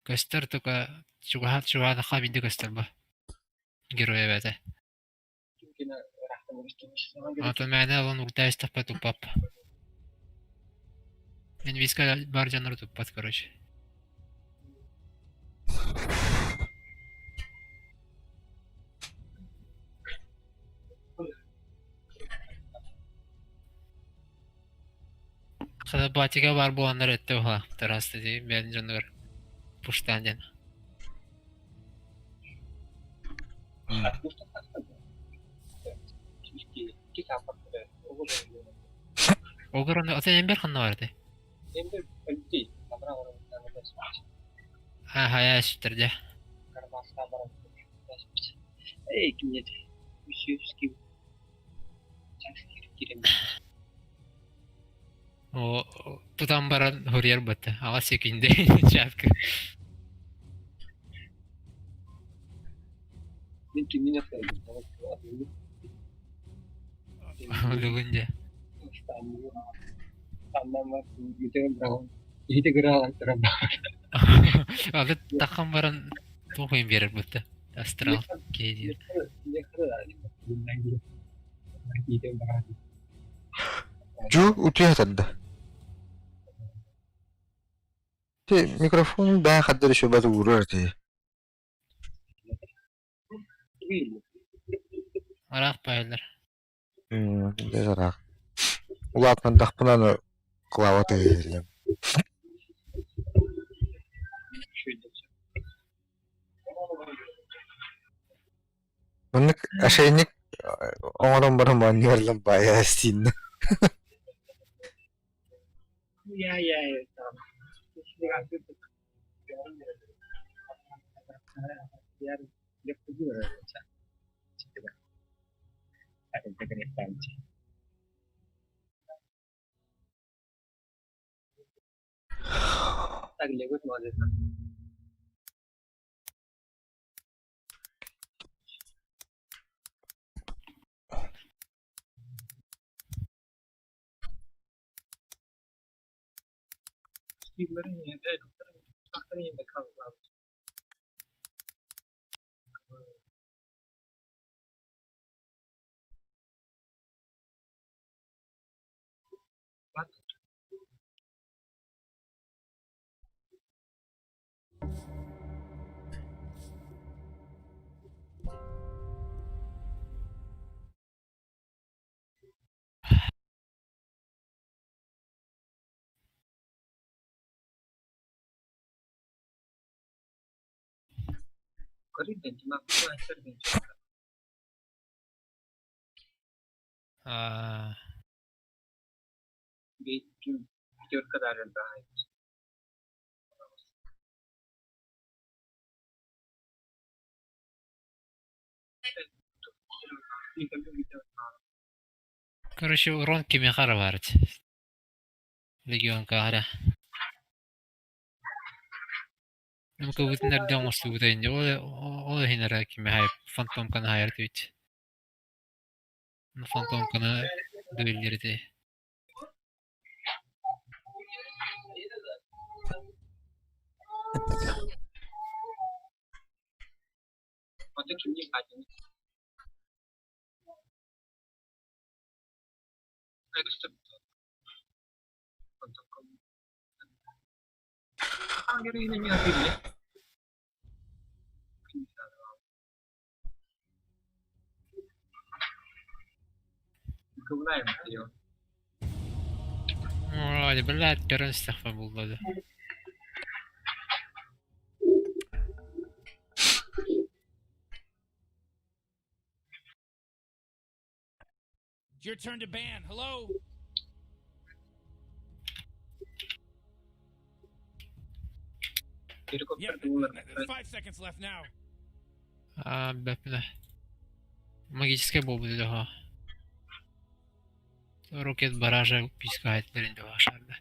Göster toka çuvaha kabinde göster bu. Героя бәді. Ата мәне алан урда истапа тупап. Мен виска бар жанр туппат, короче. Хада батига бар буаннар өтті оға. Тарасты дей, бәдін жанр пуштан ден. Огыр оны, ата ембер қанна барды? Хая сүттерде. О, тутан баран хорьер бөтті. Ага секінде чатка. Лугунде. Ады таққан баран тоқойын берер бөтті. Астрал кейдер. Жу утуя тадда. Те микрофон баа хаддар шо бат урар те. Арақ байлар. Дезара. Улатман дахпынан клавата елем. Онник ашайник оңорон баран маньярлан бая стин. Короче, урон кимихара варит. Легион кара. Нумка бүтінер демосты бүтейінде. Ол хинера кими хайп. Фантомканы хайр түйт. Фантомканы дуэлдерді. Hadi بالله ترى استغفر الله ده. Your turn to ban. Hello. Yeah, 5 seconds left now. Бәпілі. Магическая бомба деді ға. Рокет баража писка айтыларында башарды.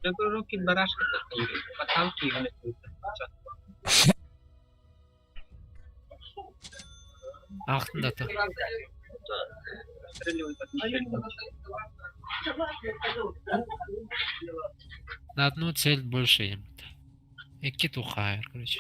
Rocky барашка такой, потолки он Ақтында тұр. На одну цель больше им. Екі тухайыр, короче.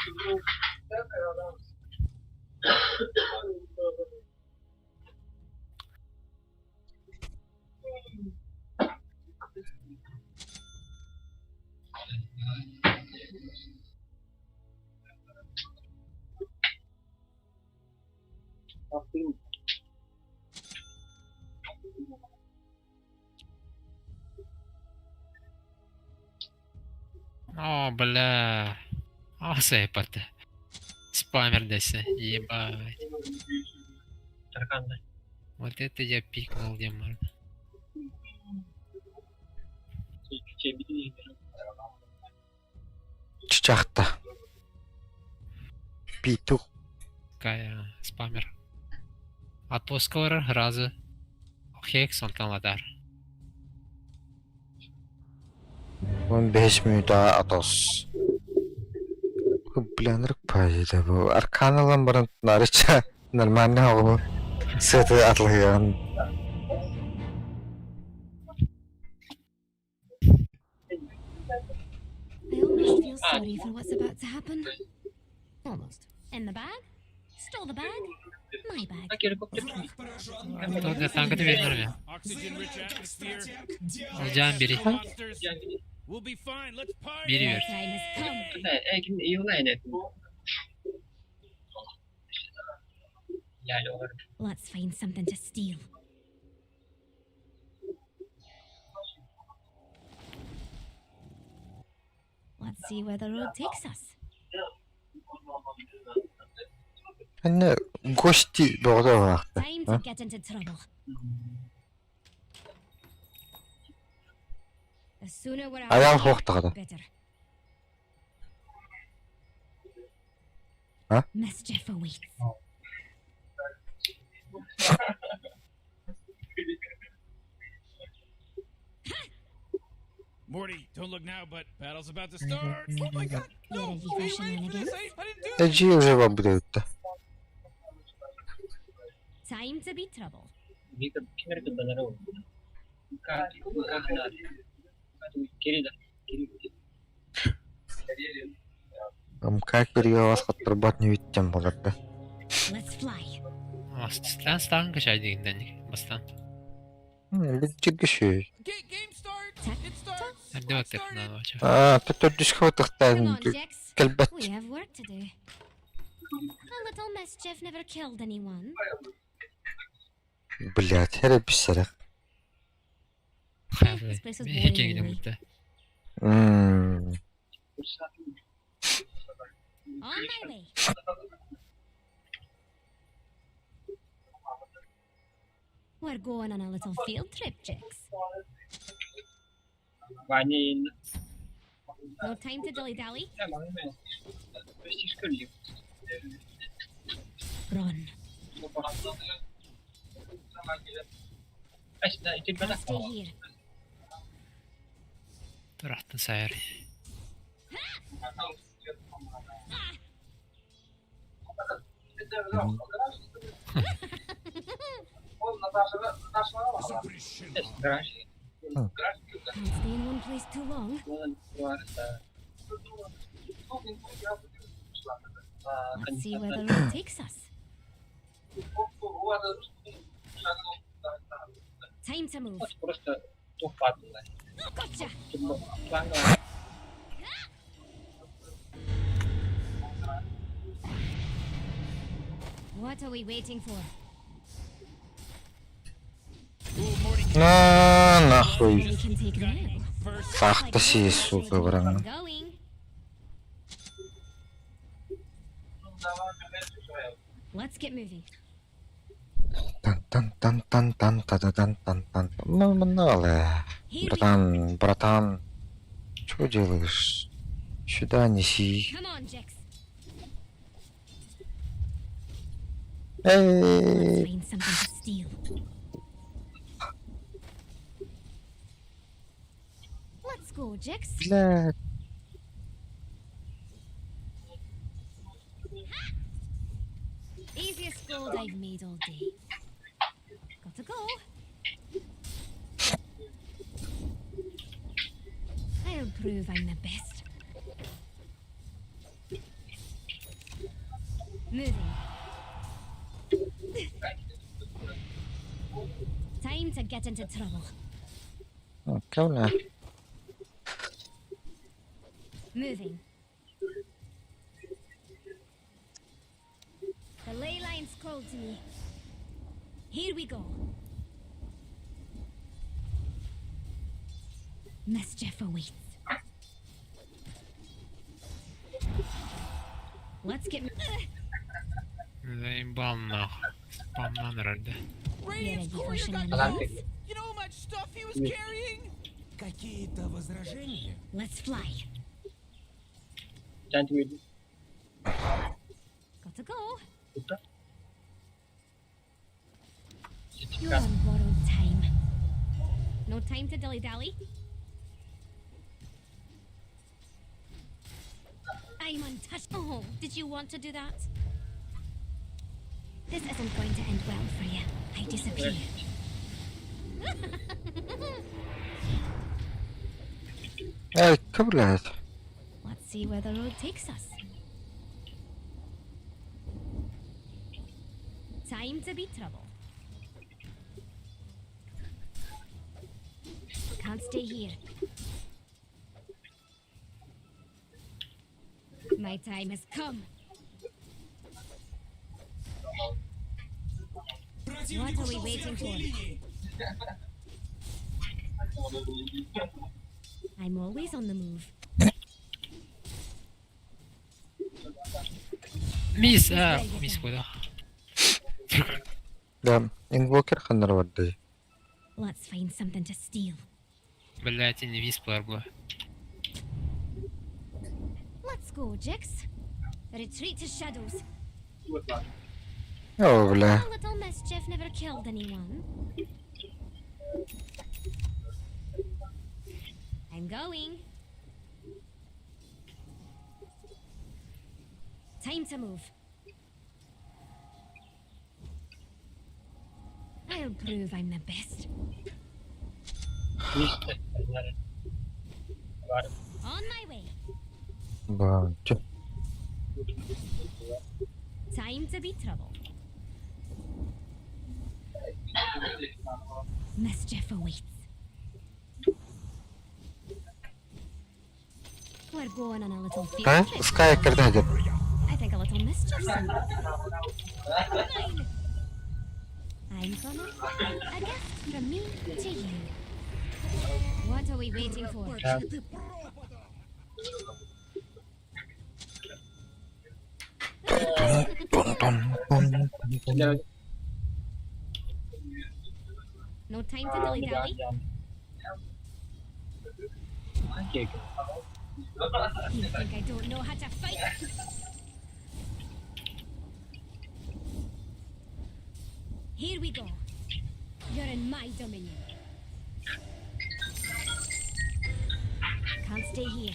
О, бля. О, сэпата. Спамер десе, ебать. Вот это я пикнул, где можно. Чичахта. Питу. Какая спамер. Atmosfer разы. Хекс онтанладар. 15 минута атос. Блянрык пайда бу. Арканалан баран нарича нормально агы. Сэты атлаган. I almost feel sorry for what's about to happen. Almost. In the bag? Stole the bag? My bag. Кто для танка ты вернешь? Oxygen-rich atmosphere. Alacağım biri. Monsters. We'll be fine. Let's party. Biri Our ver. time has come. Let's find something to steal. Let's see where the road takes us. Anne gosti doğru vakti. Time to get into trouble. The sooner we're out Ayağım of here, hoqtaqdı. the better. Ha? Mischief awaits. Morty, don't look now, but battle's about to start. Oh my god. You No, ready who for are you waiting for this? shenanigans? I didn't do it. Eci уже вам будет. Time to be trouble. Как перевозка тұрбат не өттен болады. Let's fly. Aslan stanka şeydiğinden bastan. Bir şey. Game starts. Tuck, It starts. Nerede It vakti started. yapın acaba? Peut düşkü Come tıktan on, Jix. kelbet. We have work to do. A little mischief never killed anyone. Блять, her bir sarı. This place was boring Hekenge anyway. gitti. On my way. We're going on a little field trip, Jix. No time to dilly-dally. Run. I'll stay here. Dur attın sayar. Can't stay in one place too long. Let's see where the road takes us. Time to move. Gotcha. What are we waiting for? Ooh, Morty. Нахуй. We can take now. First. Сахта си, сука, бран. Going. Let's get moving. Тан. Ну, мало. Here we Братан. Что делаешь? Сюда неси. Come on, Jix. Эй. Let's find something to steal. Let's go, Jix. Black. Easiest gold I've made all day. Gotta go. I'll prove I'm the best. Moving. Time to get into trouble. Ikaw na. Moving. The ley lines called to me. Here we go. Mischief awaits. Let's get. Banlar. Banlar herhalde. Radiant's Yeah, courier got Alan. killed. You know how much stuff he was carrying? Какие-то возражения? Let's fly. Gotta go. You're on borrowed time. No time to dilly-dally. I'm untouched. Oh, did you want to do that? This isn't going to end well for you. I disappear. Ay, ikaw lahat. Let's see where the road takes us. Time to be trouble. Can't stay here. My time has come. What are we waiting for? I'm always on the move. Miss miss ko da. Dam, invoker ka na rawad day. Let's find something to steal. Блять, инвиз var bu. Let's go, Jix. Retreat to shadows. Oo, wala. A little mischief never killed anyone. I'm going. Time to move. I'll prove I'm the best. On my way. Baca. Time to be trouble. Mischief awaits. We're going on a little field Ha? trip. Sky करता है जब. I think a little mischief's in it. Mine. I'm gonna a gift from me to you. What are we waiting for? No time to dilly dally. You think I don't know how to fight? Here we go. You're in my dominion. Can't stay here.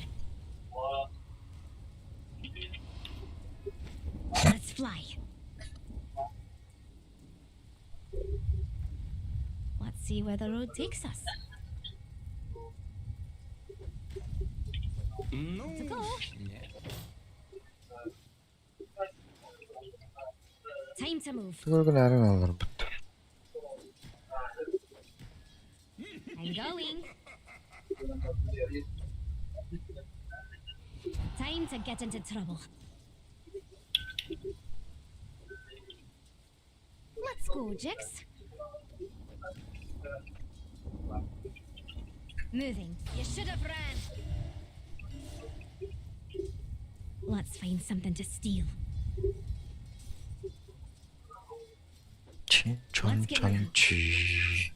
Let's fly. Let's see where the road takes us. Ну, To go. нет. Time to move. Siguro ko na rin ang larbot. I'm going. Time to get into trouble. Let's go, Jix. Moving. You should have ran. Let's find something to steal. Chin chon chon chi.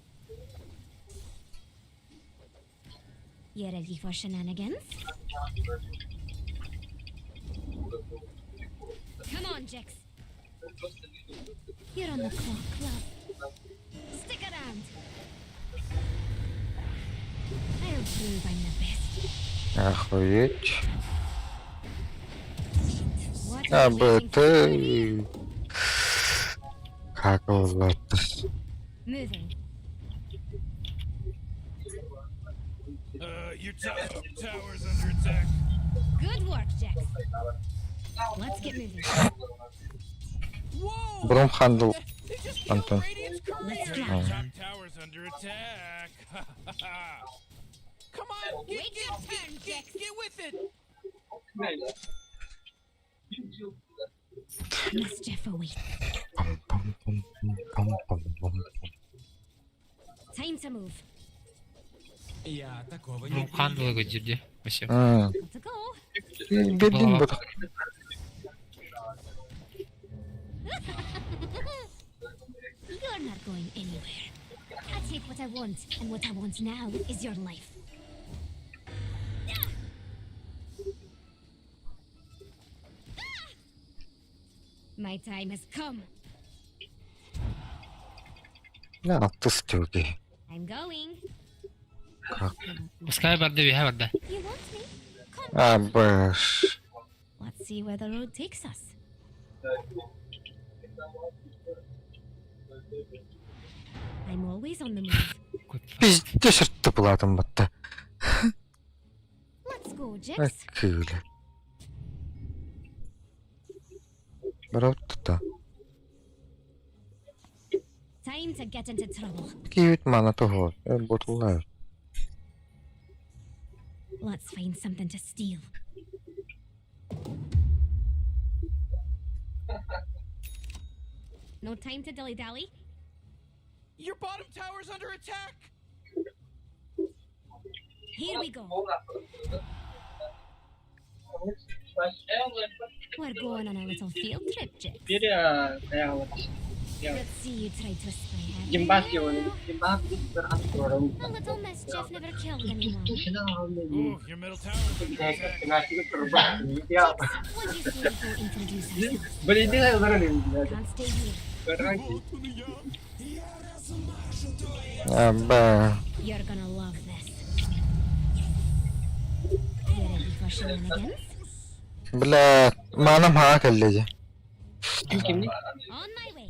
You ready for shenanigans? Come on, Jix. You're on the clock, love. Stick around. I'll prove I'm the best. Охуеть. What А are we waiting for? ты... Как его? Moving. Your tower's under attack. Good work, Jax. Let's get moving. Whoa! Бром хандл. They just killed Антон. Radiant's Let's courier. fly. Top tower's under attack. Come on, Wait your turn, Jax. get with it. Mischief awaits. Time to move. Я такого не Бром хандлығы жерде. Вообще. М, Got to go. Бедин бұдық. You're not going anywhere. I take what I want, and what I want now is your life. My time has come. Ne yaptı stüdyo? I'm going. Sky barda bir barda. You want me? Come. Abi. Let's see where the road takes us. I'm always on the move. Bizde sırtı buladım battı. Let's go, Jax. Bak öyle. Bravo tuttu. Time to get into trouble. Киють мана того. Ботулаю. Let's find something to steal. No time to dilly-dally. Your bottom tower's under attack. Here we go. We're going on a little field trip, Jax. Let's see you try to spy A little mischief never killed anyone. Ooh, your middle tower's under attack. Would you say go introduce yourself? Can't stay here. Abi. You're gonna love this. You ready for shenanigans? Bля, manam ha kalleji. On my way.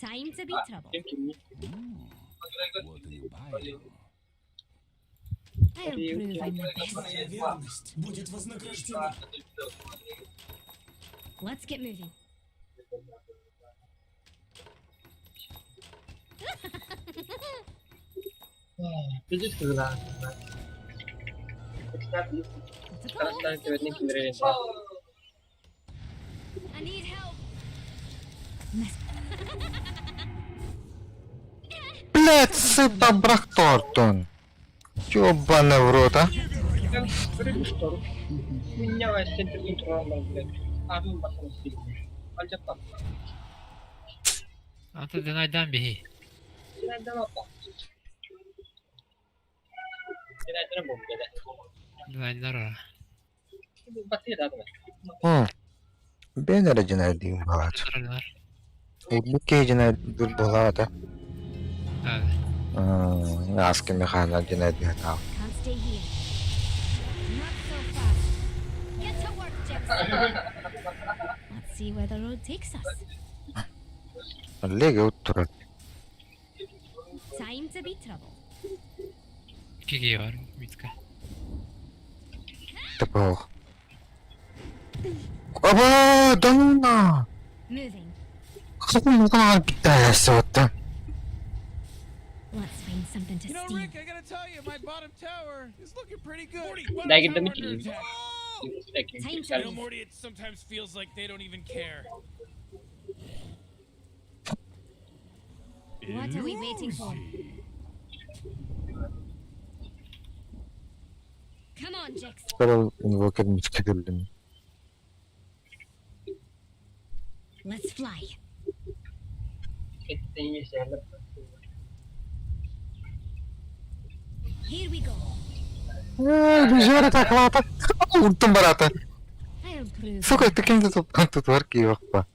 Time to be trouble. Вот и баю. I'll prove I'm the best. Твоя верность будет вознаграждена. Let's get moving. Let's go. I need help. Блять, сыпа брахтортон. Ёбаный в рот, а? Anta denaydan bir. Denaylar var. Hı. Ben aracına diyeyim balat. Sarılar. Bu kejine dur balat. Evet. Askı mekana dine diye tam. Can't stay here. Not so fast. Get to work, Jackson. Let's see where the road takes us. Lege oturur. Time to be trouble. İki var. Bitka. Tepo. Aba, dana. Moving. Kapı mı kadar gitti soğukta. Let's find something to You know, steal. Rick, I gotta tell you, my bottom tower is looking pretty good. Morty, bottom Dai tower gittim under ki. attack. Time You to know, move. Morty, it sometimes feels like they don't even care. What are we waiting for? Come on, Jax. Pero invoker mütkedirdim. Let's fly. Here we go. Güzel taklata. Unuttum barata. I'll prove. Sokakta kendi toplantı var ki yok ba.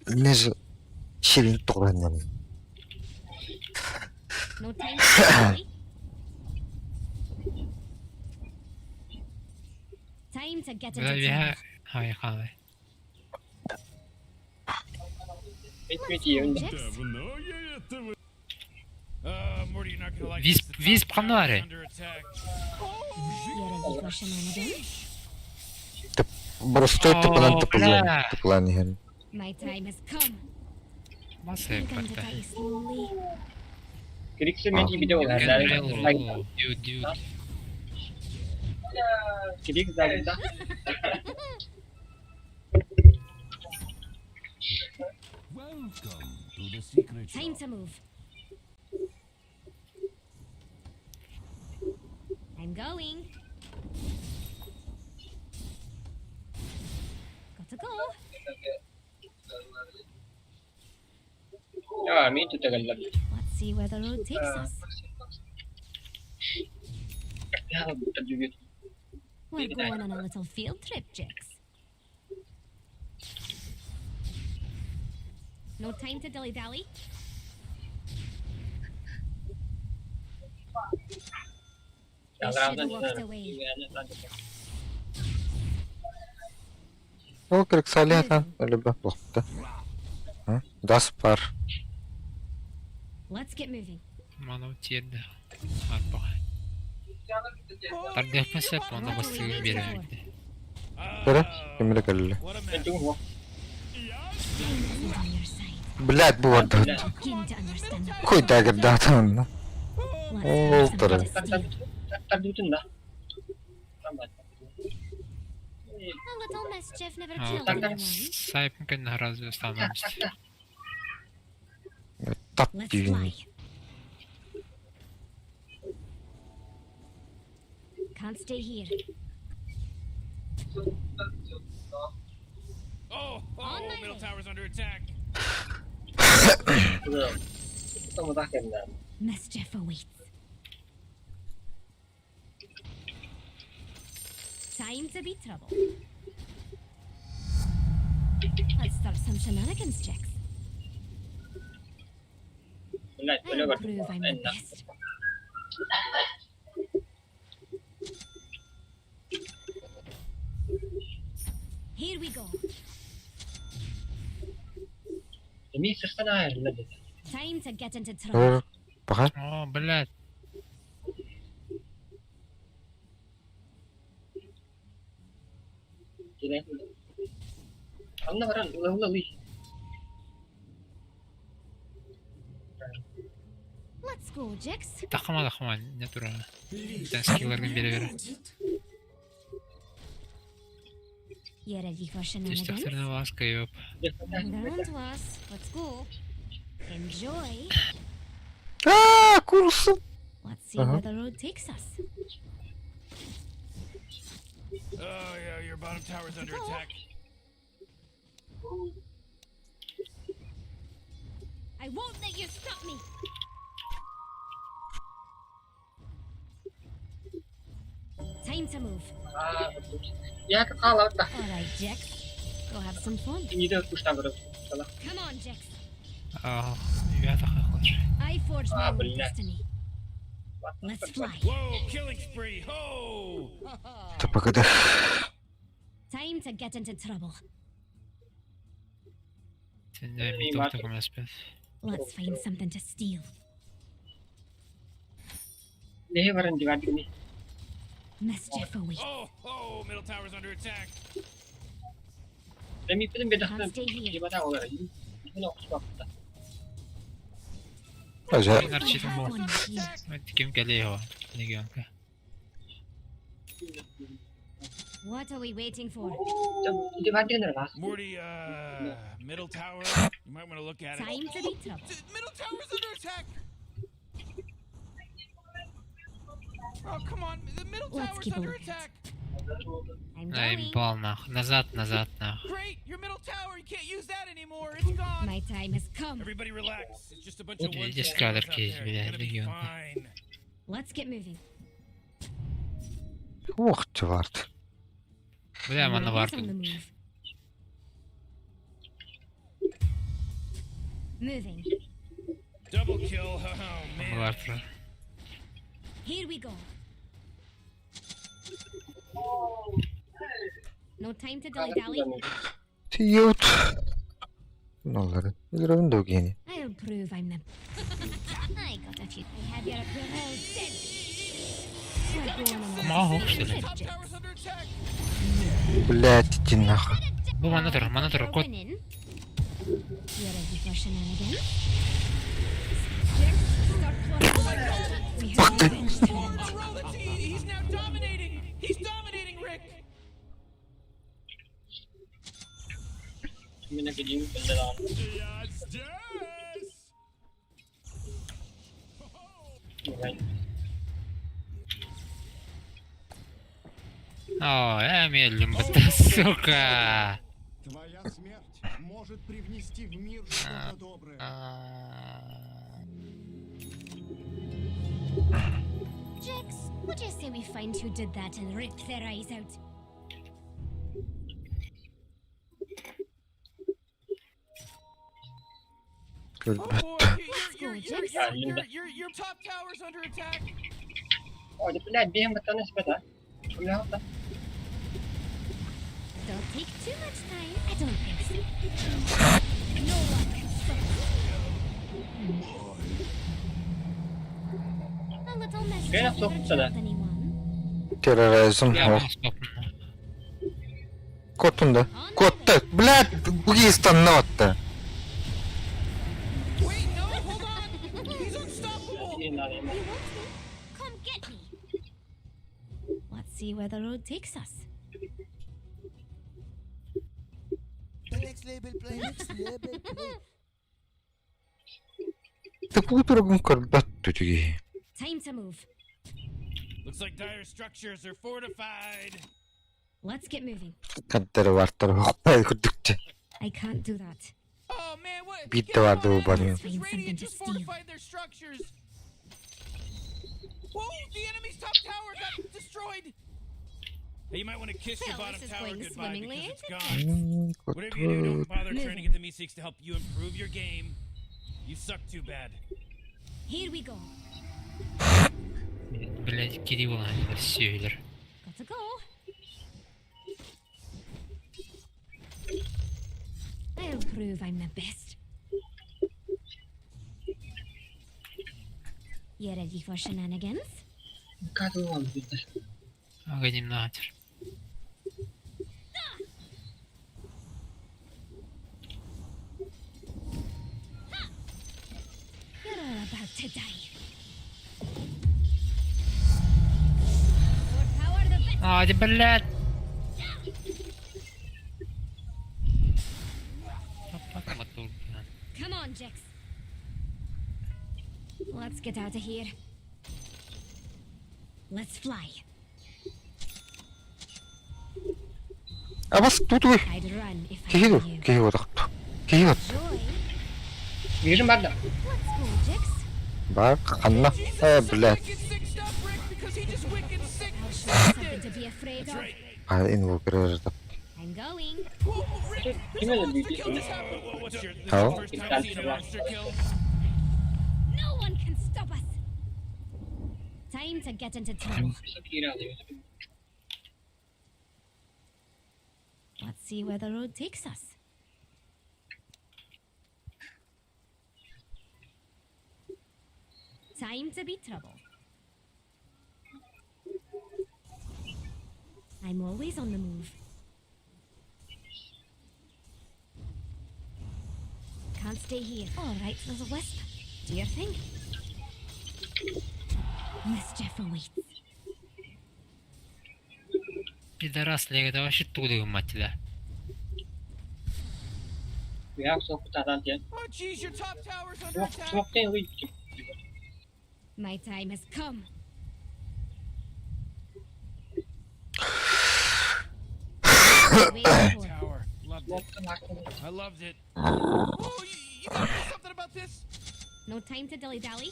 Ne şirin tolanım. No time to worry. Time to get Burada into bir trouble. hayır kaldı. Let's go, Jix. Morty, you're not gonna like Wisp- this. The Wisp top kan tower is var. under attack. You ready for shenanigans? Burası da Oo, tıpılan bля. tıpılan yani. My time has come. Masa I'm going to yapattı? die slowly. Kriksu main video lah. Dude. Krik zaten. Welcome to the secret Time shop. to move. I'm going. Got to go. Ya, main tutagallab. Let's see where the road takes us. Ya, tajuit. We're going on a little field trip, Jix. No time to dilly-dally. I should have walked away. O kırık salih ha. Öyle bir vakti. Ha? Das var. Let's get moving. Mana tiyerdi. Harpa. Tardı yapmasa onda bası bir verdi. Kırık. Kimle kalli. What a mess. Tunggu. Time isn't on your side. Bilad bu arada. Begin to understand. Koy dagger dağıtan da. Let's Oh, find something tara. to steal. Tajutin dah. Tamam. A little mischief never Aa, killed anyone. sahip mümkün razı kalmamıştı. Tap Let's düğün. fly. Can't stay here. Oh, On my middle way. tower's under attack. Kamu dah kena. Mischief awaits. Time to be trouble. Let's start some shenanigans, Jix. Benar, I'll benar. prove I'm the best. Here we go. Ini sesuatu yang lebih. Time to get into trouble. Bakın. Oo, بلاد. Kira. Kamu nak orang ulang-ulang wih. Let's go, Jix. Takma ne tura. Bir tane skill'lardan biri biri. You ready for Hiç shenanigans? takdirine vaska yok. Down to us. Let's go. Enjoy. Aaa kurusun. Let's see where the road takes us. Oh yeah, your bottom tower's under attack. I won't let you stop me. Time to move. Ah, betul. Ya, kalau dah. All right, Jix. Go have some fun. Ini dah push tower. Salah. Come on, Jix. Aa, ya takılır. I forged my own benar. destiny. Let's fly. Whoa, killing spree. Ho! Tepe kadar. Time to get into trouble. Sen de bir doktor konuşmuş. Let's find something to steal. Ini barang juga ni. Mischief awaits. Oh, middle tower's under attack. Demi pun beda. Can't stay here. Di mana orang ini? Ini nak sebab apa? Acayip. Bunlar çetin bu. One here. Evet, kim geliyor? Ne diyorsun ki? What are we waiting for? Di mana dia nak? Morty, middle tower. You might want to look at it. Time to be trouble. Middle tower's under attack. Oh, come on. The middle Let's tower's keep under a look. attack. I'm Ej, going. bal nach. Nazad. Great, your middle tower. You can't use that anymore. It's gone. My time has come. Everybody relax. It's just a bunch of Yeah, one just towers gather out keys, there. yeah, You're gonna be biliyorum. fine. Let's get moving. Vakti vardı. Bu da bana Everyone var. is on the move. Moving. Double kill. Oh man. Var tura. Here we go. No time to dilly dally. Tiyot. Bunları bilirim de gene. I'll prove I'm the. I got a few. I have your all dead. We're going on a Ma hoş serious dedi. Top tangent. tower's under attack. Blät cinnah. Bu mana tura kot. Winning. You ready for shenanigans? Jax, start plotting. We have revenge tonight. Oh, Rollins, he's now dominating. He's dominating, Rick. Yine gideyim benden al. О, я медленно, да сука. Твоя смерть может привнести в мир что-то доброе. Jax, would you say we find who did that and rip their eyes out? Oh boy, Jax. your top tower's under attack. Oh, di pala, bihang ba ito na sepeda? Wala ba? Don't take too much time. I don't think so. No one can stop us. A little mischief Kaya never nasok sila. dropped anyone. Terrorizm. Я Oh. mouse button. Котунда. Котта. Блät, буги станнаватта. Wait, no, hold on. He's unstoppable. Hindi na rin. You want me? Come get me. Let's see where the road takes us. Тапутурагун карбатту тиги. Time to move. Looks like dire structures are fortified. Let's get moving. Каддары вартар хоппай күрдүкче. I can't do that. Oh man, what? Beat Get the them Wardo on out. Bunny. This Find something radiant to just steal. fortified their structures. Whoa, the enemy's top tower got destroyed. Hey, you might want to kiss your Well, bottom this is tower going goodbye swimmingly, because it's ain't gone. Whatever you do, don't Коту. bother trying to get the Meeseeks to help you improve your game. You suck too bad. Here we go. Блять, Кирилл, север. Gotta go. I'll prove I'm the best. You ready for shenanigans? Katuwang dito. Погодим нахер. You're all about to die. More power the better. Hadi блять. Come on, Jax. Let's get out of here. Let's fly. Абас тутуй. I'd run if I Кихиду. were you. Кихиду такту. Кихиду. Joy. Vision ba na? Let's go, Jax. Бак ханна. Блät. Wicked sick stuff, Rick, because he just wicked sick. I'll show you something to be afraid That's of. right. Invoker. I'm going. Whoa, Rick, Give there's me a the monster BT. kill just happened. What's your, this is Oh. your first time seeing a monster kill? No one can stop us. Time to get into trouble. Sa tira yun. Let's see where the road takes us. Time to be trouble. I'm always on the move. Can't stay here. All right, there's a wisp. Do your thing. Mischief awaits. Пидорас, это вообще туды, мать тебя. Kaya so putaran yan. Oh, jeez, your top tower's under Smoke, attack. smoke tayo, wait. My time has come. Wait for it. Tower. Loved Smoke it. ka natin. I loved it. Oh, you gotta do something about this. No time to dilly-dally.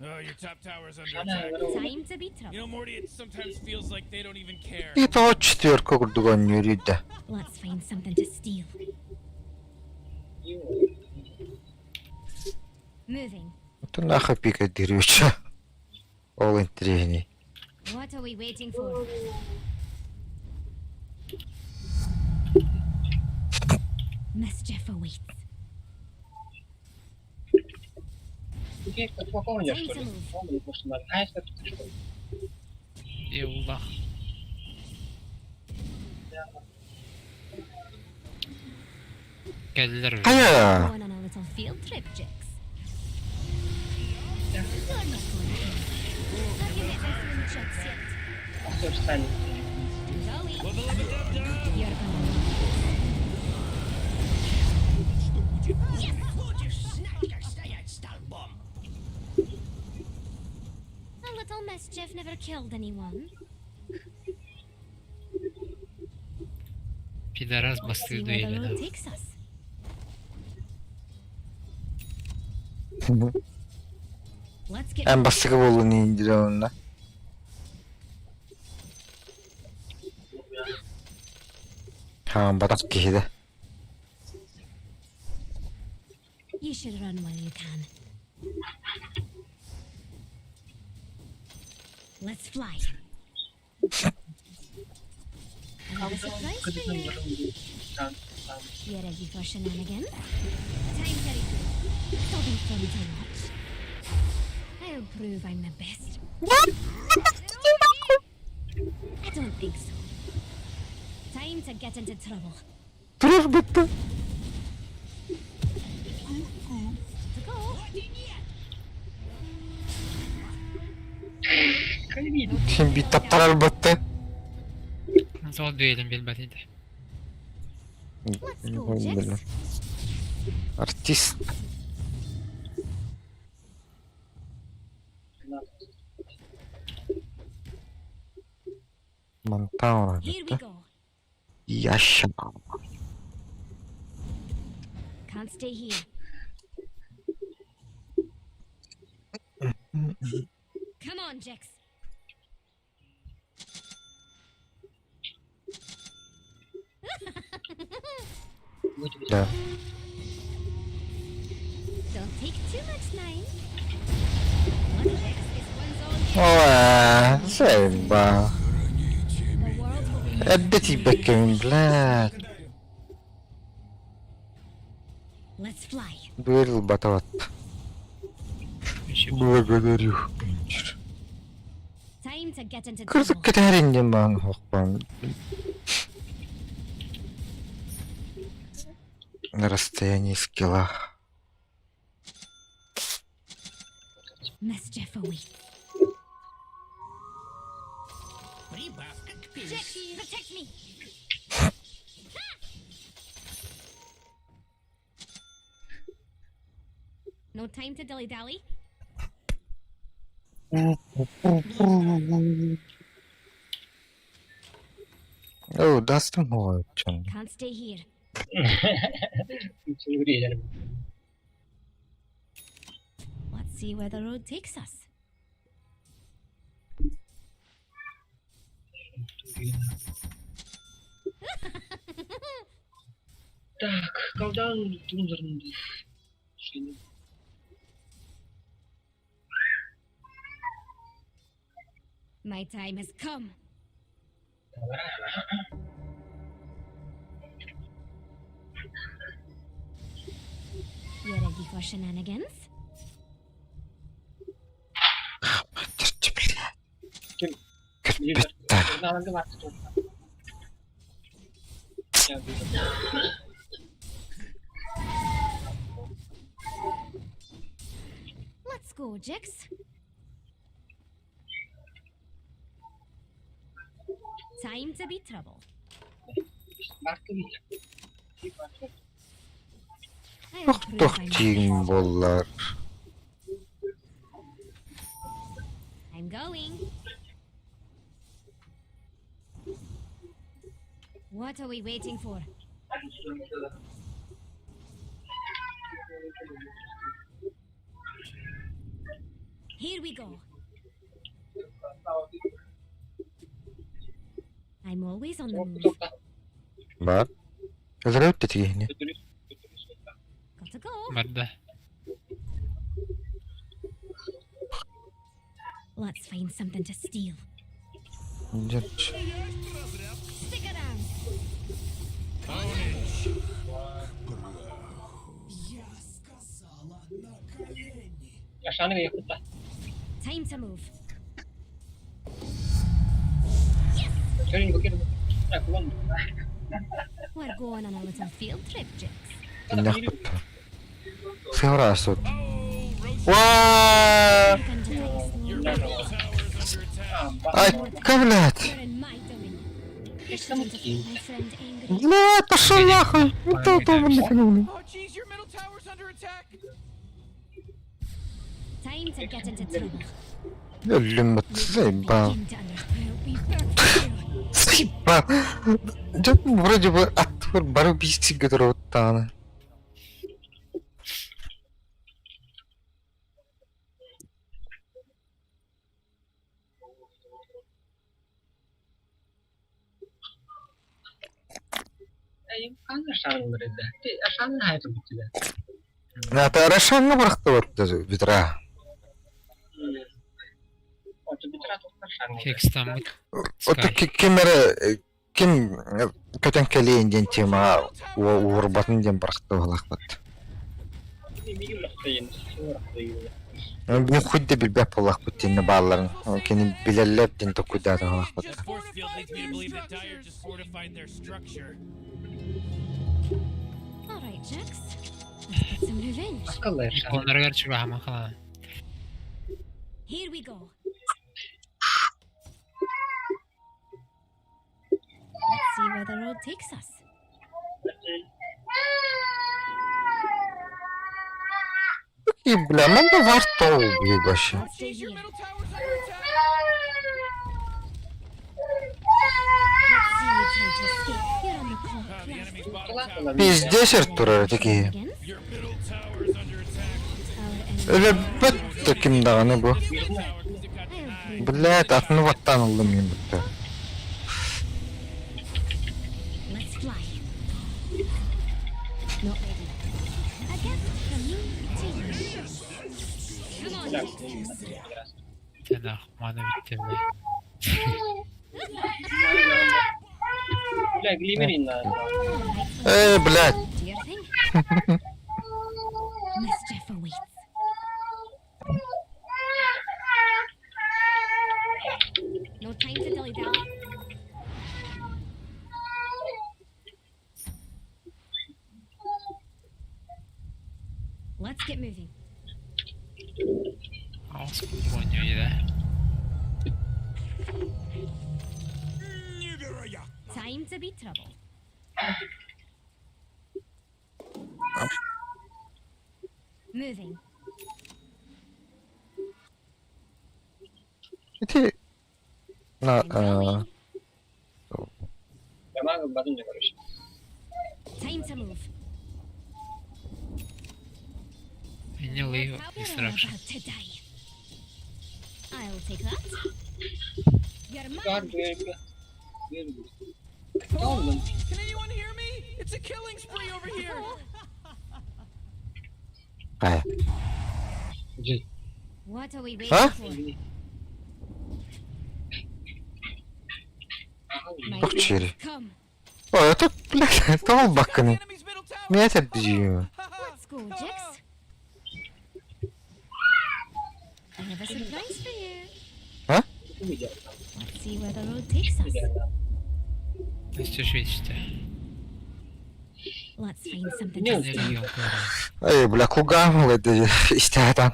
Oh, your top tower's under Sana, attack. pero Time to be You trouble. know, Morty, it sometimes feels like they don't even care. Ito четверка курдуган юрида. Let's find something to steal. yun. Moving. Тут нахуй пика дырюча. Ол интригни. What are we waiting for? Mischief awaits. Где какого я что ли? Time to move. Он может на знаешь как ты что? Yallah. Geldiler öyle. Aya. Going on a little field trip, Jix. You're not going to Not yet my swim checks yet. Все встали. Zoe. You're gonna A little mischief never killed anyone. Pideraz See bastığı where the değil road adam. takes us. Let's get En basık bolunu indire onunla. Ha batak kişi de. You should run while you can. Let's fly. I have a surprise for you. You ready for shenanigans? Time to regroup. It'll be fun to watch. I'll prove I'm the best. I don't think so. Time to get into trouble. Durur bitti. To go. Şimdi bir taptar elbette. Zor değilim bilmediğinde. Let's go, Jix. Artist. Mantao. Here we go. Yaşa. Can't stay here. Come on, Jix. Ya. Don't take too much, Nine. One Jix, this one's all Oa, yours. seba. The world will be Eddeti bekleyin blad. Let's fly. Duel batavat. Благодарю. Time to get into Kırdık trouble. kaderince ben hokban. На расстоянии скилла. Mischief awaits. Jix, protect me. No time to dilly-dally. Oh, Dustin Hodgson. Can't stay here. Seni buraya yani. Let's see where the road takes us. Так, колдан тунзерный. My time has come. You ready for shenanigans? Nalandı var. Let's go, Jix. Time to be trouble. Baktım. I'll Çok prove I'm doktiğin bollar. I'm going. What are we waiting for? Here we go. I'm always on the move. Bak. Özel ötteti yine. Got to go. Madde. Let's find something to steal. Жирч. Stick around. Aşağını bir yakıtla. Time to move. Şöyle bakıyorum. Ya kullan. We're going on a little field trip, Jix. Иннахпут. Севрасут. Ваа! Welcome to my small Ай, блядь! You're in my domain. This isn't to keep my friend angry. Блядь, пошел нахуй! Ну то не фигнули. Oh, jeez, your middle tower's under attack. Time to get into trouble. Ölüm заебал. Begin to understand we birthed you. Заебал. Да вроде бы отвор барубийский гидротаны. Kan aşağının nerede? Aşağının hayatı bitti de. Это Рошанга брахтыватты ветра. Orta bir taraf aşağının. Хекстан мут. Вот ким көтөн келейин ден тема урбатын ден брахты олақпат. Bir laftayım. Мен хоть да билбеп олақпат ден балларын. Кени билелеп ден токудаты олақпат. Just force field leads me to believe that Dire just fortified their structure. All right, Jix. Let's get some revenge. Akıllı aşağının. Onlara karşı rahman kalan. Here we go. Let's see where the road takes us. И, бля, мен да var тол ебаши. I'll stay Jeez, your here. middle tower's under attack. Let's see you try to escape. You're on the clock. The Yes. enemy's bottom tower. Пиздец Артур такие. Again? Your middle tower's under attack. Our enemy. Ölөбөт ким даганы бу. Tower because it got denied. Блядь, атны ваттан алдым мен бутта. Let's fly. Not ready. A gift from me to you. Come on. Sen ahmanı bitti mi? Bile glimerin lan. Блядь. Do your thing. Mischief awaits. No time to dilly-dally. Let's get moving. Ağız kutu oynuyor yine. Time to be trouble. Moving. Эти на Yaman bakınca görüş. Time to move. Beni leave You're instruction. about to die. I'll take that. You're Var mine. böyle. Oh, can anyone hear me? It's a killing spree over here. Ай. What are we waiting Huh? for? My Бог friend, чири. come. О, это, блядь, тол The бакканы. enemy's middle tower. Меня это бдию. Let's go, Jix. I have a surprise for you. Let's see where the road takes us. Хочешь видеть? Let's find something Не to Ne steal. diyorsun kore? Эй, бля, куга мы это истятан.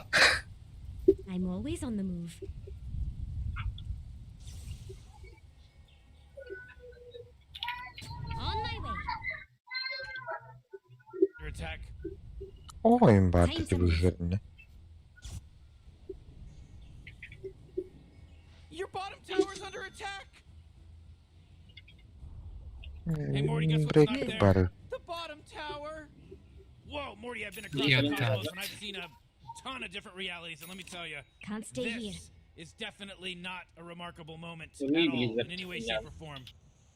I'm always on the move. On my way. Under attack. Ой, бат, эти выжирни. Your bottom tower's under attack. Hey, Morty, guess what's not Брейк there? бары. The bottom tower. Whoa, Morty, I've been across Yeah, the that- cosmos and I've seen a ton of different realities, and let me tell you, Can't stay here. this is definitely not a remarkable moment Yeah, at we all, believe in that. any way, Yeah. shape, or form.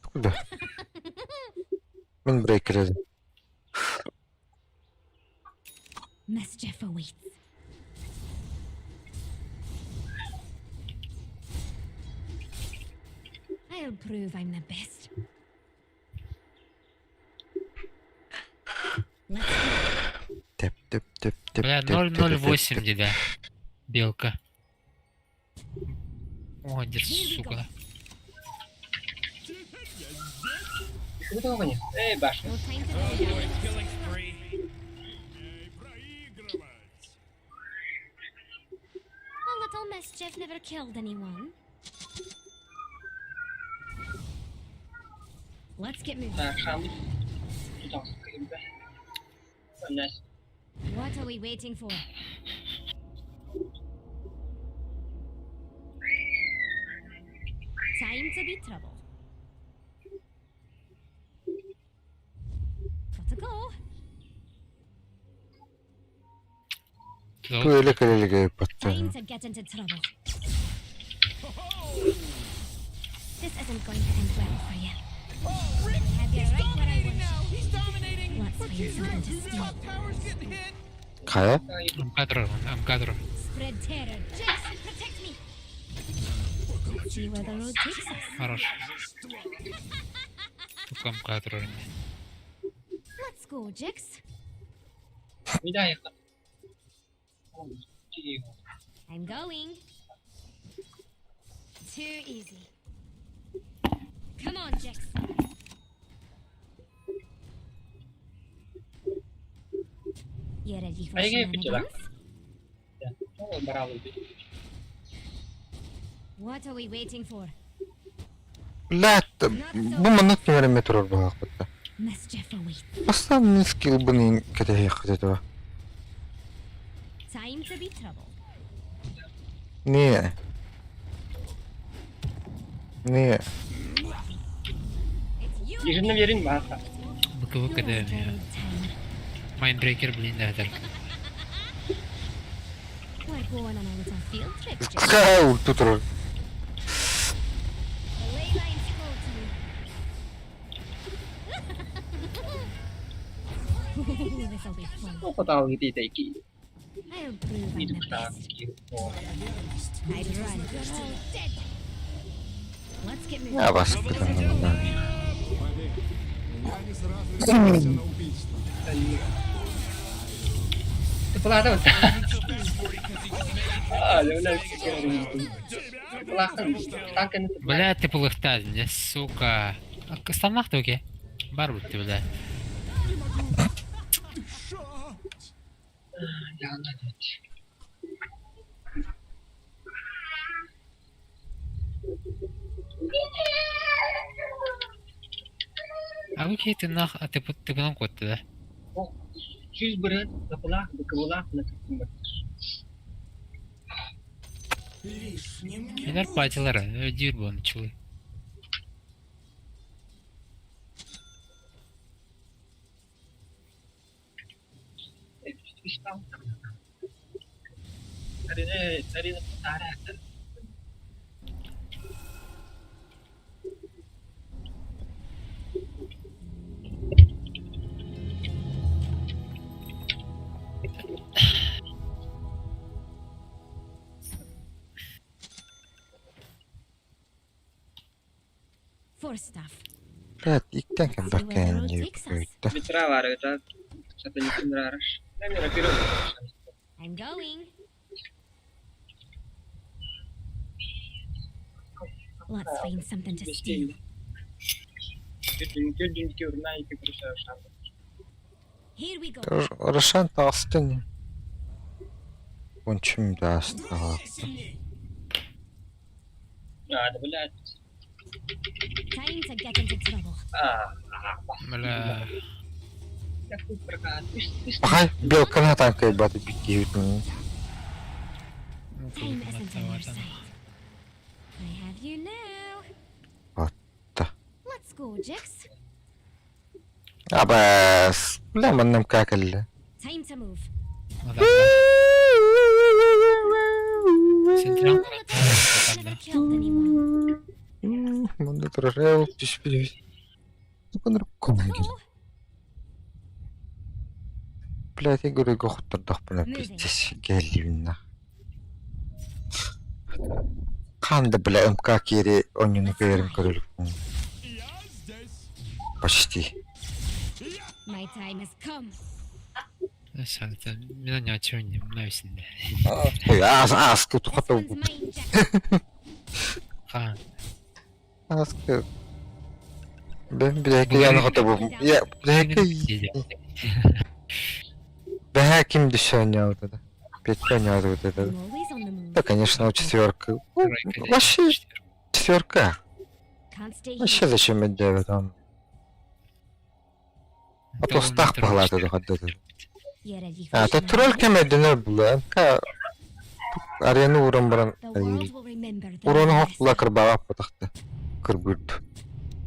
Куда? Мен брейк эледим. Mischief awaits. I'll prove I'm the best. Let's go. Теп, теп, теп, теп, Бля, теп, теп, теп, 008 теп. деди. Белка. Молодец, Here we go. сука. Ты куда гони? Эй, башня. No time to Oh do boy, it. killing spree. A little mischief never killed anyone. Let's get moving. Akşam tutan sıkayım be. Önden What are we waiting for? Time to be trouble. Gotta go. Böyle kaleli yaptı. Time to get into trouble. This isn't going to end well for you. Oh, Rick, Have you he's right where I dominating was? now. He's dominating. Let's But find she's hurt. something to Top steal. tower's getting hit. Kaya? Амкадро, Амкадро. Spread terror. Jax, protect me. Let's see where the road takes us. Хорош. Только Амкадро. Let's go, Jax. bir daha yakın. İyi. I'm going. Too easy. Come on, Jax. You ready for I gave it to her. shenanigans? Tamam, bravo. What are we waiting for? لا بما نتني متر بها قطة Mischief awaits. أصلا من سكيل بنين كده هي قطة Time to be trouble. نية نية It's you. Yüzünü verin mi Hakan? Быковы Your КД. dreaded time. Майнбрейкер, блин, да, только. We're going on a little field trip, Jax. كاو تطر The ley lines call to you. This'll be fun. O kadar iyi değil ki. I'll prove I'm Bir the kuşağı best. ki. I'd run. You're all dead. Let's get moving. يا بس كده Поверь, я не сразу решился на убийство. Kepala mı? Aa, öyle Kepala kan. Kanka Бля, ты полыхтазня, сука. Станах токи. Барбут ты, бля. Yanına geç. А вы какие-то нах... А ты потом кот-то, да? O 101'ın kepala na tutmak. Neler partilara, ödür bu onu çılı. İslam. Tadi ada. For stuff. لا يكتن كان See where the بكين road takes us. يكويته Mitra var ya. Satu mitra ras. Kami rapiro. I'm going. Let's find something to steal. Gördüğün ki ürünler iki kuruş aşağı. Here we go. رشان تاستني ونشم داستها Ada belat. Time to get into trouble. Бля. Aku berkat. هاي بيل كان هتعمل كي بعد بيجيبني Time isn't on your side. I have you now. What? Let's go, Jax. بس لا ما نم كاكل Time to move. Сентрал. Never killed anyone. من ترى تشبيه تكون ركوم Go. بلا تقول يقول خط الضغط بنا بيستس قال لي منا Kanda bile MK kiri oyunu verim körülük. Почти. My time has come. Neyse hadi ben ne açı oynayayım ne üstünde. Az kötü This hata one's bu. mine, Jack. Ha. Az kötü. Ben bir dakika yanı hata bu. Ya bir dakika. Ben hakim düşen orada. Петя orada I'm dedi. always on the move. Да, конечно, у четверка. Вообще четверка. Can't stay here. Вообще зачем это делать там? А то стах погладил до хода. You ready for А то shenanigans? троллька медленно была. Арену уран баран. The world will remember the Урону rest. хоқла кырбаға патақты. Кыргырд.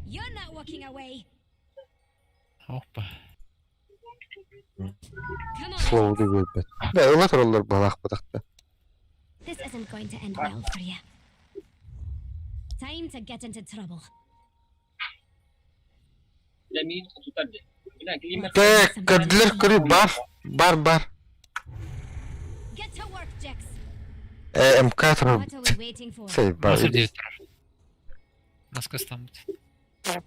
You're not walking away. Hoppa. Come on. Слово бөлбет. Да, ұла троллар балақ патақты. This isn't going to end well for you. Time to get into trouble. Lemir tutar de. Bila glimmer. Кырдылар кыры бар. Get to work, Jax. МК тролл. What are we waiting for? Şey бар. Nasıl diyor taraf? Nasıl İstanbul? Got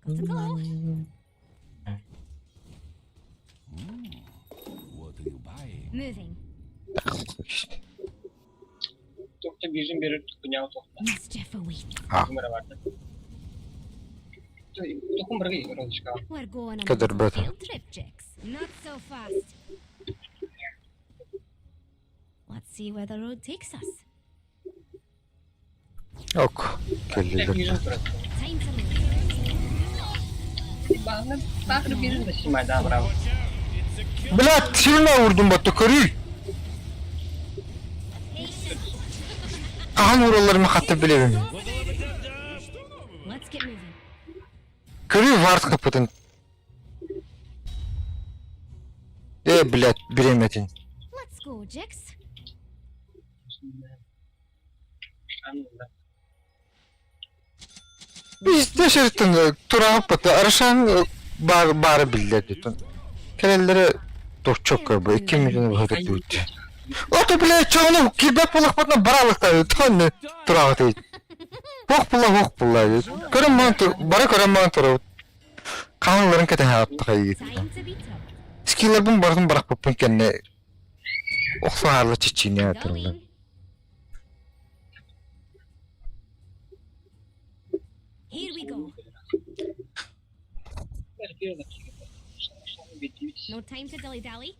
to go. What are you buying? Moving. Çok vision bir punya untuk. Mischief awaits. Glimmer vardı. Tukun pergi orang sekarang. We're going on a Kadar little better. field trip, Jax. Not so fast. Let's see where the road takes us. Ok. Tek Kelliler. vision surat. Time to move. Bahkan tak ada vision da shi ma da bravo. Блядь, сильно vurdum Batu kırı. Ağın vuralarımı hatta bilemem. Let's get moving. Kırı var kapıdan. Блядь, bilemedin. Let's go, Jax. Anladım. Biz de şeritten Turan Batı arışan barı bildirdi. Kelelere çok bu 2 milyon hırdı duydu. O da bile çoğunu kibap bulak batına baralıkta tanı Turan Batı. Hoq bulla. Körün mantı, bara körün mantı. Kanunların kete hayatta kayı. Time to be troubled. Skiller bun barın barak popun kenne. Oqsa harla çiçini yatırlar. Going. Here we go. Bir dakika. Bitti. No time to dilly-dally.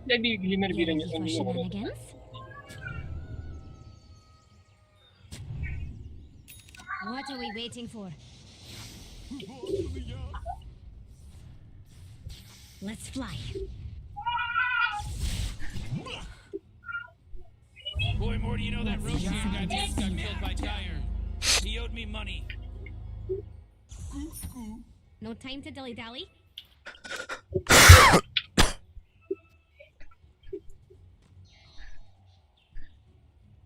Ya bir glimmer You bir ready for önce shenanigans? What are we waiting for? Let's fly. Boy, Morty, you know that Roshan guy that just got killed by Tyre? He owed me money. No time to dilly-dally.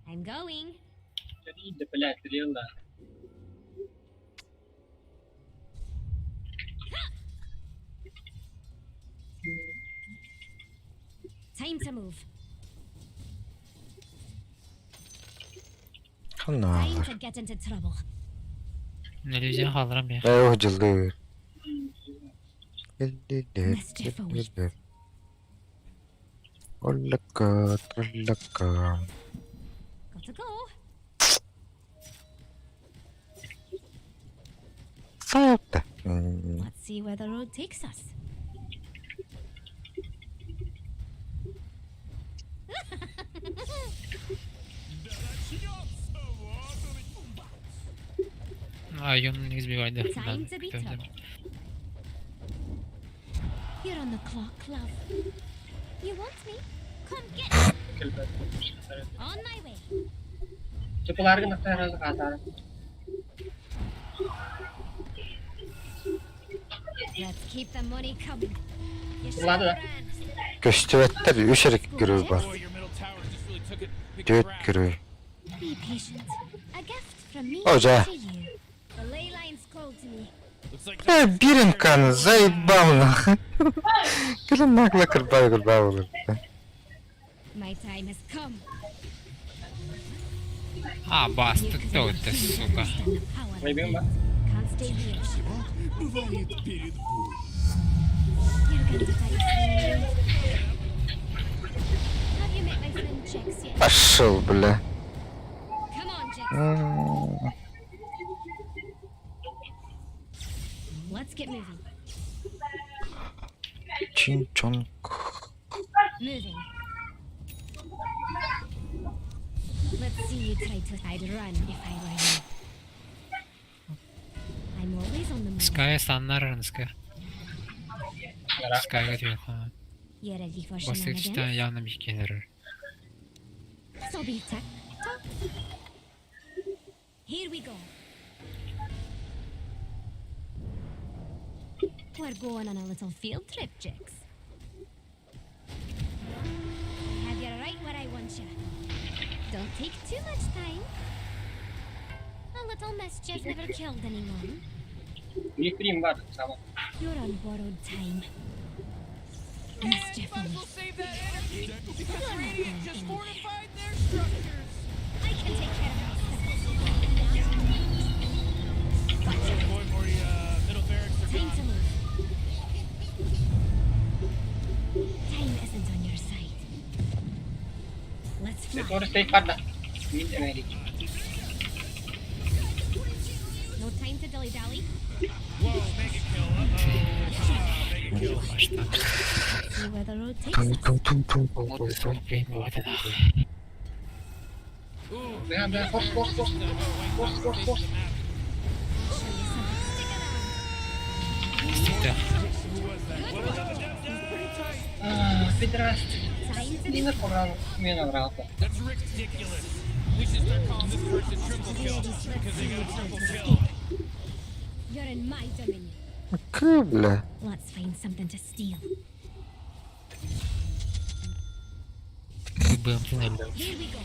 I'm going. Jadi depelat dia lah. Time to move. Kanlar. Time to get into trouble. Ne diyeceğim halıram ya. O cıldır. Mischief awaits. Ollaka. Got to go. Sayapta. Let's see where the road takes us. Ayon'un bir vardı. Time to be troubled. You're on the clock, love. You want me? Come get me. On my way. Cukup lari nak saya rasa kata. Let's keep the money coming. You Ulan da. Göstüvetler üşerik görüyor var. Boy, your middle tower just really took it. Big Düet crap. görüyor. Be patient. A gift from me Hoca. to you. The ley lines called to me. Looks like Birin kanı zaybamla. Kılın nakla kırbağı olur. My time has come. Bastık da öte suka. Understand the power of Maybe it. I'm Can't stay here. Бывает перед бурей. You're going to fight me. Have you met my friend Jax yet? Aşıl bile. Come on, Jax. Hmm. Let's get moving. Çin çon. Moving. Let's see you try to. I'd run if I were you. I'm always on the move. Sky'a sanlar Sky. Merak. Sky'a diyor ha. You ready for Bastık işte shenanigans? yanına bir kenarı. So be tick tock. Here we go. We're going on a little field trip, Jax. I have you right where I want you. Don't take too much time. A little mischief never killed anyone. Büyük birim var. Tamam. You're on borrowed time. Mischief Might as only. well save that energy because You're not Radiant going just anywhere. fortified their structures. I can take care of myself. Boy, Morty, middle barracks are Time to gone. move. Time isn't on your side. Let's Let's fly. go to stay further. Need energy. No time to dilly dally. Whoa, mega kill. Mega kill. Baştan. See where the road takes Tum us. tum tum tum. Modu son game bu arada. Ooh, Behind, force. Force. Show you something. Stick around. Siktir. Pinterest. Time to Ini kurang minat berapa? That's ridiculous. We should start calling this person triple kill because they got a triple kill. You're in my dominion. Kıble. Let's find something to steal. Bağımsız elde. Here we go.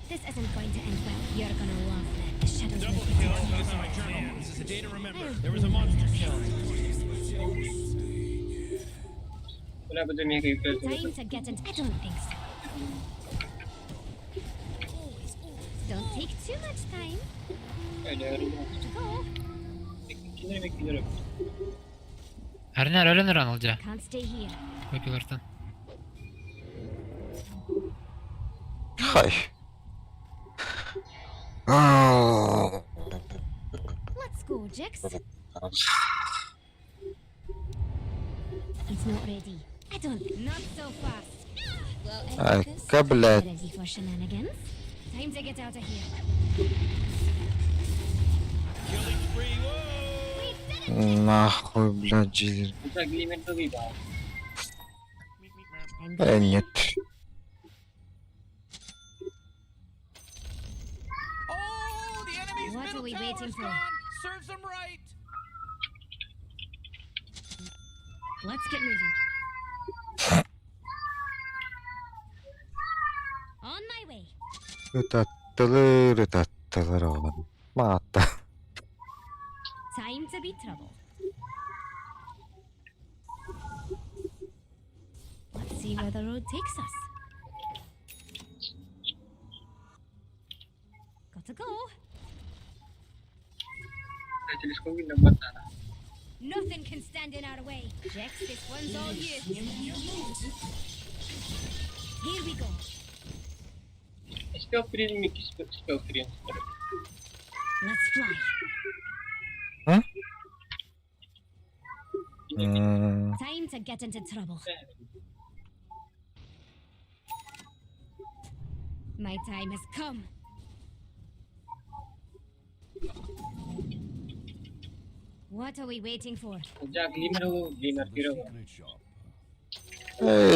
This isn't going to end well. You're gonna love that. The shadows will Double protect kill you. is my journal. This is a day to remember. There was a monster kill. Boleh betul mereka ikut. Time to get into. I don't think so. Don't take too much time. Ada. Go. Kini bekliyorum. Her ölenir Anılca. Can't stay here. Bakıyorlardan. Hay. Aa. Let's go, Jax. He's not ready. I don't. Not so fast. Well, Ay, Atticus, kablet. ready for shenanigans? Time to get out of here. Killing spree. Whoa! Nahul blacil. Kita glimmer tu bi bawah. I'm going. Enyet. Oh, the enemy's What middle are we tower's waiting for? gone. Serves them right. Let's get moving. On my way. Rıtattılar oğlum. Mata. Time to be trouble. Let's see where the road takes us. Gotta go. Saya tulis kau gini buat tanah. Nothing can stand in our way. Jax, this one's all you. Here we go. Spell print mi spell print. Let's fly. Hmm. Time to get into trouble. My time has come. What are we waiting for? Sejak glimmer kira.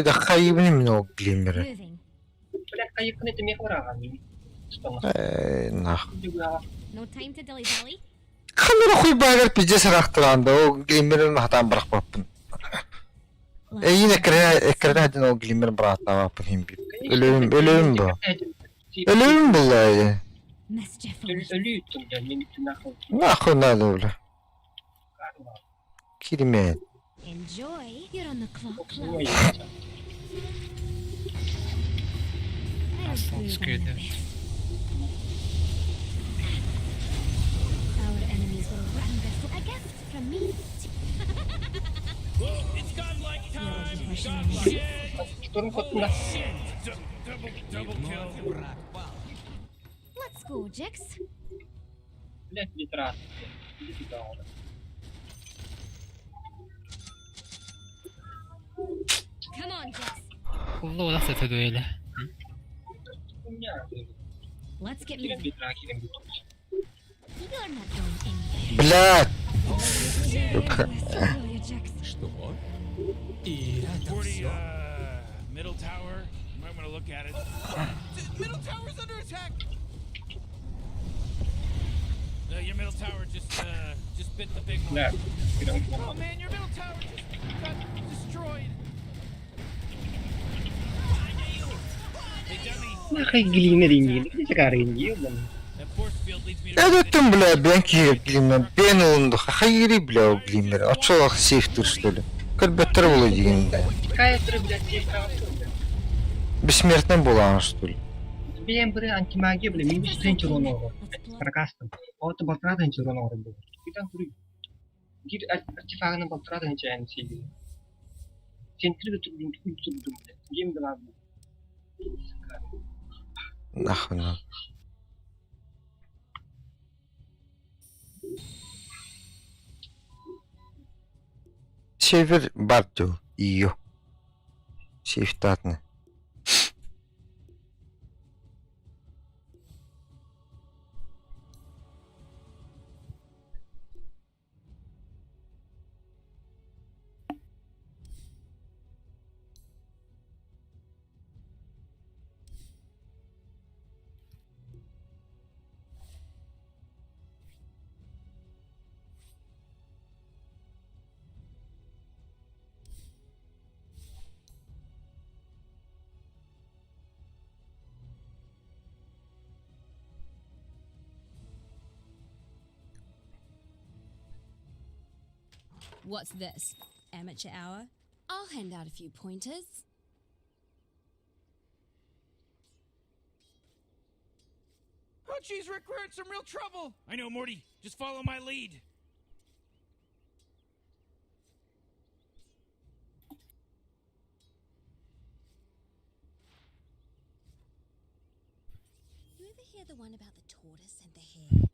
ده خيبني من الجليمر. Moving. Boleh kayu kena demi orang kami. Setengah Nah. juga. No time to dilly dally. Kamera koy bağır pijje saraktırandı. O glimmer'ın hatan bırakmapın. Yine ekrana edin o glimmer'ın bırakma yapın hem bir. Ölüm bu. Ölüm bu yani. Mischief. Ölü yuttum ya. Min tunakul. Nakı ne öyle. Kirimen. Enjoy. You're on the clock. Semua love. ya. Aslında prove I'm sıkıyordu. the best. Our enemies will run before a gift from me. It's godlike time. Pushing God me. shit. Storm kotunda. Shit. Double kill. Let's go, Jix. Блять, не трасс. Иди сюда, он. Come on, Jix. Kullu ola satı da öyle. У меня. Let's get Хилим moving. битра, хилим битра. You're not going anywhere. Блядь! Let's you, Jix. Morty, middle tower. You might want to look at it. Middle tower's under attack. Your middle tower just bit the big one. Блять. Oh man, your middle tower just got destroyed. Hey dummy, Нахай глинер индии. Где sekarang индии, блин? that force field leads me to. Я деттім, бля, бен киер глимер, бен ұлынды, хайри, бля, о глимер. Отшолақ сейфтір, что ли? Көлбеттір болу дегенде. Какая ты, блядь, тебе правосудие? Бессмертный болаған, что ли? Бен бір антимагия, блин, минус 20 урон алған. Прокастым. Оты батырады анча урон алған болды. Күйден көрейін. Гир артефагының батырады анча әні сейді. Сен тіргі тұрдың. Гемді бар бұл. Нахуй, ну. Север Бардио, ее. Сейфтатны. What's this? Amateur hour? I'll hand out a few pointers. Oh jeez, Rick, we're in some real trouble. I know, Morty. Just follow my lead. You ever hear the one about the tortoise and the hare?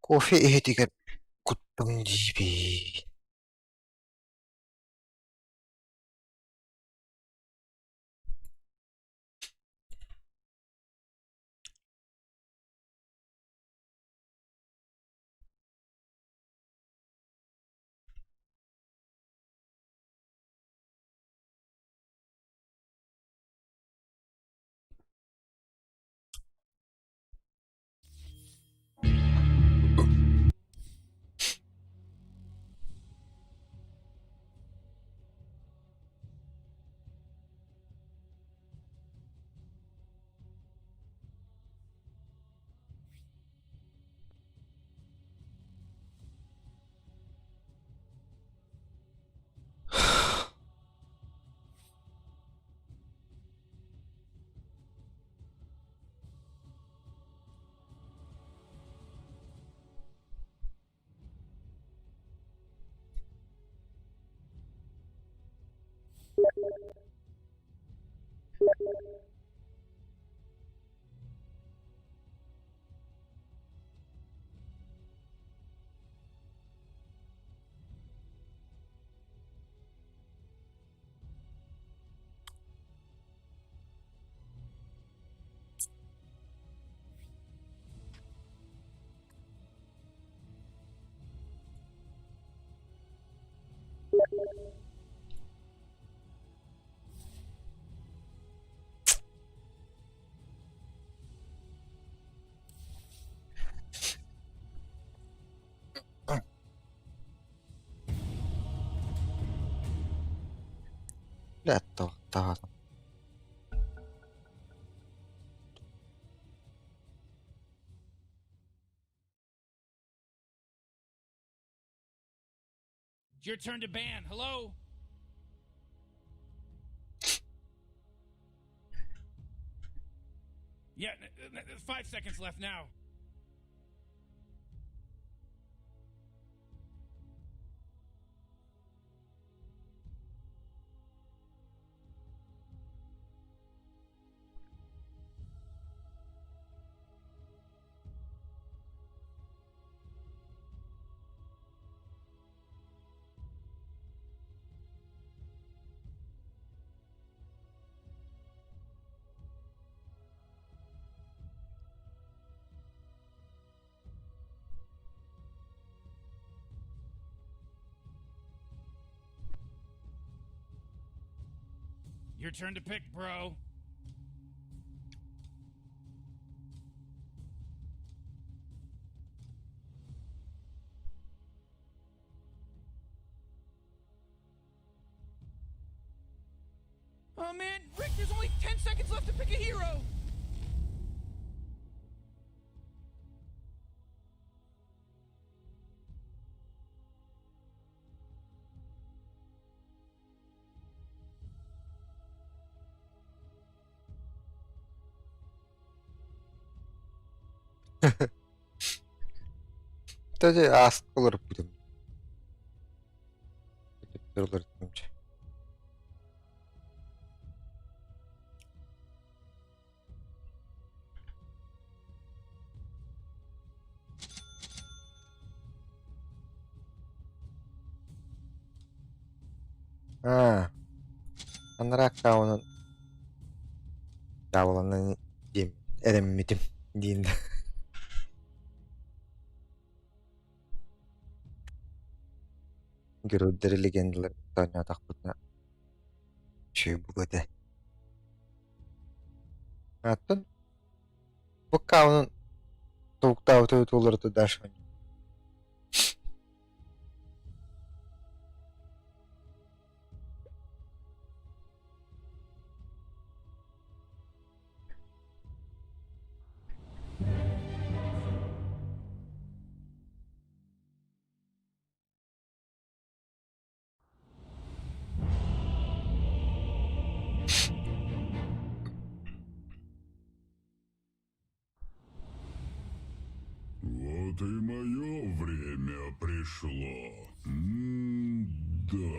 Кофе эһитигэр куттуң диибит. لا توقعت. It's your turn to ban. Hello? Yeah, 5 seconds left now. Your turn to pick, bro. Oh man, Rick, there's only 10 seconds left to pick a hero! Tabii az olur bu. Durulur deyimçe. Ha, anlarak onun yavrularını diyeyim, eremedim diyeyim de. Görüldürü legendalar tanya takputna şey bu kadar. Hattın bu kavunun tavukta ötü olurdu daşman. Вот и мое время пришло. Да.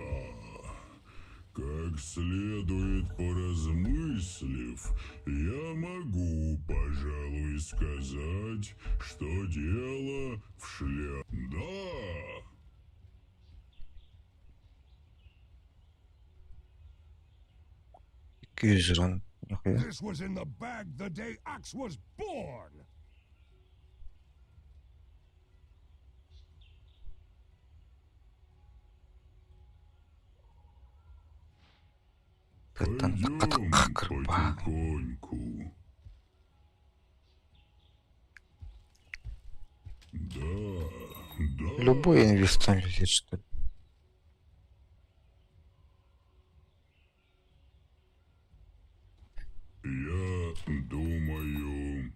Как следует поразмыслив, я могу, пожалуй, сказать, что дело в Да. 200 liron. Nihaya. This was in the bag the day Axe was born. Кытан Пойдем кырпа. потихоньку. Да. Любой инвестор лезет, что ли. Я думаю...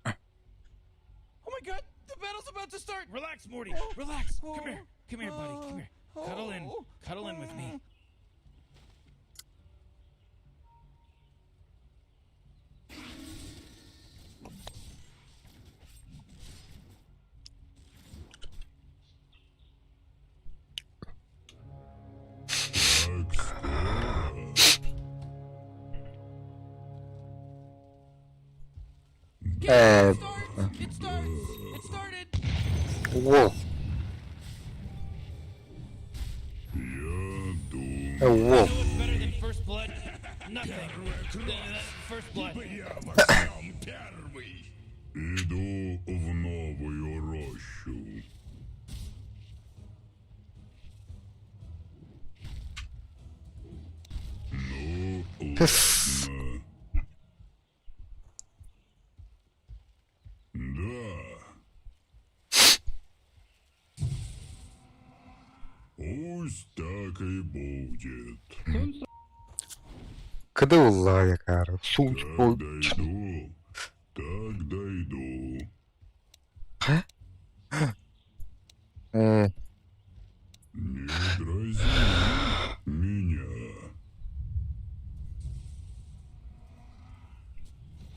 Oh my god, the battle's about to start. Relax, Morty. Relax. Come here. Come here, buddy. Come here. Cuddle in. Cuddle in with me. Так скоро. It starts. It started. Воу. Я думаю... Воу. What's better than first blood? Nothing. First blood. Первый. Иду в новую рощу. Ну, Пс. ладно. Да. Пусть так и будет. Кыдылла якар. Суть Как бой. дойду, так дойду. Не дразни меня.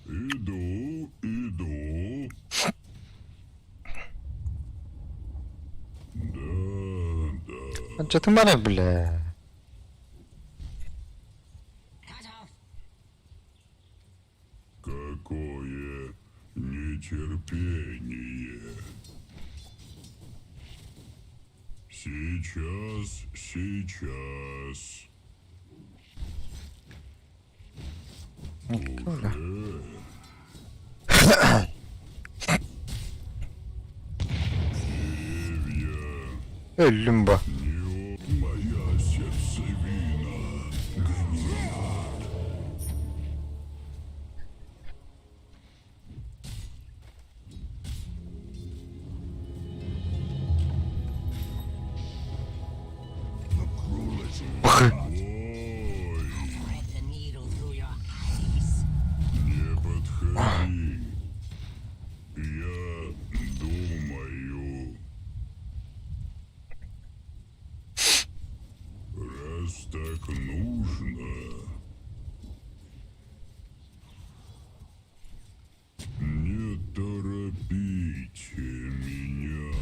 Иду, иду. Да. Что ты мара, бля? Какое нетерпение. Сейчас, сейчас. Уже. Деревья. Люмба. Не моя сердцевина. Ой, не подходи. Я думаю. Раз так нужно. Не торопите меня.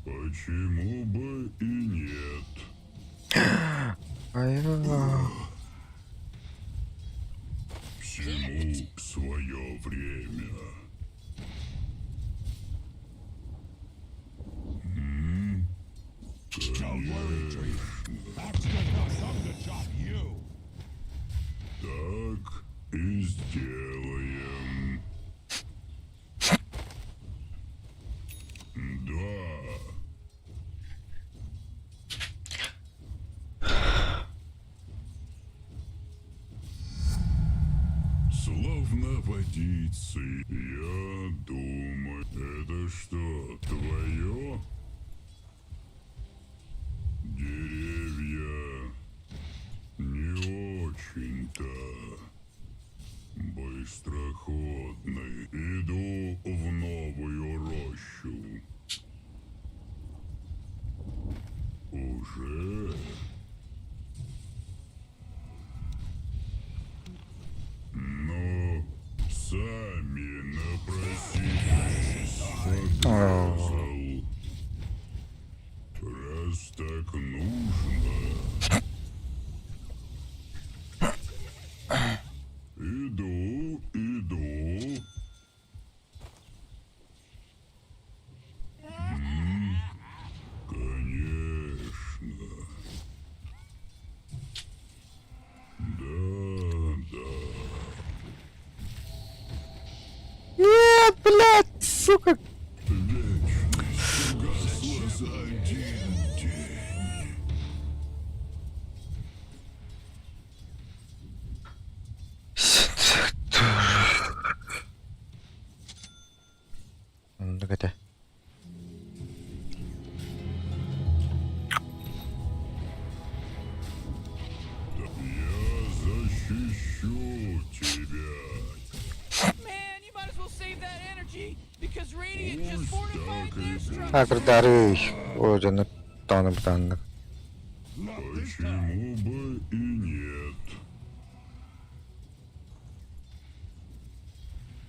Почему бы и нет? Всему свое время. Так и сделаем. Да. Словно водицы, я думаю, это что, твое? Деревья не очень-то быстроходны. Иду в новую рощу. Уже? Но сами напросились, показал. сука. Вечность угасла за один день. Догадай. Я защищу тебя. Man, you might as well save that energy because Radiant just Пусть fortified так и their будет. structure. Агрдарый. О'жаны танып танып. Почему бы и нет?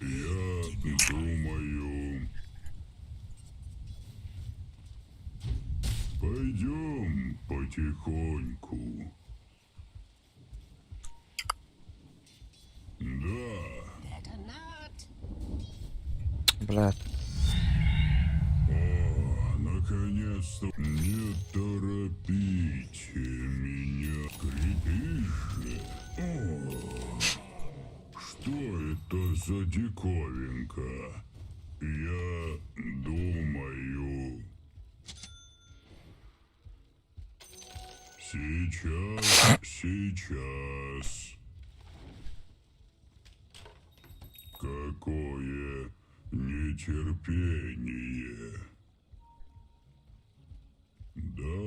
Я думаю... Пойдем потихоньку. Да. Блядь. О, наконец-то. Не торопите меня. Крепишь же. О, что это за диковинка? Я думаю... Сейчас. Какое нетерпение. Да.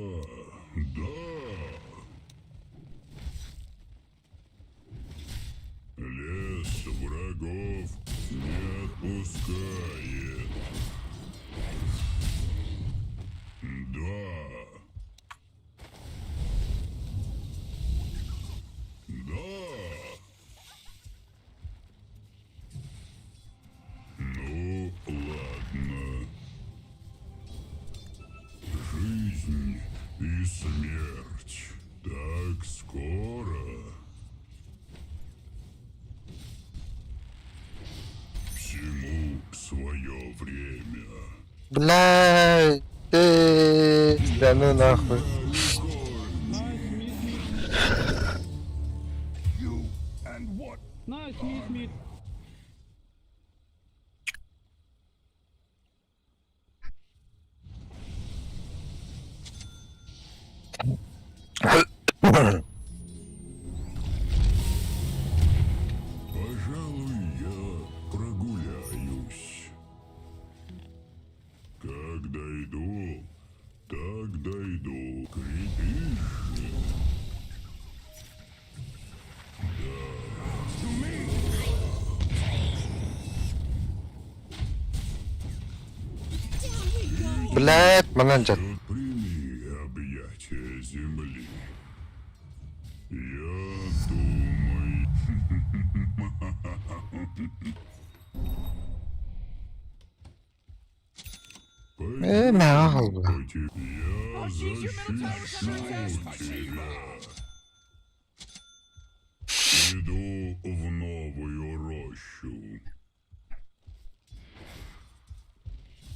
Лес врагов не отпускает. Да. Ну, ладно. Жизнь и смерть так скоро. Всему свое время. Блядь. Да ну нахуй. You and what? Пожалуй, я прогуляюсь. Как дойду, так дойду. Крепишь же. Блядь, мананджат. Вот прими объятия земли. Я думаю... Мягко. Я защищу тебя. Иду в новую рощу.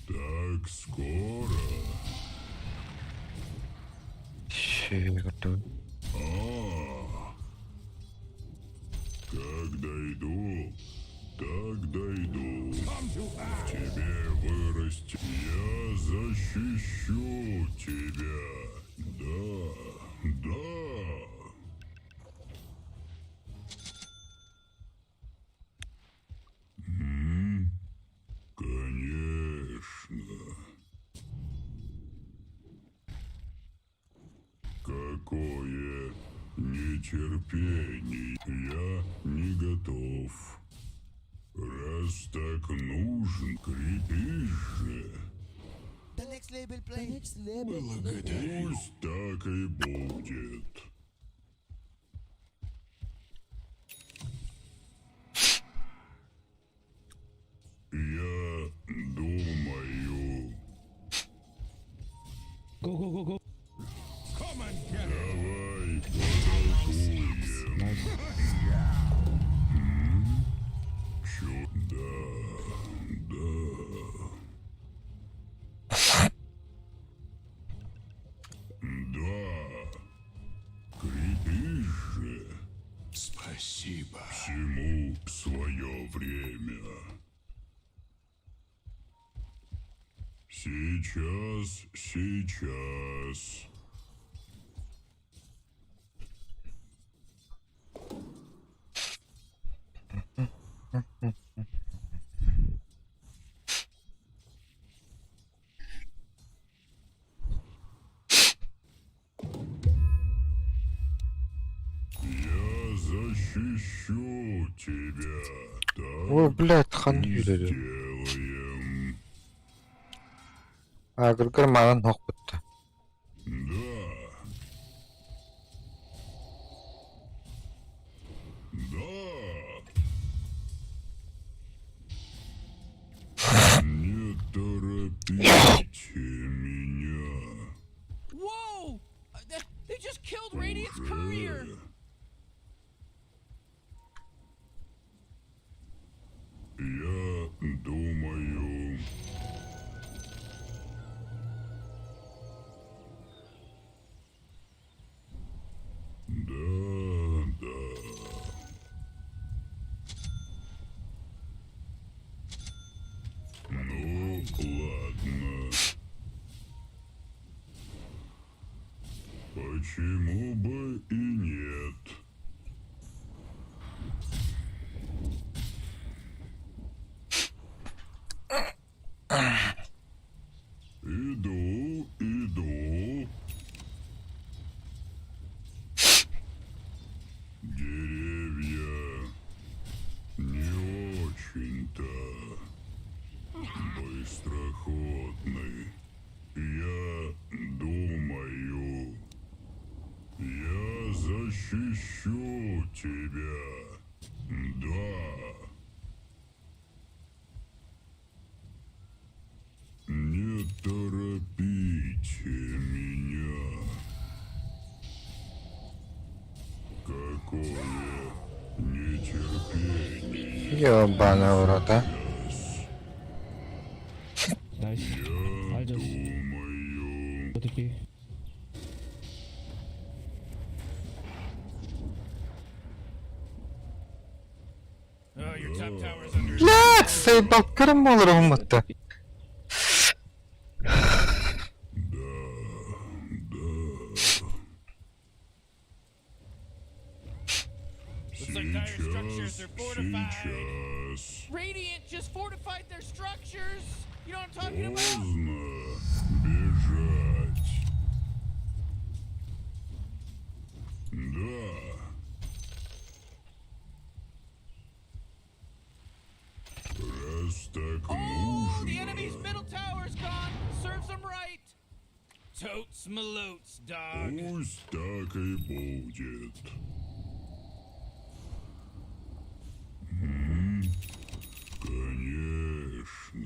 Так скоро. Чёрт. Как дойду, так дойду. Тебе вырасти. Я защищу тебя. Да. Конечно. Какое нетерпение. Я не готов. Раз так нужен, крепишь же. Пусть так и будет. Я думаю... Давай потолкуем. Чё? Да. Да. Крепишь же. Спасибо. Всему свое время. Сейчас. Я защищу тебя. Ой, Так блядь, хан и юлери. сделаем. Агыргыр манан ок бутты. Да. Не торопите меня. Whoa! They just killed Radiant's courier! Уже. Я думаю... Да. Ну, ладно. Почему бы и нет? Иду. Деревья не очень-то быстроходны. Я думаю, я защищу тебя. Да. Не торопите меня. Какое нетерпение. Ёбаный в рот, а. Я думаю... Oh, your top tower's under Блядь, заебал, кырым olur умытты. Looks like dire structures are fortified. Сейчас. Radiant just fortified their structures! You know what I'm talking about? Поздно бежать. Да. Раз так Oh, the нужно. enemy's middle tower's gone! Serves them right! Totes malotes, dog. Пусть так и будет. Конечно.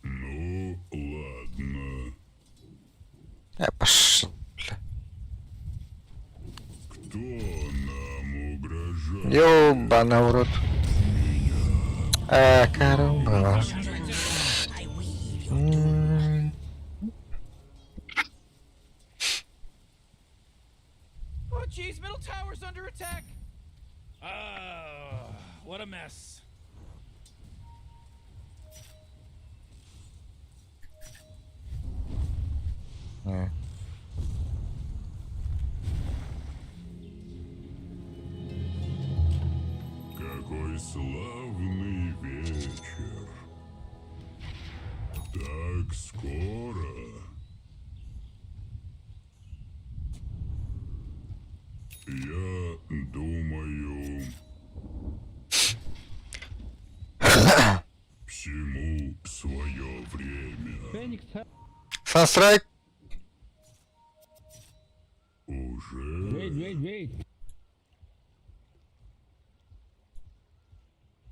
Ну, ладно. Пошел, бля. Кто нам угрожает? Ёбаный в рот. Карamba. Oh, jeez, middle tower's under attack! Oh, what a mess. Какой славный вечер. Так скоро. Я думаю... Всему свое время. Сансрайк. Уже...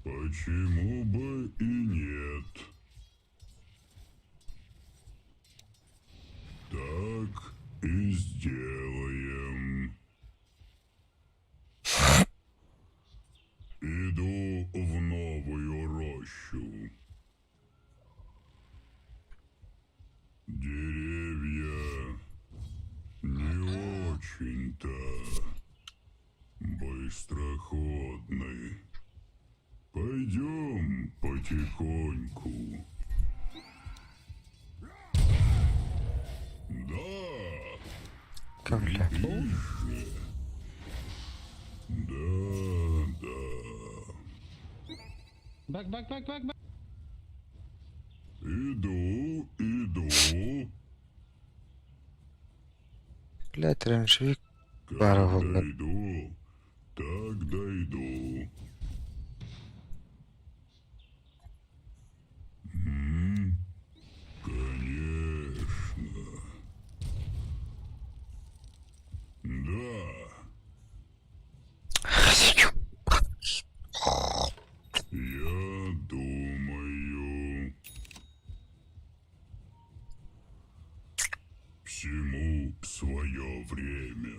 Почему бы и нет? Так и сделаем. Иду в новую рощу. Деревья не очень-то быстроходны. Пойдем, потихоньку. Да, Кавля. тише. Да. Back. Иду. Блядь, ренжовик. Как Барагулла. дойду, так дойду. Конечно. Да. Я думаю, всему свое время.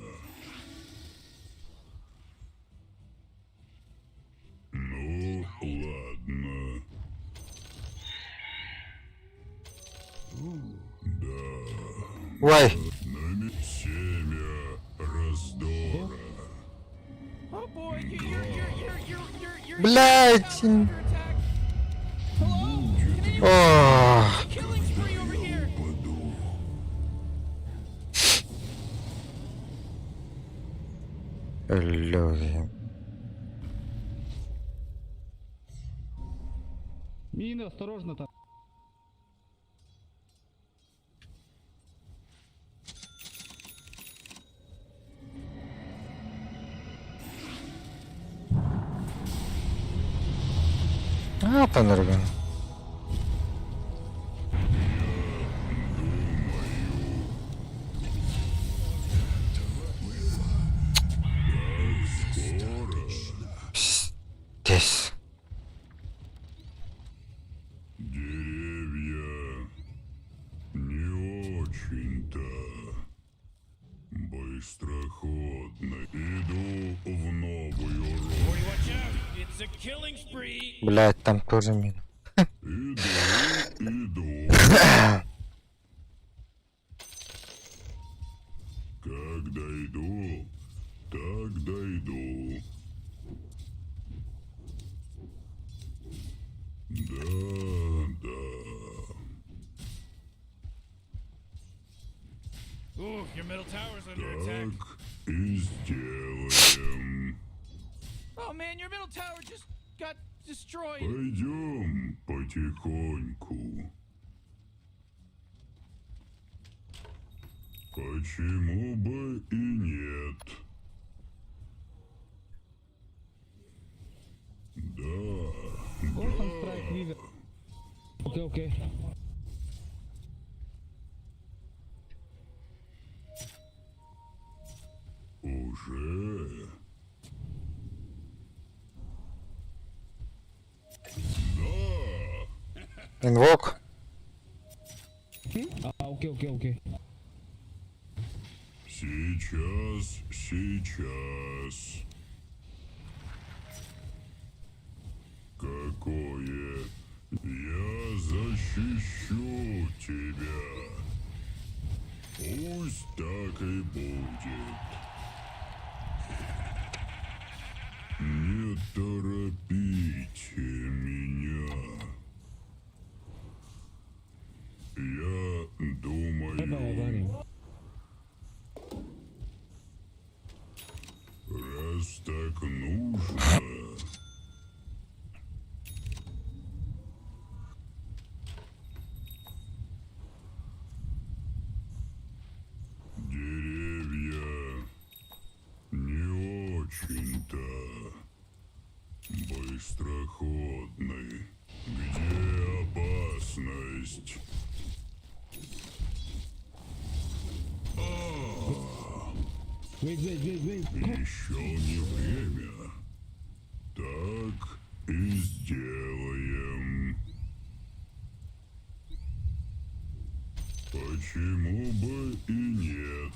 Ну, ладно. Вай. Семя раздора. Oh boy, you're Блядь. under attack. Hello? Can anyone О, killing spree over here? Паду. люди. Мина, осторожно там. А, Панарган. Здесь. Деревья не очень-то быстроходно. Иду в новую роль. Watch out! It's a killing spree. Блядь, там тоже мина. Иду. Как дойду, так дойду. Да. Ooh, your middle tower's under attack. Так и сделаем. Oh man, your middle tower just got destroyed. Пойдем потихоньку. Почему бы и нет? Да. Okay. Уже. Инвок. Okay. Сейчас. Какое? Я защищу тебя. Пусть так и будет. Не торопите меня. Я думаю, раз так нужно, деревья не очень-то быстроходны. Где опасность? Еще не время. Так и сделаем. Почему бы и нет?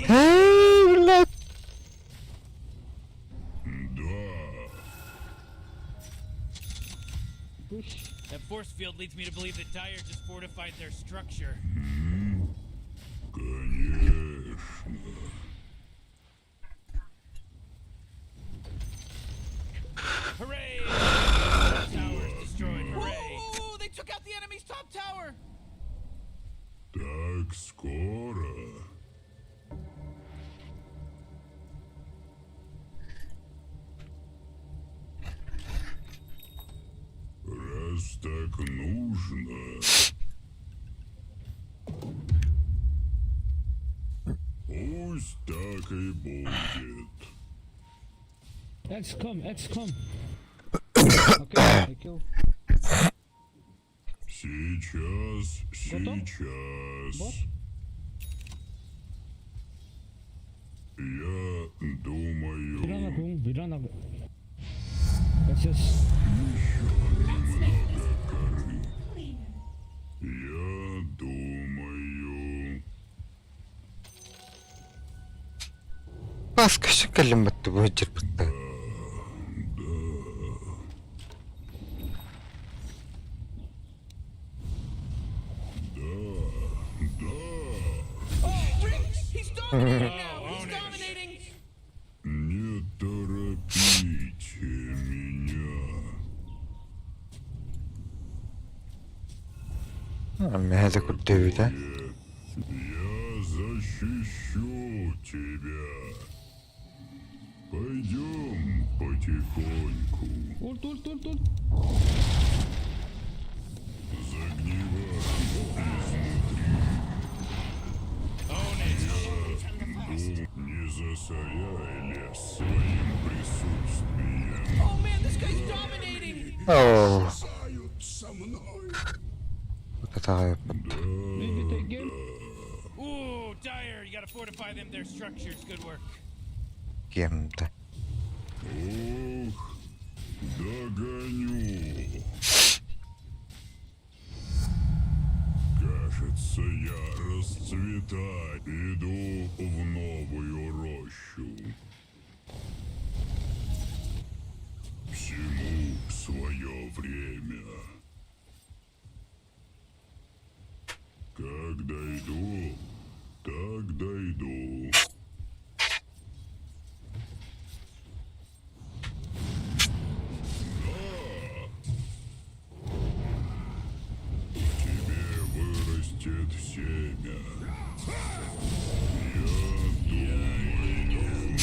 Блядь. Да. That force field leads me to believe that Dyer just fortified their structure. Конечно. Hooray! Top tower is destroyed. Hooray! Whoa! They took out the enemy's top tower! Так скоро. Раз так нужно. Пусть так и будет. XCOM, XCOM. Okay, thank you. Сейчас, Готов? сейчас. Вот. Я думаю, Миранагун, Миранагун. Сейчас. немного коры. Я думаю, Баска шикалиматты бөжір бұтты. Oh, Rick! He's dominating now! He's dominating! не торопите меня. Мәді күрдеуі да. Я защищу тебя. Пойдем потихоньку. Ульт, ульт, ульт, ульт. Загнивай изнутри. Не засоряй лес своим присутствием. Oh man, this guy's dominating! Ооо. Сают со мной. Бұтатағы Maybe take game. Ooh, Dyer, you gotta fortify them, their structures. Good work. кемді. Ох, догоню. Кажется, я расцветаю. Иду в новую рощу. Всему свое время. Как дойду, так дойду. Тебе вырастет семя. Я думаю,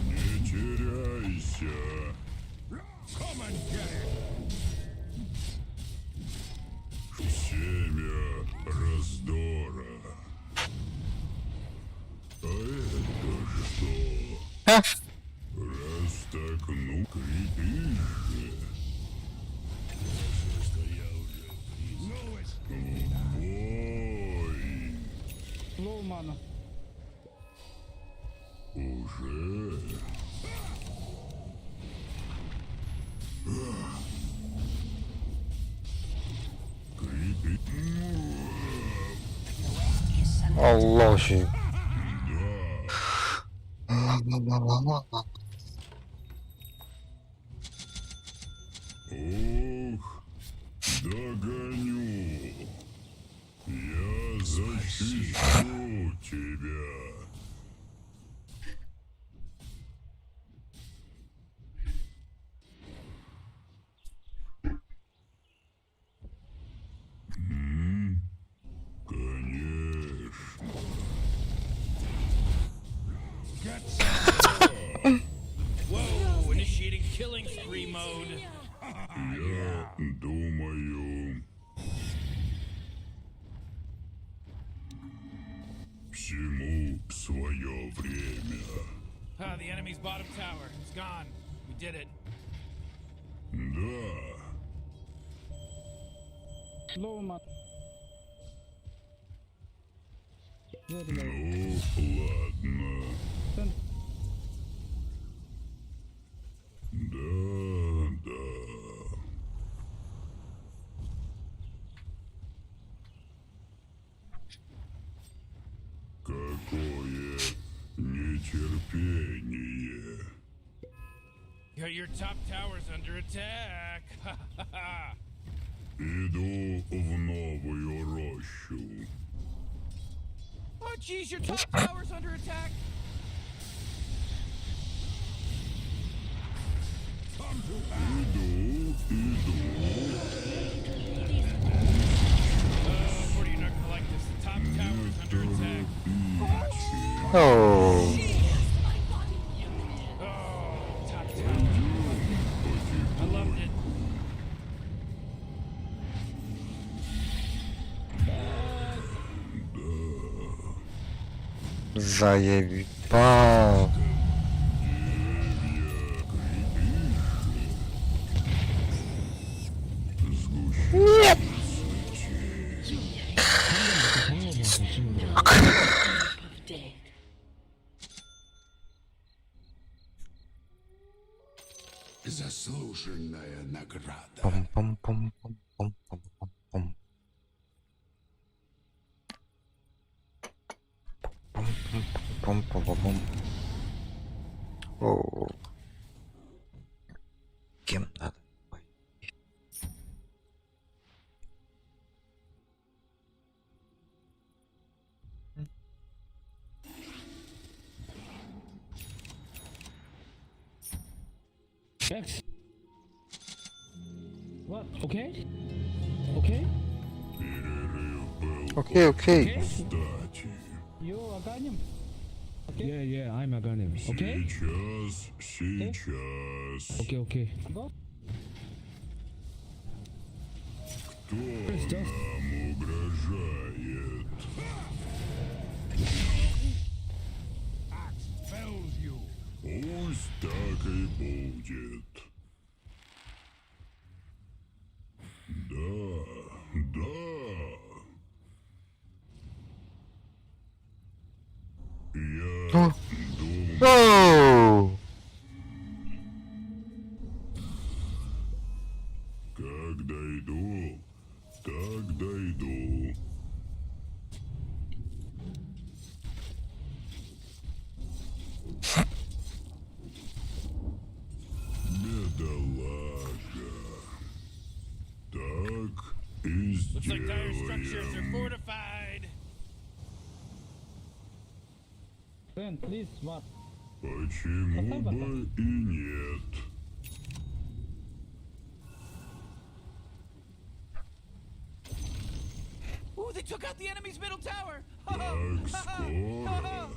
не теряйся. Семя раздора. А это что? Ха! Раз так, ну крепись же. Ой, Low mana. уже. Крепись. Allah şey. Да. Ох, догоню. Я защищу тебя. Конечно. Whoa, initiating killing spree mode. Я думаю, всему свое время. Ah, the enemy's bottom tower. It's gone. We did it. Да, Low mana. Very low. ну ладно. Then Да, да. Какое нетерпение. Your top tower's under attack. Иду в новую рощу. Oh, jeez, your top tower's under attack. Иду. What are you not gonna like this? The top tower's under attack. Oo. Oh, top tower. I loved it. Заебал. Нет. Заслуженная награда. Пам-пам-пам-пам-пам-пам-пам. Пам-пам-пам-пам-пам. О. Кем надо? X. What? Okay? Okay? Окей, окей. Кстати, You Aganim? Okay? Yeah, I'm Aganim. Okay? сейчас. Okay. Go. Кто нам угрожает? Пусть так и будет. Да. Я думаю, Оу. как дойду, так дойду. Бедолага. Так и Looks like dire structures are сделаем. fortified. Ben, please, what? Почему бы и нет? Ooh, they took out the enemy's middle tower. Так скоро.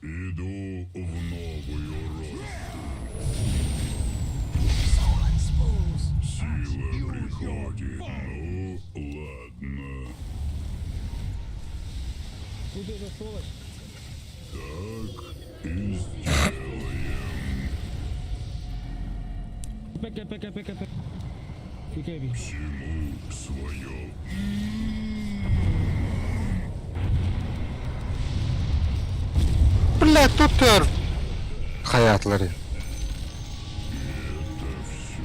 Иду в новую рощу. Сила приходит. Ну, ладно. Куда за сволочь? Так и сделаем. Пека. Фикеби. Всему свое. Бля, tutlar hayatları. Это все.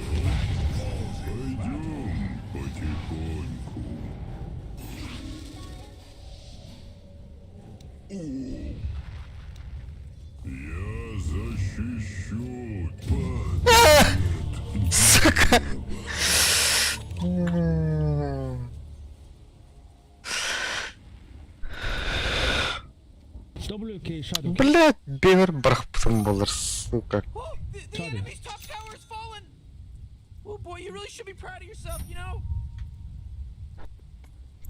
Пойдем потихоньку. Я защищу. Сука. WK Shadow. Блядь, бемер бырахпытым болар, сука. Oh, the Sorry. enemy's top tower has fallen. Oh boy, you really should be proud of yourself, you know?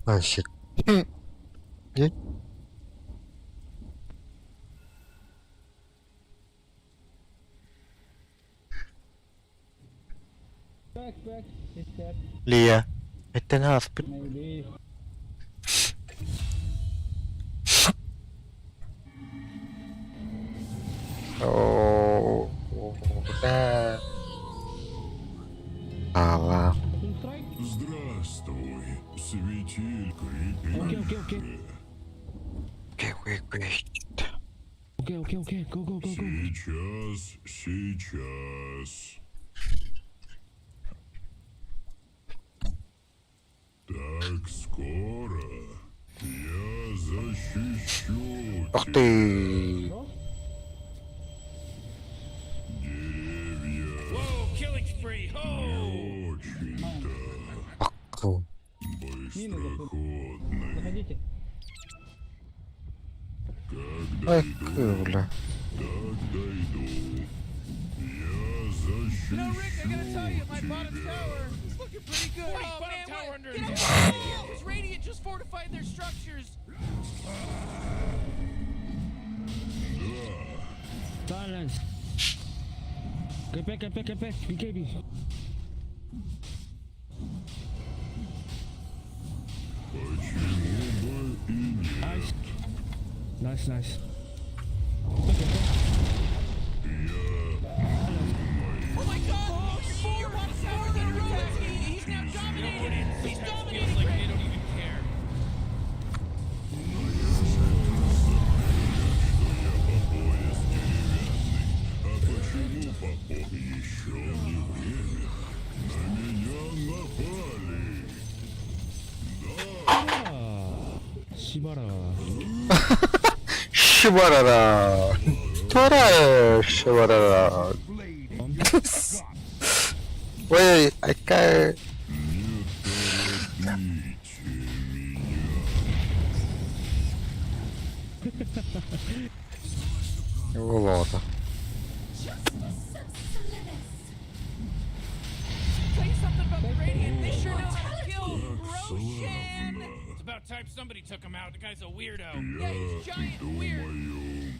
Oh shit. Yeah. Back. It's that. Leah, это наспит. Maybe. О, да. Ала. Full strike? Здравствуй, светиль Окей. крепкий. Okay. Go. Сейчас. Так скоро я защищу Ух ты. Cross? быстроходный. Заходите. Как Ай, дойду, бля. так дойду. Я защищу You know, Rick, I gotta tell you, my bottom тебя. tower is looking pretty good. Wait, Oh, bottom man, tower what? under Get attack. out of here! This Radiant just fortified their structures. Silence. Get back, get back, get back. BKB. Почему бы и нет? Nice, nice. Oh my god! Your bottom tower's under attack! He's now dominating! He's dominating! Like Rick. they don't even care. А почему Попов еще не время? На меня напали. Shibara. Şıbarara. Tora şıbarara. Ой, какая... Влада. Tell you something about the Radiant. They sure know how to kill Roshan. It's about time somebody took him out. The guy's a weirdo. Yeah, he's giant and weird. Думаю,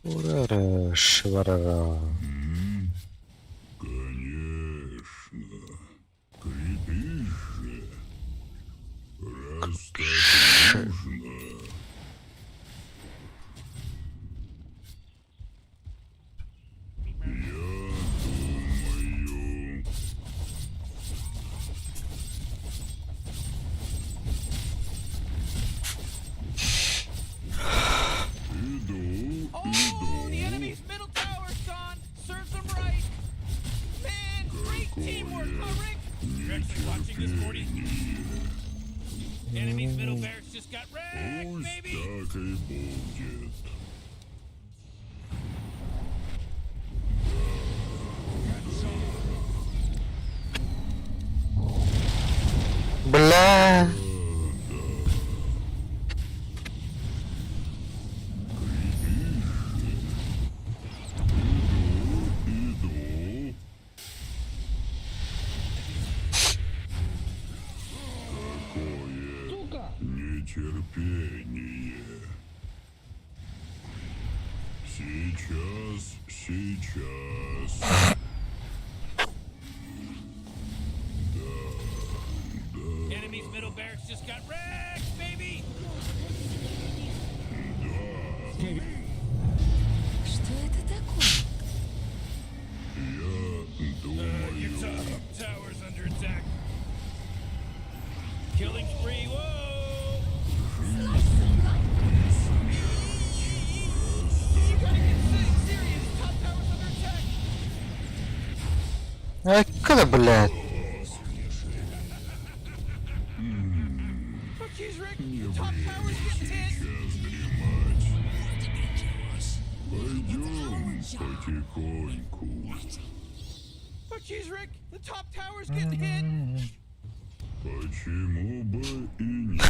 Урара шıbarara. конечно. Крепись же. Раз так нужно. Я думаю... Иду, Oh, the иду. enemy's middle tower's gone. Serves them right. Man, great teamwork, huh, Rick? You're actually watching this, Morty? Enemy's middle barracks just got wrecked, Пусть baby! так и будет. Бля. Иду. Какое нетерпение. Сейчас, сейчас. Enemy's middle barracks just got wrecked, baby! Что это такое? Я Your думаю, top tower's under attack. Killing spree, whoa! You gotta get serious. Top tower's under attack. Ай, когда, блядь. Oh, jeez, Rick. The top tower's getting hit. сейчас дремать. Пойдем потихоньку. Oh, jeez, Rick. The top tower's getting hit. Почему бы и нет?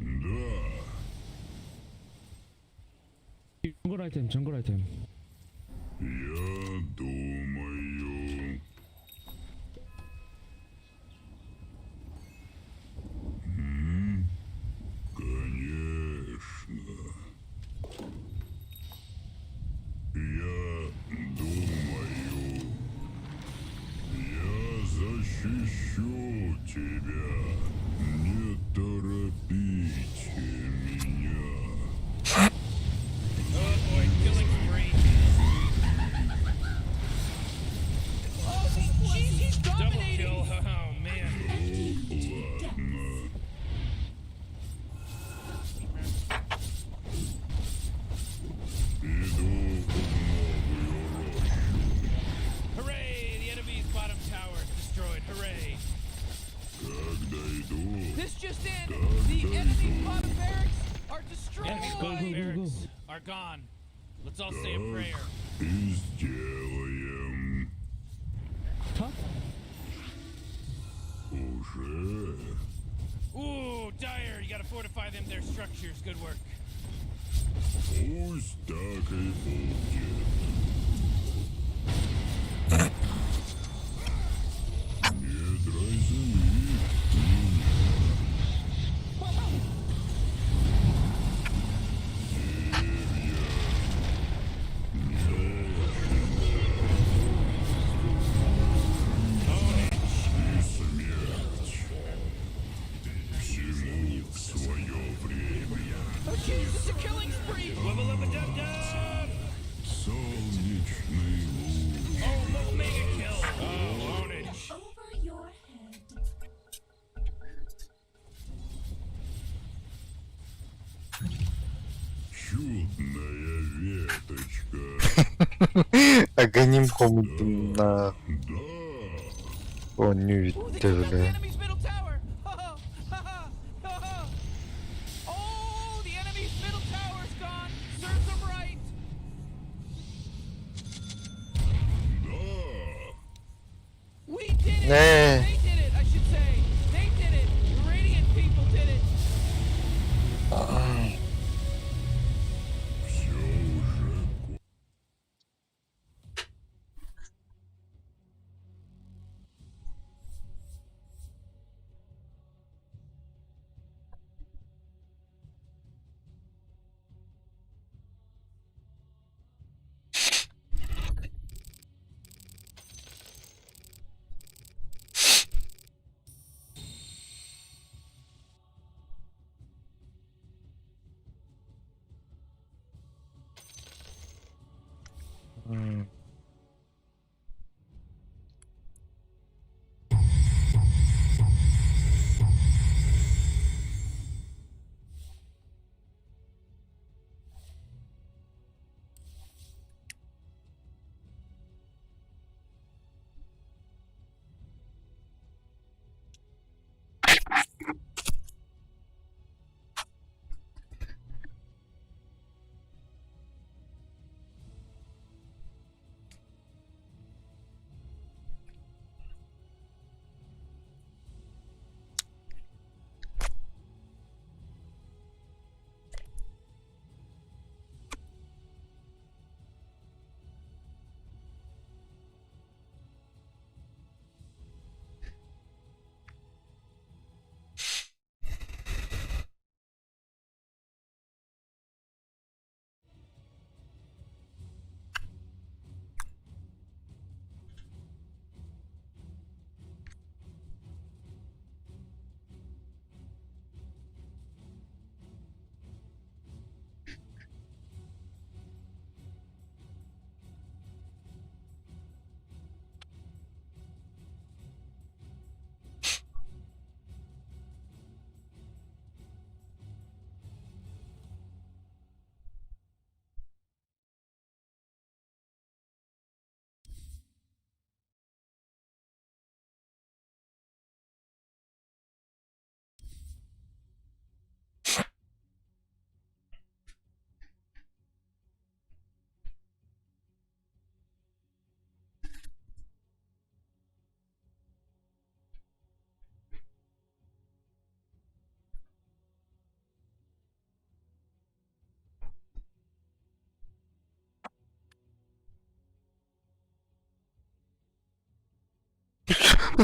Да, Jungle item, jungle item. я думаю... Конечно. Я думаю... Я защищу тебя. Не торопите меня. Oh boy, killing spree. Oh, jeez, he's Double dominating. kill, oh man. Ладно. Иду в новую рощу. Hooray! The enemy's bottom tower destroyed. Hooray! Как дойду, This just in. The enemy's bottom barracks are destroyed. Enemy's Go, bottom go, go, go. barracks are gone. Let's all say a prayer. И сделаем. Уже. Ooh, Dyer, you gotta fortify them their structures. Good work. Пусть так и будет. Не дразни меня. И смерть. Всему свое время. Okay, this is a killing spree. Wubba lubba dub dub. Солнечный луч. Oh, mega kill. Oh, ownage. Over your head. Чудная веточка. Аганим комнатна. Да. Он не Ooh, they took out the видели. enemy's middle tower. Oh, the enemy's middle tower's gone. Serves them right. Да. We did it. Не. They did it, I should say. They did it. The Radiant people did it.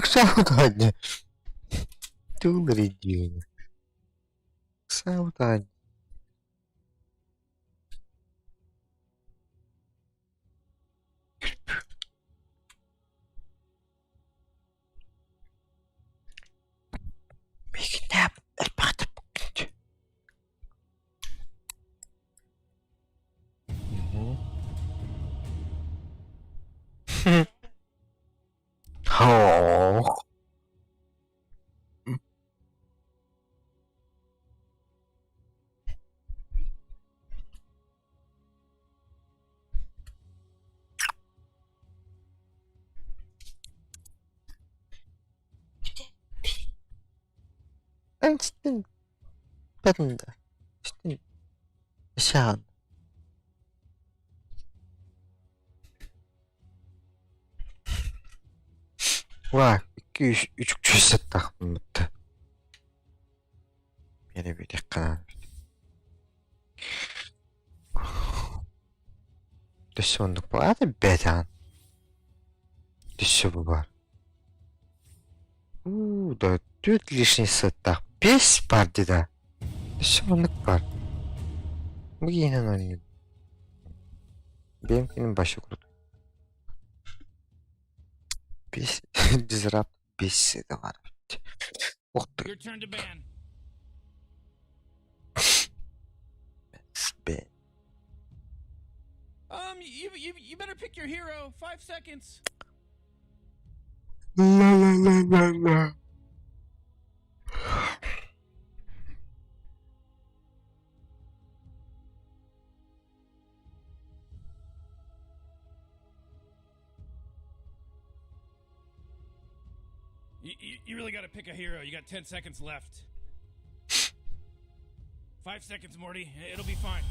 Все уже Saudade. Tudo ridículo. Saudade. Miknap, البعض بكت. Oh. Einstein. Panda. Einstein. Sean. Vay, 200 300 set takım bitti. Yine bir dakika. Düşmanlık var da beden. Düşü bu var. Да, 4 лишний сет так. 5 partide. Düşmanlık var. Bu yine oynuyor. Benimkinin başı kurudu. 5 Disrupt 5 seti var. Oktu. Your turn to ban. Be. You better pick your hero. 5 seconds. La la la la la. You really got to pick a hero. You got 10 seconds left. 5 seconds, Morty. It'll be fine.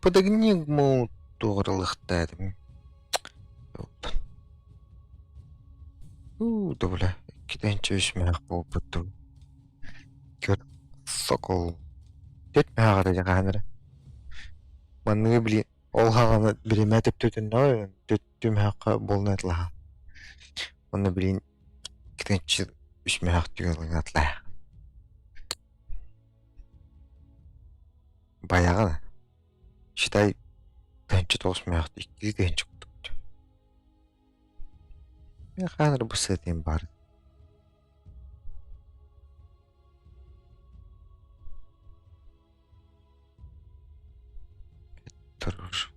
Подогни ему турлыхта. Да бля, кидаем чөшмәк булып бутты. Көр сокол. Төтмәгә дә яганыр. Манны били ол хаганы биреме дип төтен нөө төттүм хакка болнатлаа. Оны билин китенче үчмәк түгел атлаа. Баягы. Считай, тенче tosмәк икки тенче. Я ханыр бу сетем бар. Туруш.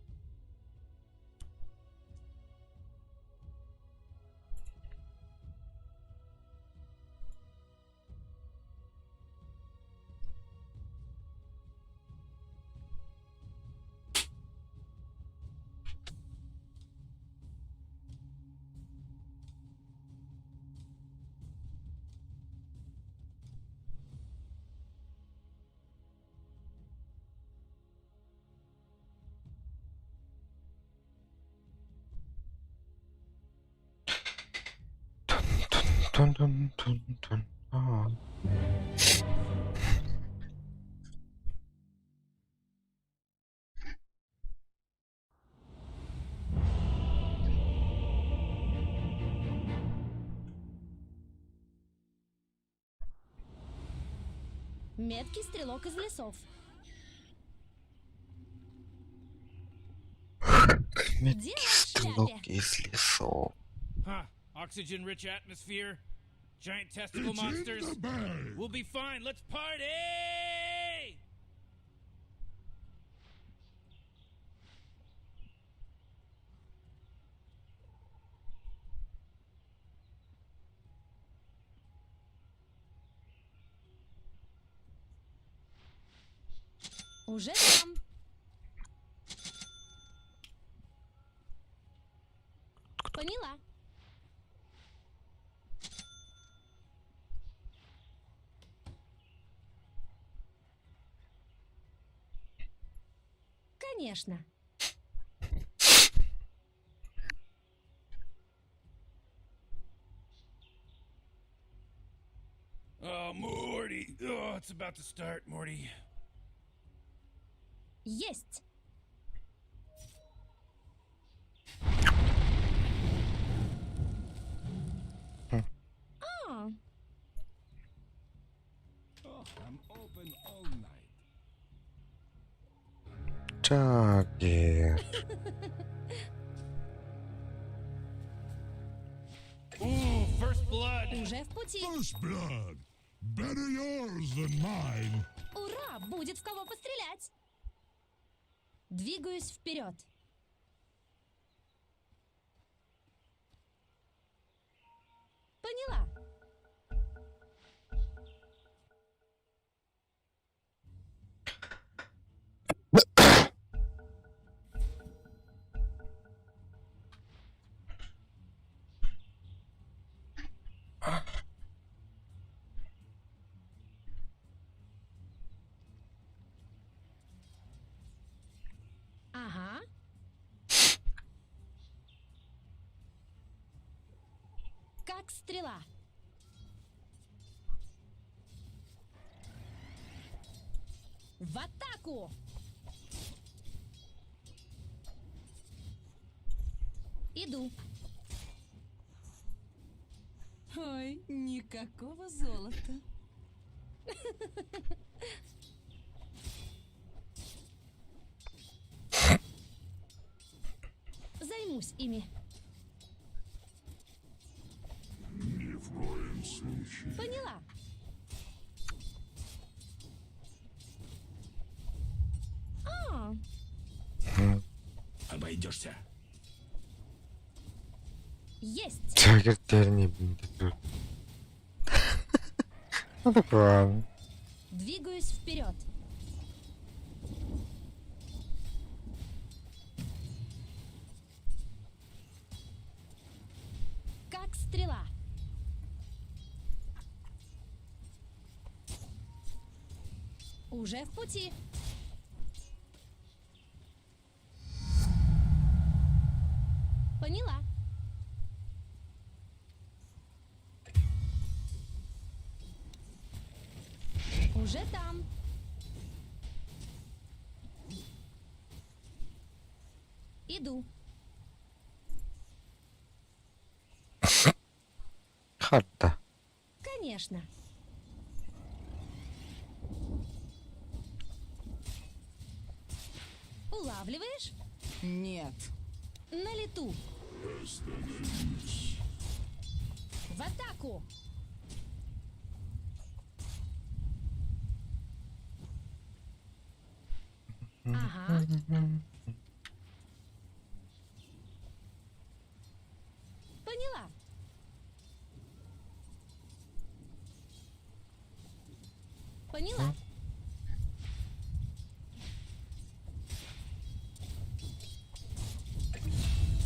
Tun tun tun tun. Aa. Меткий стрелок из лесов. Меткий стрелок из лесов. Huh. Oxygen-rich atmosphere. Giant testicle monsters. We'll be fine. Let's party! Уже там. Поняла. Конечно. Oh, Morty. Oh, it's about to start, Morty. Есть. А. I'm open all night. Джаггер. Ooh, first blood. Уже в пути. First blood. Better yours than mine. Ура! Будет в кого пострелять. Двигаюсь вперед. Поняла. Как стрела. В атаку! Иду. Ой, никакого золота. Займусь ими. Ни в коем случае. Поняла. А, Обойдешься. есть. Şagirdlerini bindirdi. Hadi bakalım. Двигаюсь вперед. Как стрела. Уже в пути. Поняла. Уже там. Иду. Hatta. Конечно. Улавливаешь? Нет. На лету. В атаку. Ага. Поняла. Поняла.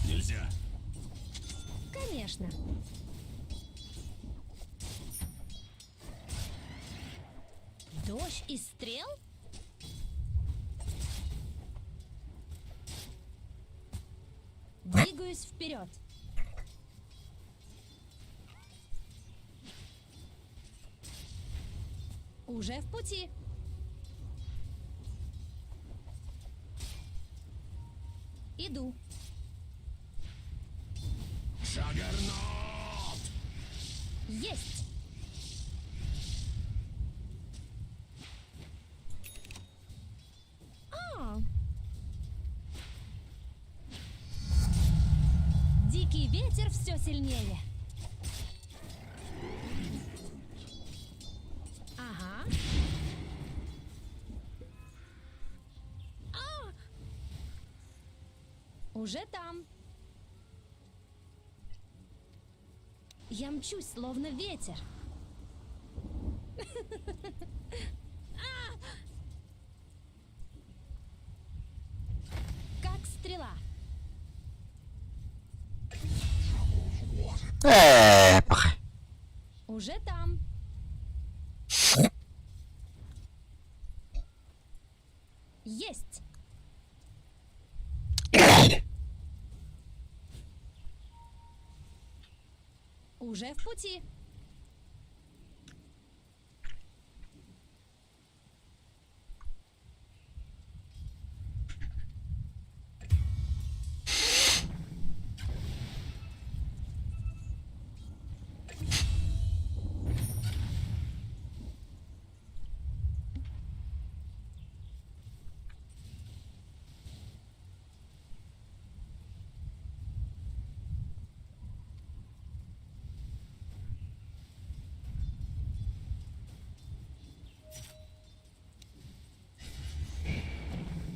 Нельзя. Конечно. Дождь из стрел? Двигаюсь вперед. Уже в пути. Иду. Шагернот! Есть. А. Дикий ветер все сильнее. Ага. А. Уже там. Я мчусь, словно ветер. А! Как стрела. Bakay. Уже там. Есть. Уже в пути.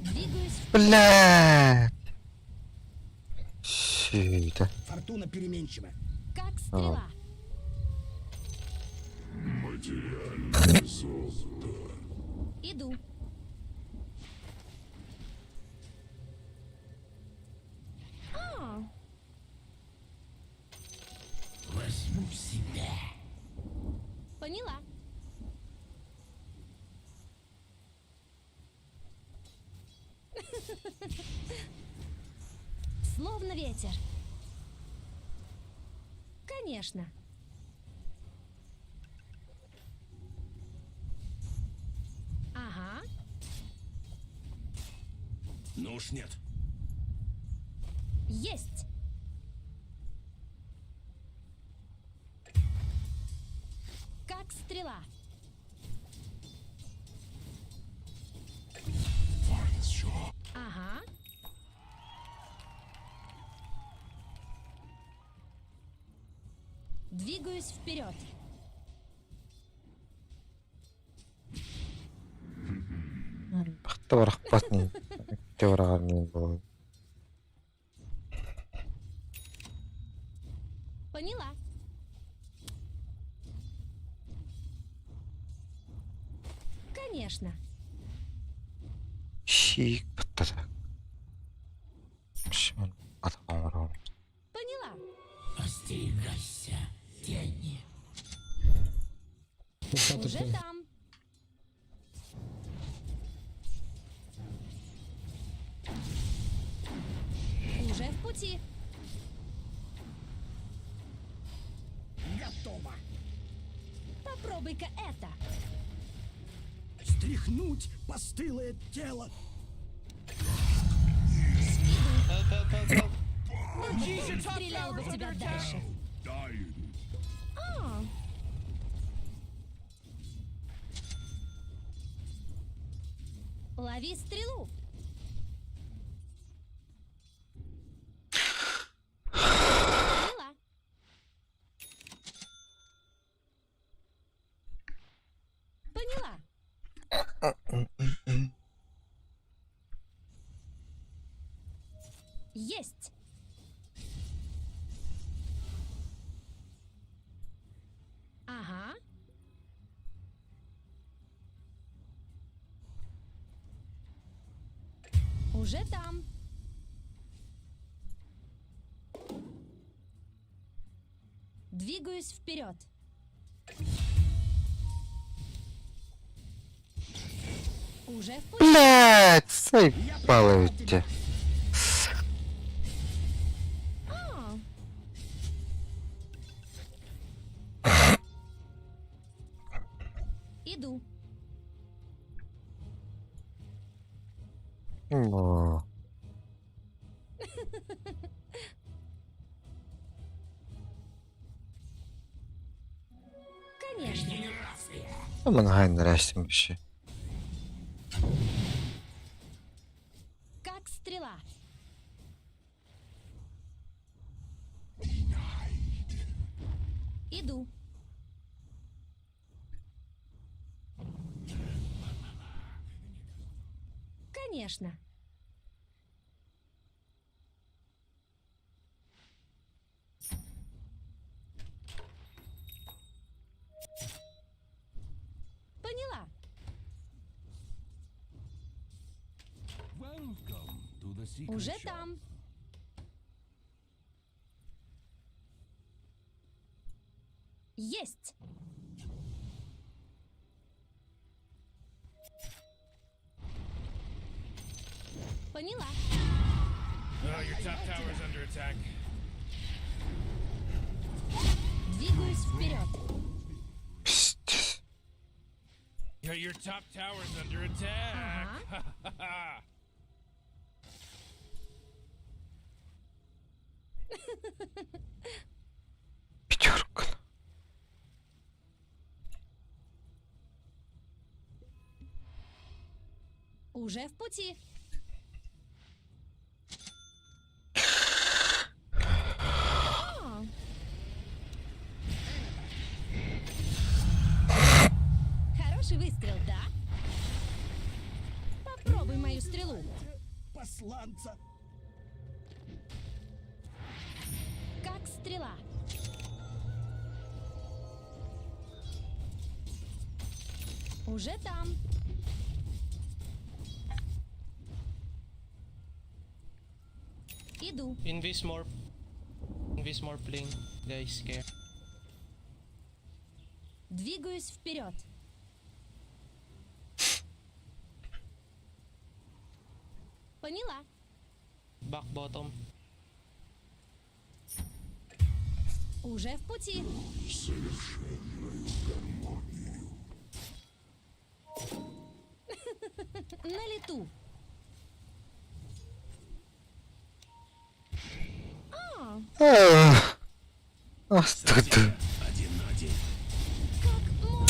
Двигаюсь в... Блядь. Сюда. Фортуна переменчива. Как стрела. Материальное золото. Иду. А. Возьму себя. Поняла. Словно ветер. Конечно. Ага. Ну уж нет. Есть. Как стрела. Ага. Двигаюсь вперед. Бақытты барақ басын те барағанмен болады. Поняла. Конечно. Шиік бітті. Шымен атаға барау. Поняла. Остерегайся, тени. Уже там. Уже в пути. Готово. Попробуй-ка это. Стряхнуть постылое тело. Стрелял бы в тебя дальше. А. Лови стрелу. Поняла. Поняла. Есть. Ага. Уже там. Двигаюсь вперед. Уже в пути. Блядь, заебало ведь. А. Иду. О, Конечно. мен ғайын рәсім біші. Как стрела. Иду. Конечно. Поняла. Welcome to the secret Уже shop. там. Есть. Поняла. Oh, your top tower's under attack. Двигаюсь вперед. Пиздец. Your top tower's under attack. Пятерка. Уже в пути. А. Хороший выстрел, да? Попробуй мою стрелу. Посланца. Как стрела. Уже там. Иду. Invis more playing, guys. Care. Двигаюсь вперед. Поняла. Back bottom. Уже в пути. На лету. Астыды.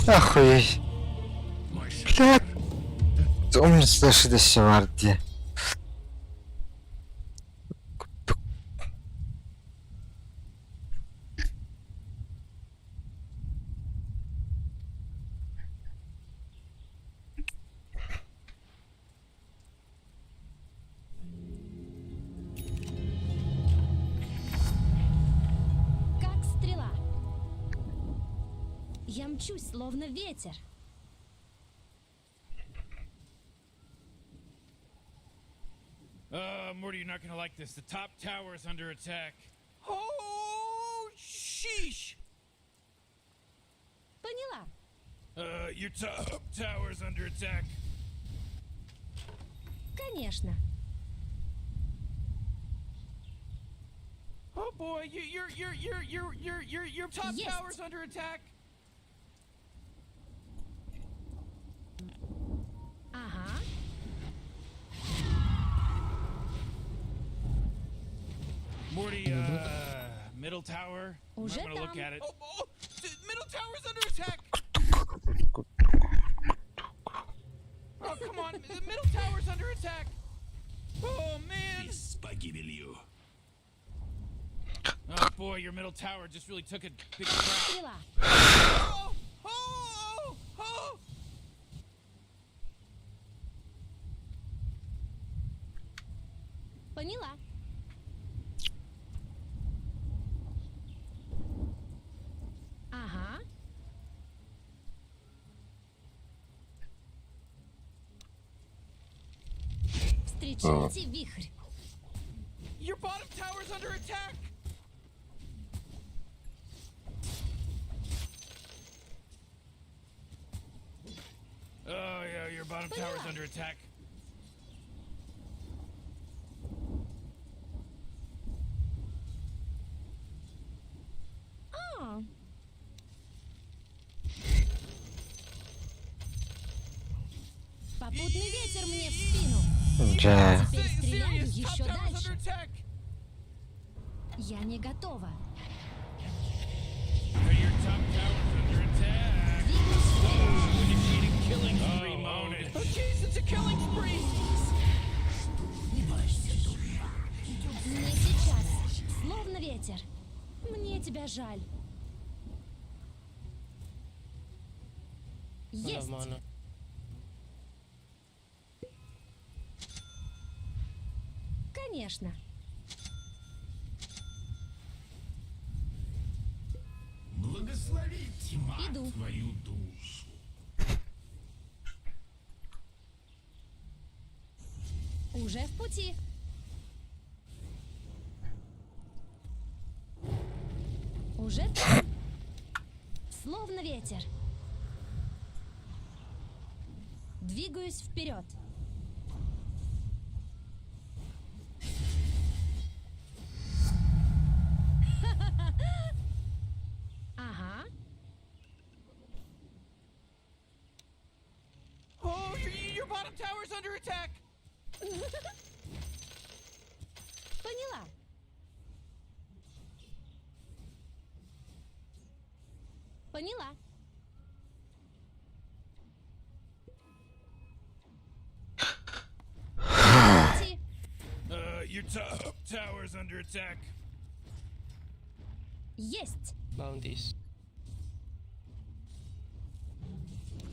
Охуеть. Блядь. Умница даже до сегодня. Как стрела. Я мчусь, словно ветер. Morty, you're not gonna like this. The top tower is under attack. Oh, sheesh! Поняла. Your top tower is under attack. Конечно. Oh boy, your top Есть. tower's under attack. Ага. Morty, middle tower. Уже I'm gonna look там. at it. Middle tower's under attack. Oh, come on. The middle tower's under attack. Oh, man. Oh, boy, your middle tower just really took a big crap. Стрела. Oh, oh, oh. Поняла. Ага. Встречайте вихрь. Your bottom tower's under attack. Oh, yeah, your bottom tower's under attack. А. Попутный ветер мне в спину. Да. Теперь стреляю Top еще tower's under дальше. attack. Я не готова. Your top tower's under attack. Двигаюсь вперед. Initiating killing spree mode. Oh, jeez, it's a killing spree. Не сейчас. Словно ветер. Мне тебя жаль. Есть. Mana. Конечно. Благослови тьма Иду. твою душу. Уже в пути. Уже там. Словно ветер. Двигаюсь вперед. Ага. Oh, your bottom tower's under attack. Поняла. Поняла. Пути. Your top tower's under attack. Есть. Bounties.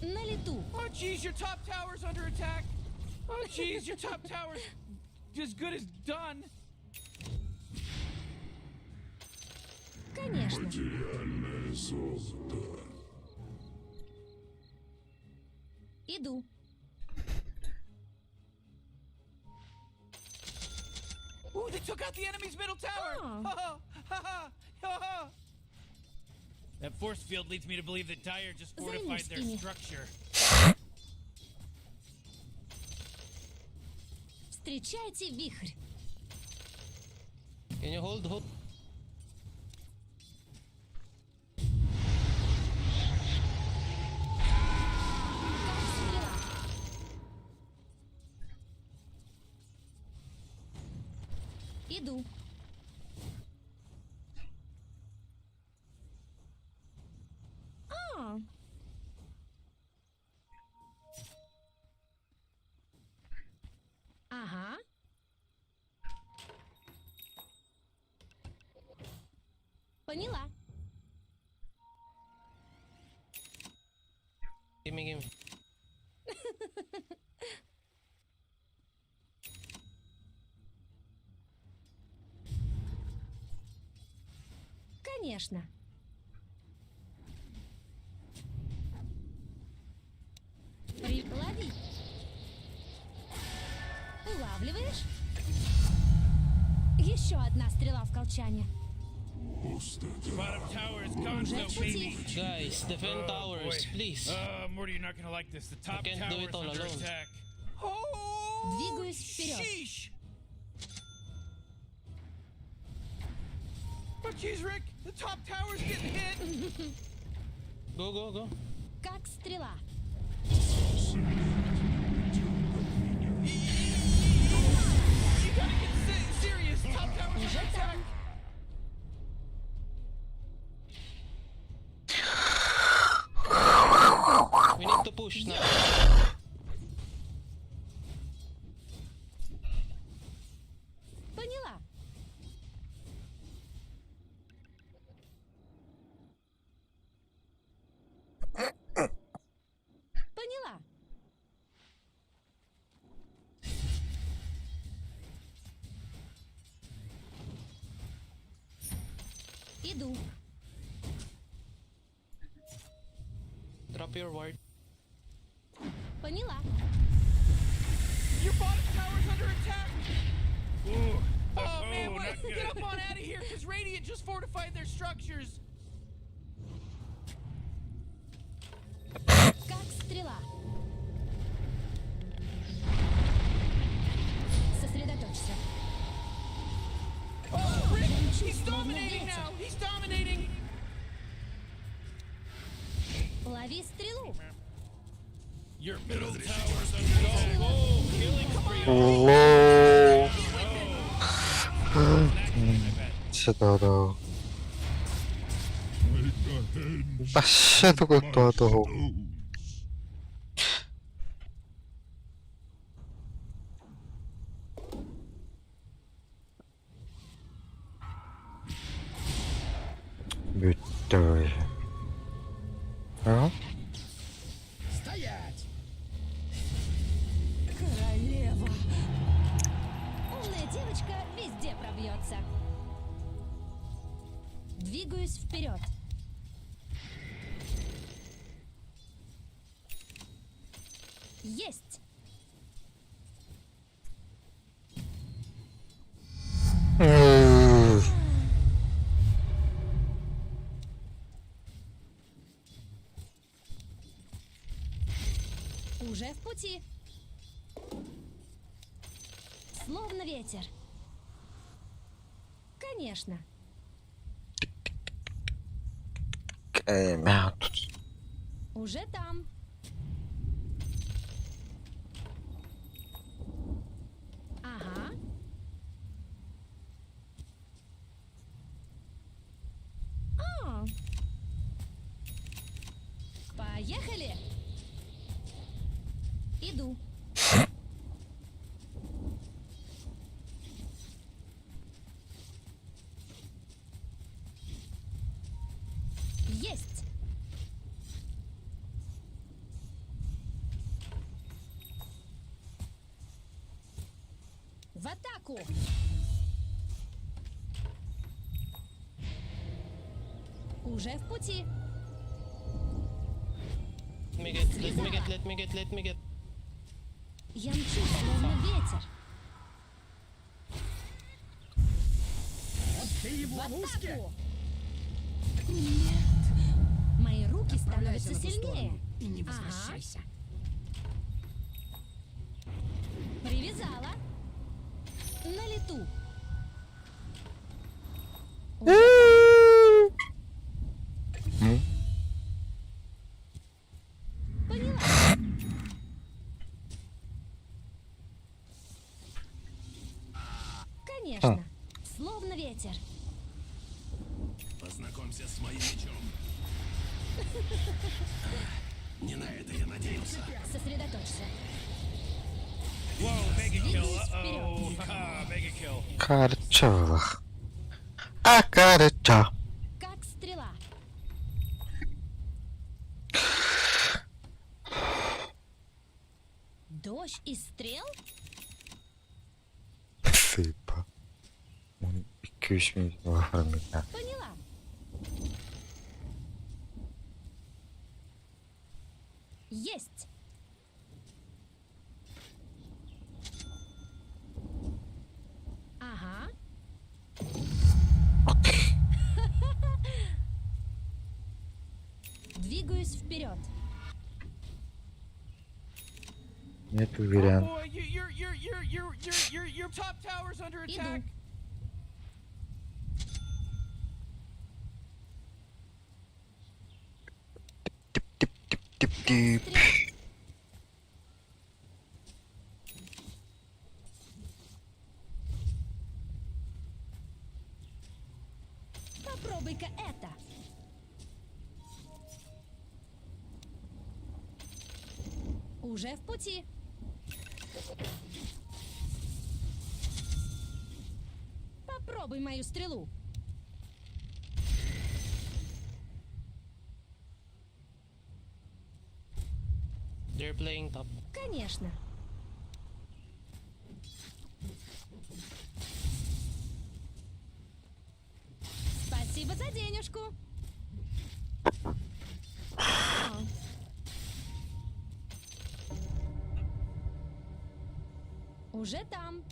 На лету. Oh, jeez, your top tower's under attack. Oh, jeez, your top tower's as good as done. Конечно. Материальное золото. Иду. Ooh, they took out the enemy's middle tower. Oh. Ha, ha, ha, ha, ha. That force field leads me to believe that Dyer just fortified Займусь their ими. structure. Встречайте вихрь. Can you hold? Иду. А. Ага. Поняла. Gimme. Конечно. Лови. Улавливаешь? Еще одна стрела в колчане. Bottom tower is gone, Уже so в пути. baby. Guys, defend towers, boy. please. Morty, you're not gonna like this. The top can't do tower it is all under alone. attack. Двигаюсь вперед. Sheesh! But geez, Rick, the top tower's getting hit. Go. Как стрела. You gotta get serious. Top tower's Уже under attack. там. We need to push now. Поняла. Поняла. Иду. Drop your ward. Поняла. Your bottom tower's under attack. Ooh. Oh man, not what? good. Get up on out of here, because Radiant just fortified their structures. Как стрела. Сосредоточься. Oh, Rick, he's словно dominating ветер. now. He's dominating. Лови стрелу. Your middle tower's under attack. Oh, killing spree. Лол. Чудово. Та ще такого того. Вітаю. А? Стоять! Королева. Умная девочка везде пробьется. Двигаюсь вперед. Есть. Уже в пути. Словно ветер. Конечно. Тут. Уже там. Ага. А. Поехали. Иду. Есть. В атаку. Уже в пути. Let me get. Я мчусь, словно ветер. В атаку. Нет. Мои руки становятся сильнее. И не Ага. возвращайся. Привязала. На лету. Поняла. Конечно. ветер. Познакомься с моим мечом. Не на это я надеялся. Сосредоточься. Whoa, mega kill. Uh-oh. Haha, mega kill. Karçalık. A karça. Как стрела. Дождь из стрел? Sıypa. 200 milyon var mı ya? Поняла. Есть. Ага. Двигаюсь вперед. Нет Oh уверен. boy, your top tower's under attack. Тип-тип-тип-тип-тип. Попробуй-ка это. Уже в пути. Попробуй мою стрелу. They're playing top. Конечно. Спасибо за денежку. О. Уже там.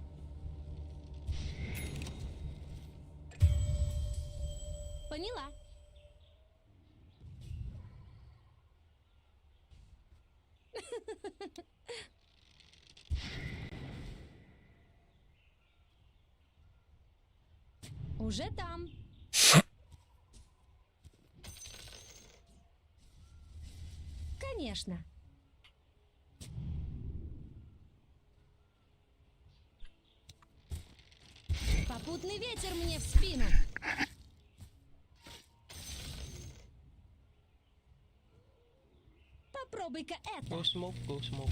Поняла. Уже там. Конечно. Попутный ветер мне в спину. Попробуй-ка это. Go smoke, go smoke.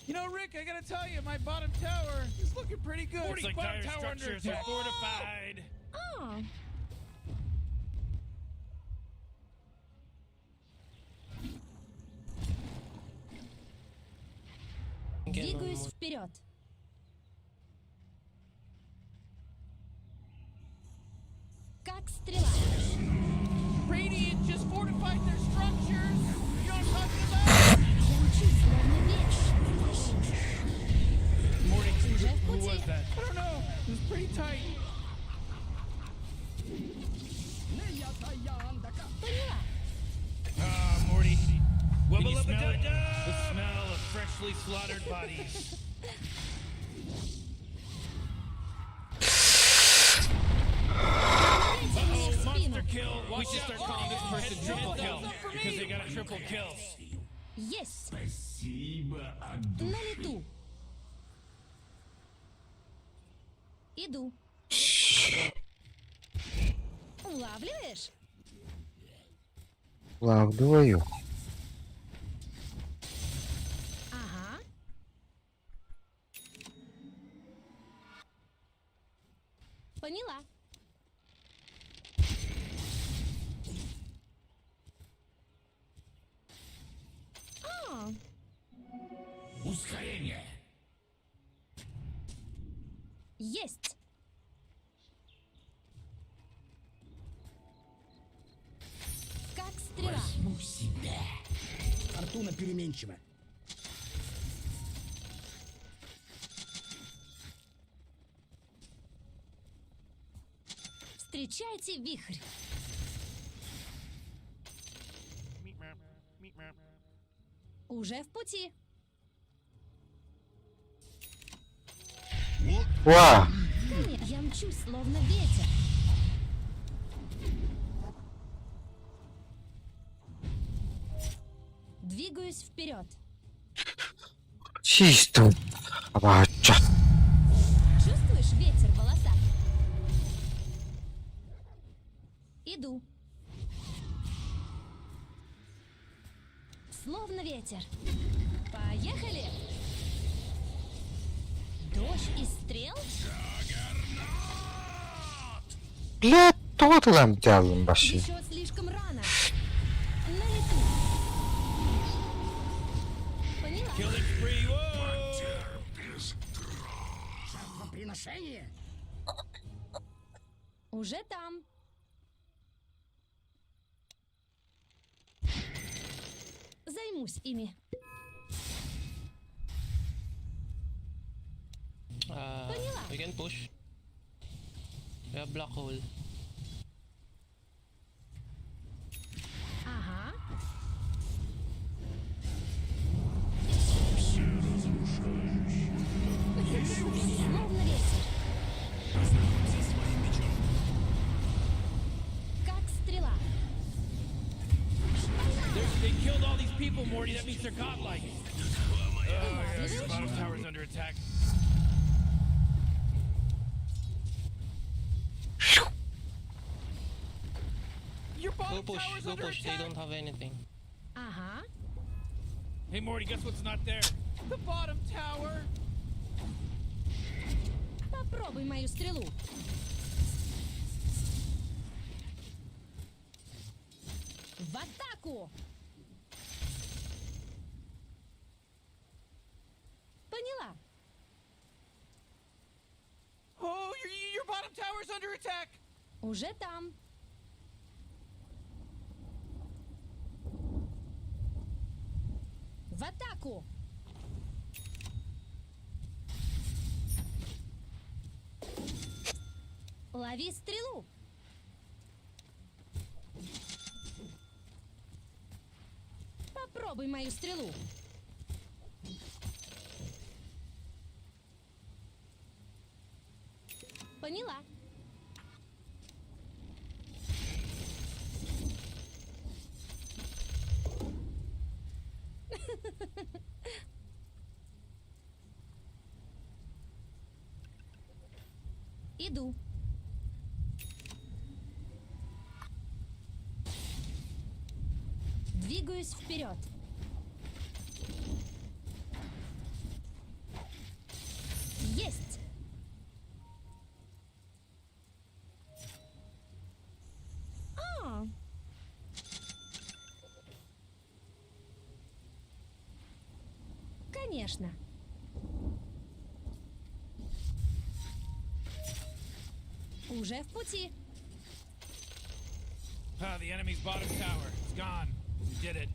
You know, Rick, I gotta tell you, my bottom tower is looking pretty good. It's like bottom tower under attack. Fortified. Oh. Двигаюсь вперед. Как стрела. Radiant just fortified their structures. You know what I'm talking about? Я мчусь, словно ветер. Morty, Уже в who пути. was that? I don't know. It was pretty tight. Поняла. Ah, Morty. Can you smell it? The smell of freshly slaughtered bodies. Uh-oh, monster kill. We should start calling this person triple kill because they got a triple kill. Есть. На лету. Иду. Улавливаешь? Лавдываю. Ага. Поняла. А, Ускорение. есть. Как стрела. Возьму себя. Фортуна переменчива. Встречайте вихрь. Уже в пути. Ва! Конечно, я мчусь, словно ветер. Двигаюсь вперед. Чисто. Абача. Чувствуешь ветер в волосах? ветер. Поехали! Дождь и стрел? Блядь, того ти там дялим баши. Еще слишком рано. На лету. Поняла? Killing spree. Whoa! Уже там. Займусь ими. Поняла. We can push. We have black hole. Ага. Словно ветер. Как стрела. They killed all these people, Morty. That means they're godlike. Yeah, your bottom tower's under attack. Your Go bottom push, tower's go under push. They attack. don't have anything. Ага. Hey, Morty, guess what's not there? The bottom tower. Попробуй мою стрелу. В атаку! Поняла. Oh, your bottom tower's under attack. Уже там. В атаку! Лови стрелу! Попробуй мою стрелу! Поняла. Иду. Двигаюсь вперед. Есть. А. Конечно. Уже в пути. Ah, the enemy's bottom tower. It's gone. You did it.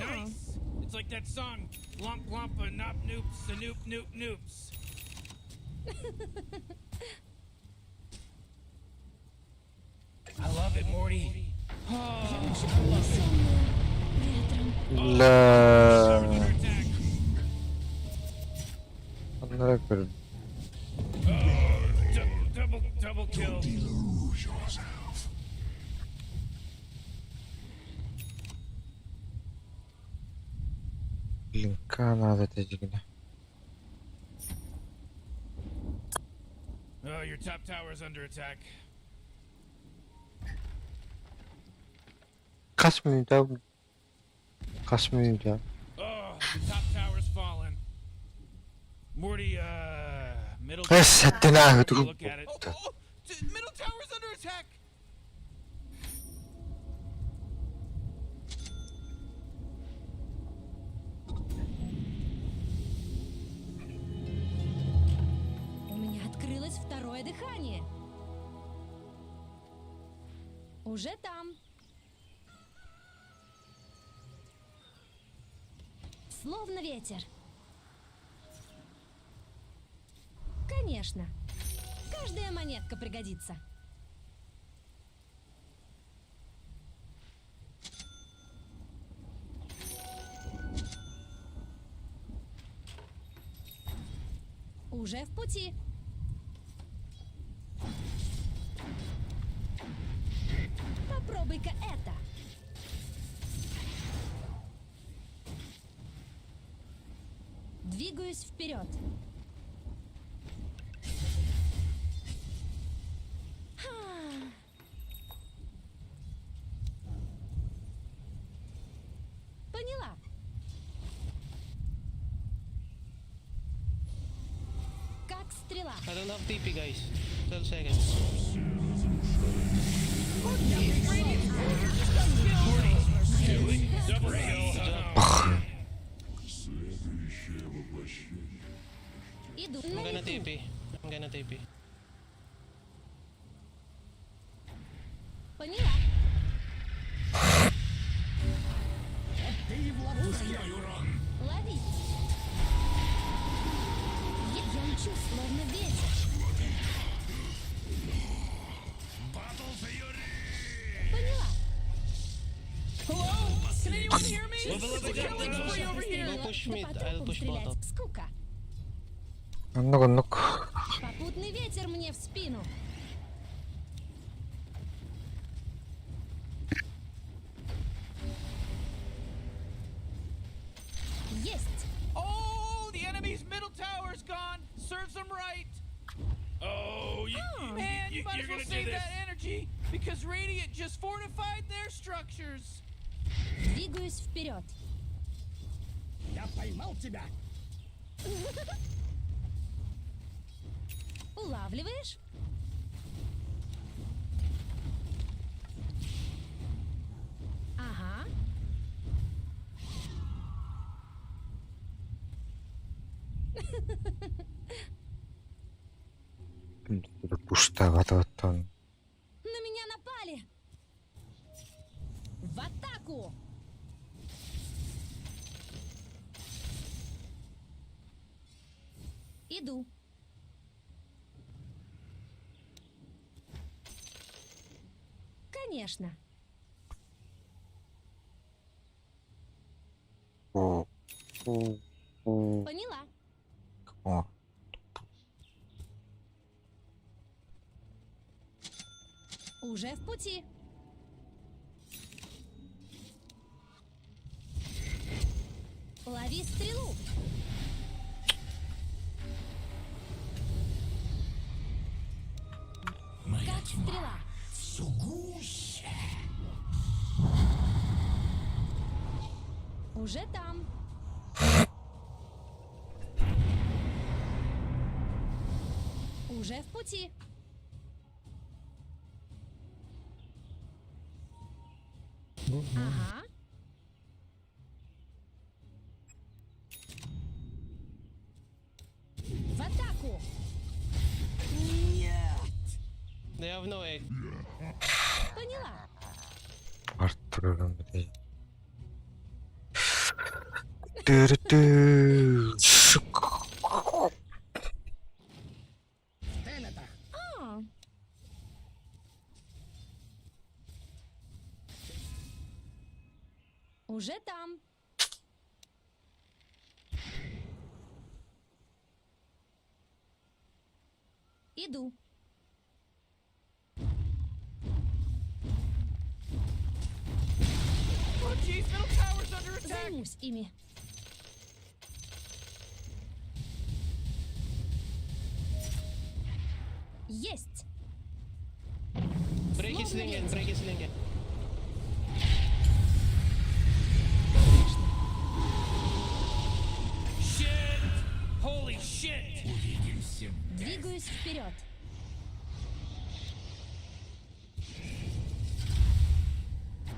Nice. It's like that song, Glump Glump a Nop Noops a Noop Noop Noops. I love it, Morty. لا الله أكبر. Double kill. كان هذا تجينا. Oh, your top tower is under attack. قسم ده قسم ده. Oh, the top tower's fallen. Morty, middle. بس هديناه تقول. Look at it. Oh, middle tower's under attack. У меня открылось второе дыхание. Уже там. Словно ветер. Конечно. Каждая монетка пригодится. Уже в пути. Попробуй-ка это. Двигаюсь вперед. Поняла. Как стрела. I don't have TP, guys. 12 seconds. Иду I'm на gonna лету. TP. I'm gonna TP. Поняла. Лови. Я мчу, словно ветер. Поняла. Hello? Can anyone hear me? It's a killing spree over here. Go push Да mid, по I'll трупам push стрелять. bottom. Скука. Аннук. Попутный ветер мне в спину. Есть. Oh, the enemy's middle tower's gone. Serves them right. Oh, Man, you might you're as well gonna do save this. that energy because Radiant just fortified their structures. Двигаюсь вперед. Я поймал тебя. Улавливаешь? Ага. Пуштаватаватан. На меня напали! В атаку! Иду. Конечно. Поняла. О. Уже в пути. Лови стрелу. Как стрела. Все гуще. Уже там. Уже в пути. Ага. В атаку. They have no egg. Поняла. Артуром, блядь. Тыры-ты. Сука. А. Уже там. Иду. Oh, jeez, middle tower's under attack. Займусь ими. Есть. Break his link, break his link. Shit! Holy shit! Двигаюсь вперед.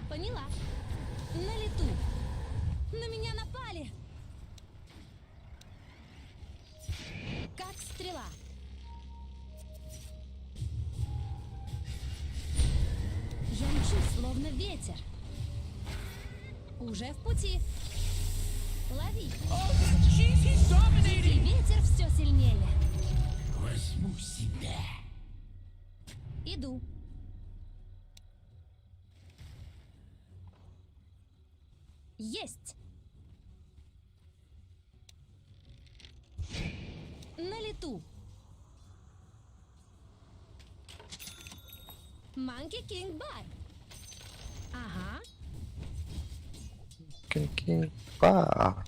Поняла. На лету. На меня напали. Как стрела. Я мчусь, словно ветер. Уже в пути. Лови. Oh, jeez, he's И dominating. ветер все сильнее. Возьму себя. Иду. Есть. На лету. Манки Кинг Бар. Ага. Кинь-кинь-па.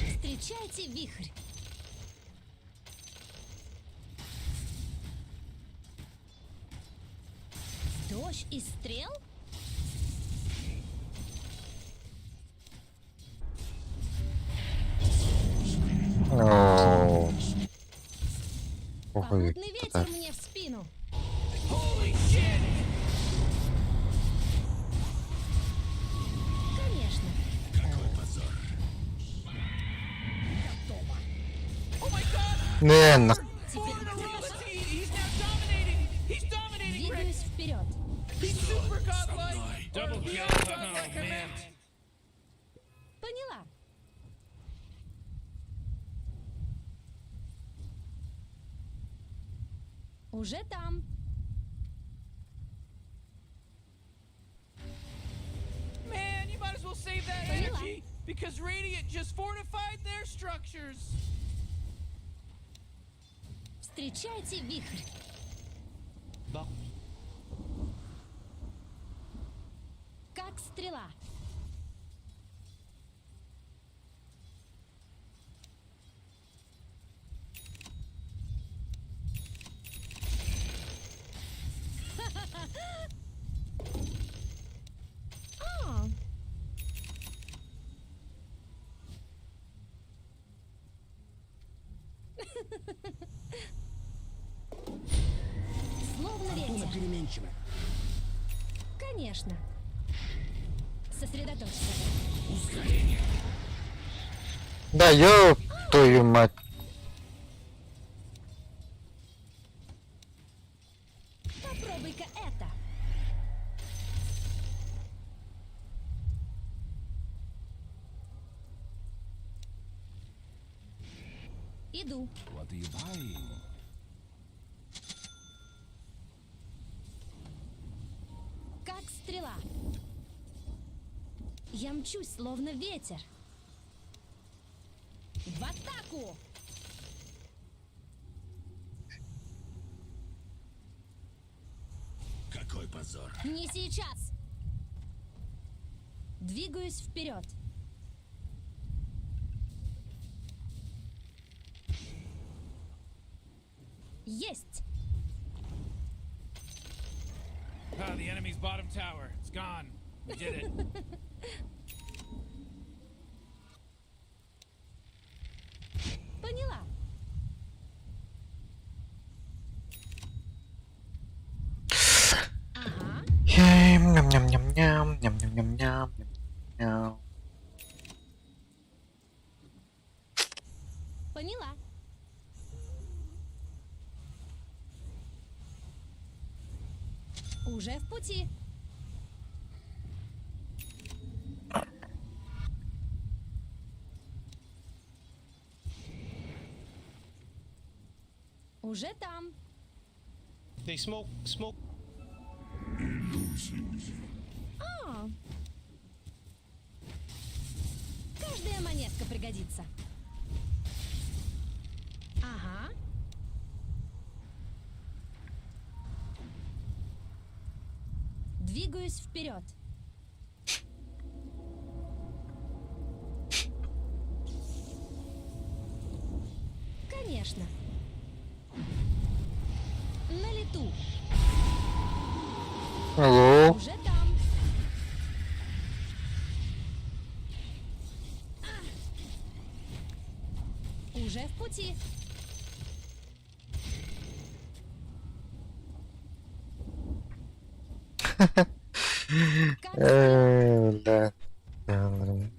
Встречайте вихрь. Дождь из стрел? О. Попробуй Попутный туда. ветер мне в спину. Holy shit! Конечно. Oh my god! Не, на... Теперь He's now dominating! He's dominating, Rick! двигаюсь вперед. He's super godlike! Double kill! Oh, man. Поняла. Уже там. Man, you might as well save that Поняла. energy! Because Radiant just fortified their structures! Встречайте вихрь. Back. Как стрела. А, словно ветер. Конечно. Сосредоточься. Да ёб твою мать. Попробуй-ка это. Иду. What are you buying? Как стрела. Я мчусь, словно ветер. В атаку! Какой позор. Не сейчас. Двигаюсь вперед. Есть. Ah, the enemy's bottom tower. It's gone. We did it. Поняла. Ага. Ням-ням-ням-ням, ням-ням-ням-ням, ням. Поняла. Уже в пути. Уже там. They smoke. А. Каждая монетка пригодится. Ага. Двигаюсь вперед. Конечно. На лету. Алло. Уже там. Уже в пути. Да. Да, блин.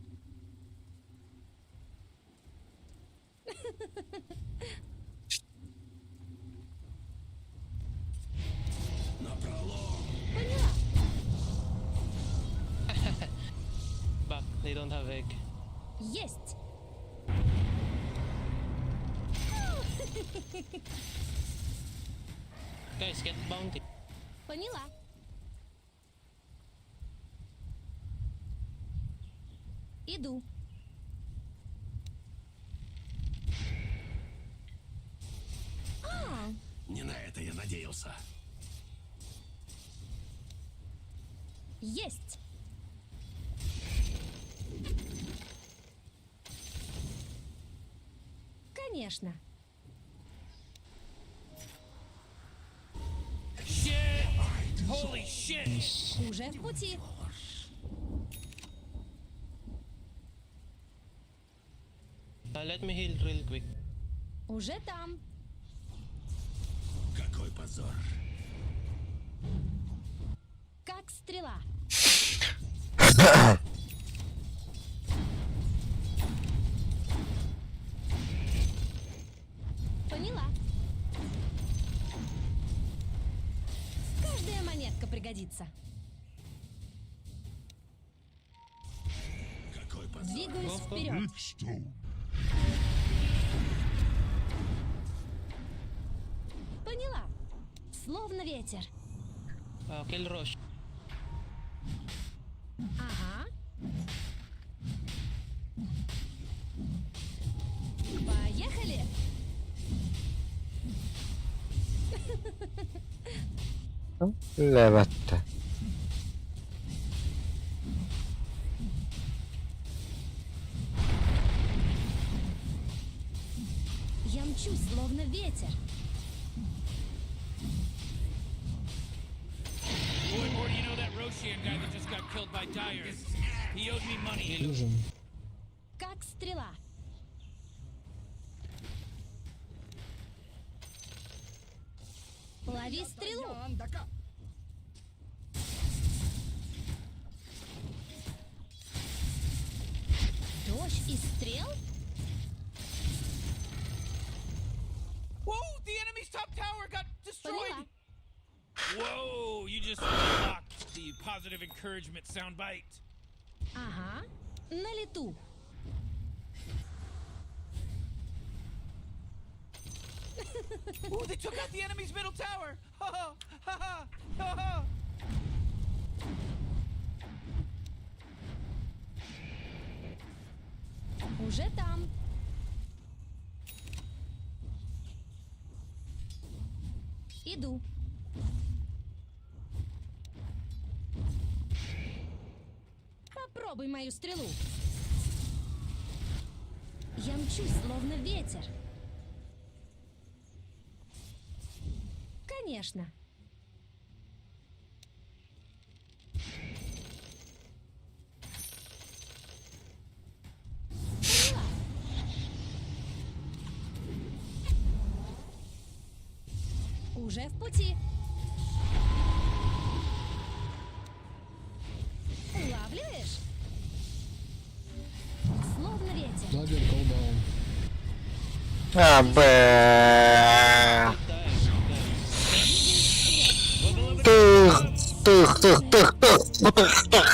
Поняла. Back. They don't have egg. Есть. Guys, get bounty. Поняла. Иду. А, Не на это я надеялся. есть. Конечно. Shit! Holy shit! Уже в пути. Let me heal real quick. Уже там. Как стрела. Поняла. Каждая монетка пригодится. Двигаюсь вперед. Поняла. Словно ветер. Kill Rush. Ага. Поехали. Левette. Я мчусь, словно ветер. Boy, do you know that Roshan guy that just got killed by Dyer? He owed me money. Illusion. Как стрела. Лови стрелу. Дождь из стрел? Whoa! The enemy's top tower got destroyed. Поняла. Whoa! You just unlocked the positive encouragement soundbite. Ага. На лету. Ooh, they took out the enemy's middle tower. Ha ha ha ha ha ha. Уже там. Иду. Попробуй мою стрелу. Я мчусь, словно ветер. Конечно. Поняла. Уже в пути. Улавливаешь? Словно ветер. Dagger, go down. А, б. Тых, тых, тых, тых, тых, тых, тых.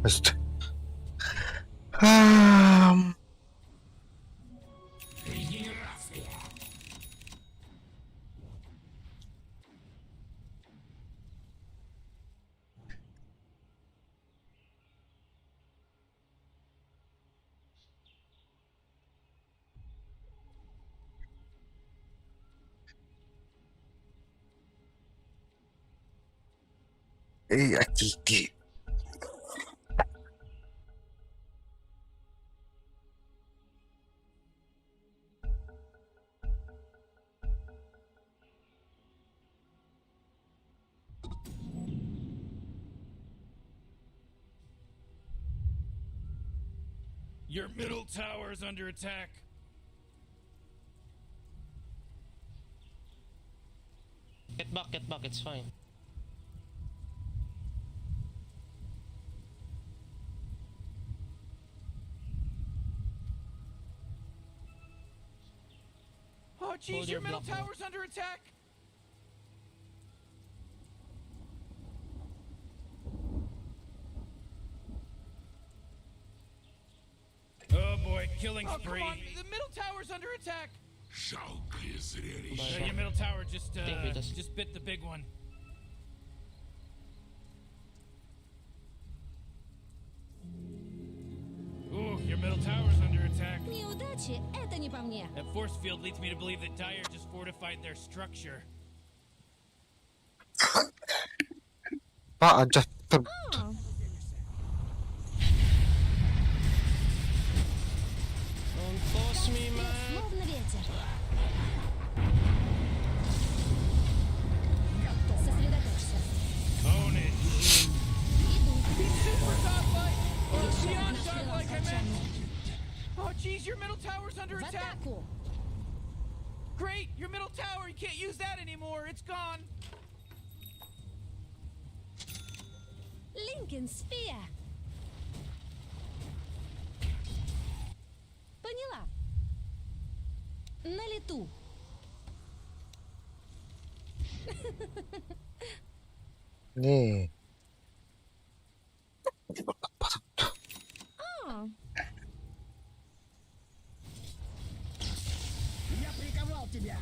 Значит. Атики. Your middle tower is under attack. Get back, it's fine. Oh, jeez, Hold your your middle block. tower's under attack. Oh boy, killing spree. Come on, the middle tower's under attack. Your middle tower just bit the big one. Ooh, your middle tower's under attack. Неудачи — это не по мне. That force field leads me to believe that Dyer just fortified their structure. Just О, Don't toss me, man. словно ветер. Сосредоточься. Own it. Иду. Super godlike! Or Еще beyond одна стрела godlike, I в meant! молчании. Oh, jeez, your middle tower's under В attack! атаку. Great! Your middle tower, you can't use that anymore. It's gone. Lincoln Sphere. Поняла. На лету. Ne? А, Я приковал тебя.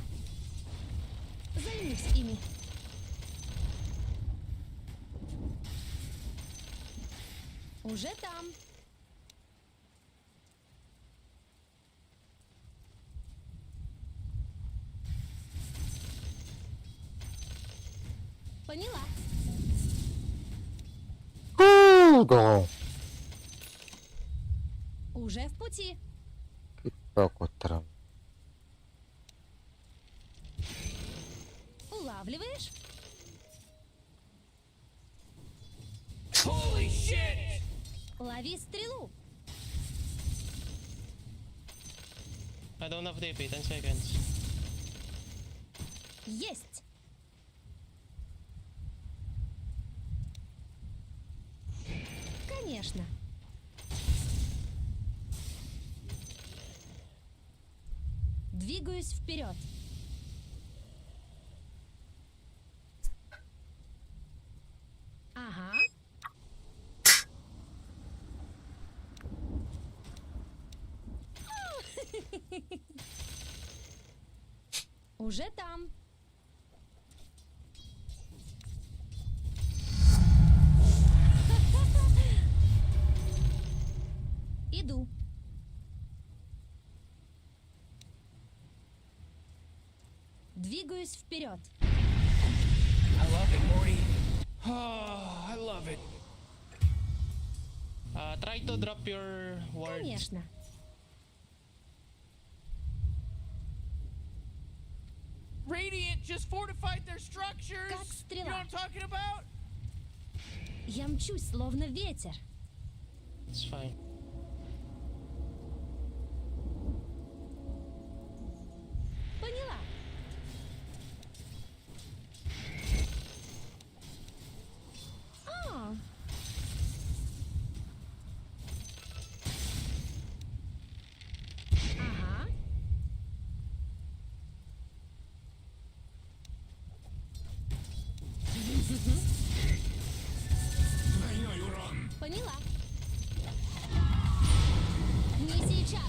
займись ими. Уже там. Поняла. Да. Уже в пути. Так вот там. Улавливаешь? Holy shit! Лови стрелу. I don't have DP, 10 seconds. Есть. Конечно. Двигаюсь вперед. Ага. Уже там. Иду. Двигаюсь вперед. I love it, Morty. Oh, I love it. Try to drop your ward. Конечно. Radiant just fortified their structures. Как You know стрела. what I'm talking about? Я мчусь, словно ветер. It's fine. Поняла. А. Ага. Поняла. Не сейчас.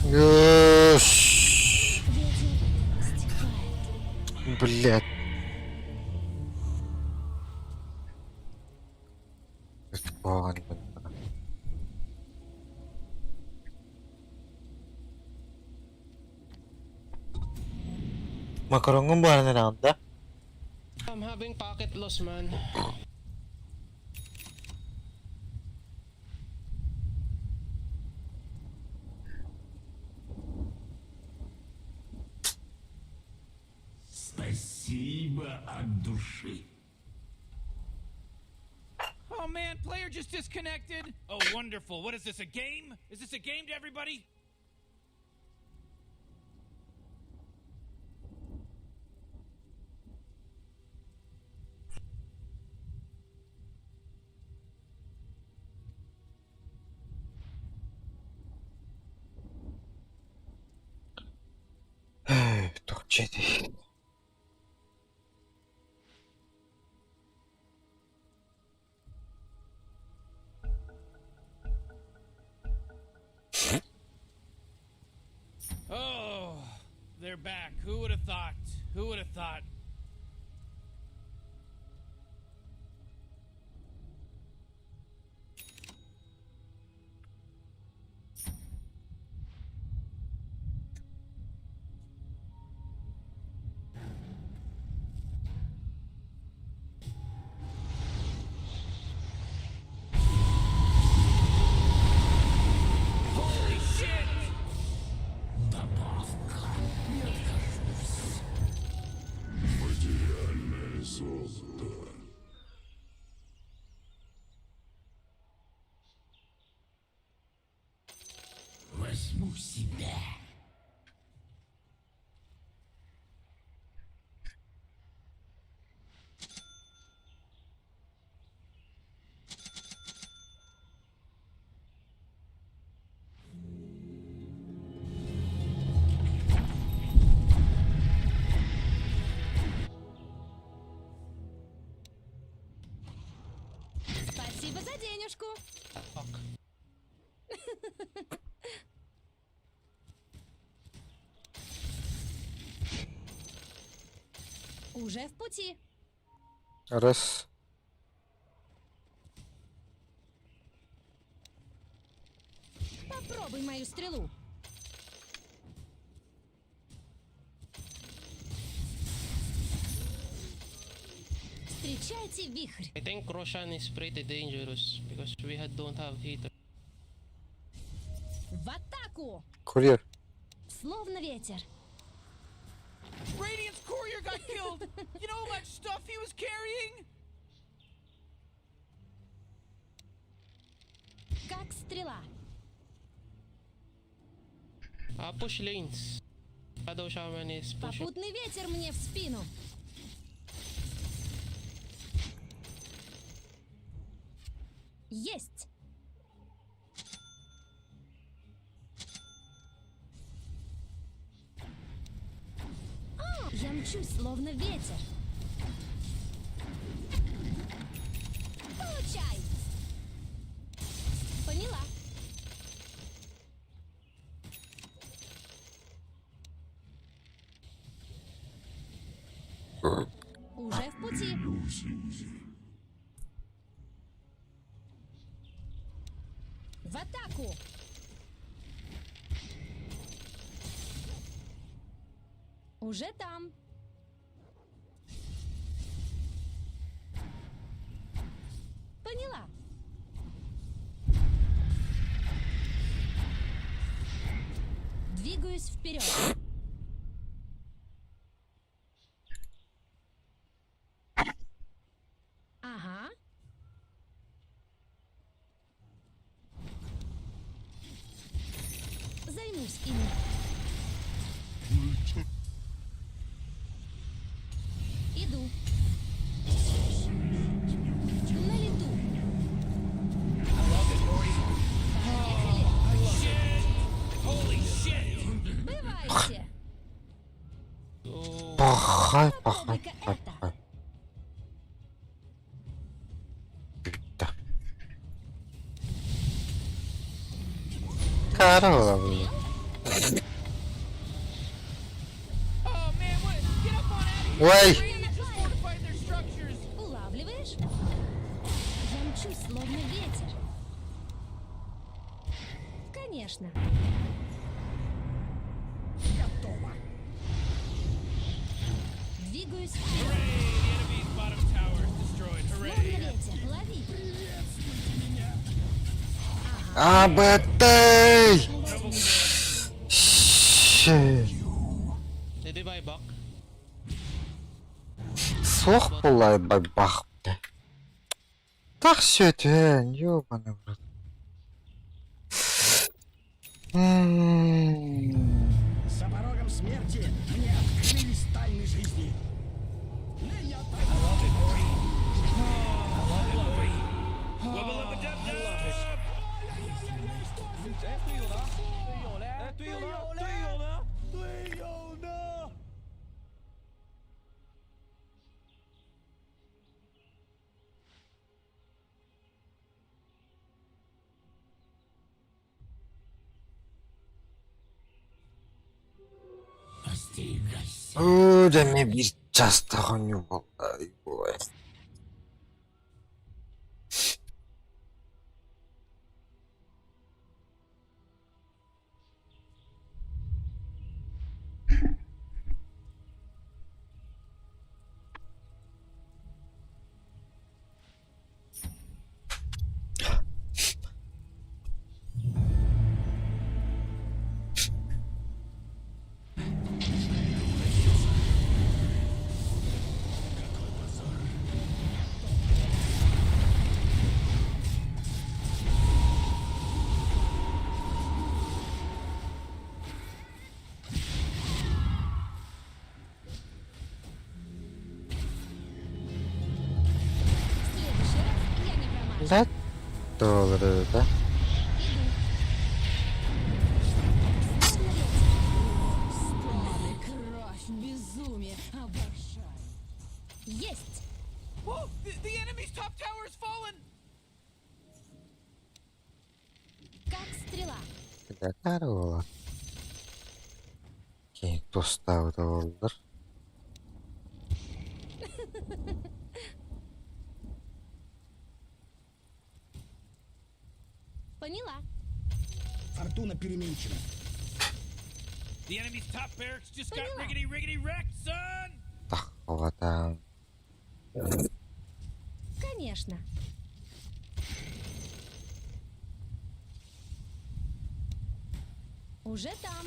Yes. Ветер стихает. Блядь. Испуган, блин. Magkaroon ba na round da? I'm having pocket loss, man. Спасибо от души. Oh man, player just disconnected. Oh, wonderful. What is this, a game? Is this a game to everybody? Türkçe değil. Oh, they're back. Who would have thought? Who would have thought? Holy shit! Материальное золото. Возьму себя. минутку. Уже в пути. Раз. Попробуй мою стрелу. Встречайте вихрь. I think Roshan is pretty dangerous because don't have heater. В атаку! Курьер. Словно ветер. Radiant's courier got killed. You know how much stuff he was carrying? Как стрела. Push lanes. Shadow Shaman is pushing. Попутный ветер мне в спину. Есть. Я мчусь, словно ветер. Получай. Поняла. Уже в пути. В атаку. Уже там. Поняла. Двигаюсь вперед. Ага. Займусь ими. Иду. На лету. Бывайте. Пахай, пахай, Попробуй-ка пахай, это. пахай. Да. Корова, блин. Oh man, what? Get up on out of here. Ой! Radiant just fortified their structures. Улавливаешь? Я мчусь, словно ветер. Конечно. Готово. Двигаюсь Hooray! вперед. The enemy's bottom tower is destroyed. Словно Hooray! ветер. Лови. Абатей! Щи. Did they buy back? Слох булай бабах. Так все это, ёбаный в рот. За порогом смерти мне открылись тайны жизни. Wubble up a dub dub! 队友呢？队友嘞？队友呢？队友呢？队友呢？ Demek bir часто не было. Ой. Да? Добре, да? Кровь, безумие, обожаю. Есть. Whoa! The enemy's top tower has fallen. Tekrar oğlan. Keyin dostlar da olur. Поняла. Фортуна переменчива. The enemy's top barracks just got riggedy wrecked, son! Так, oğlan. Конечно. Уже там.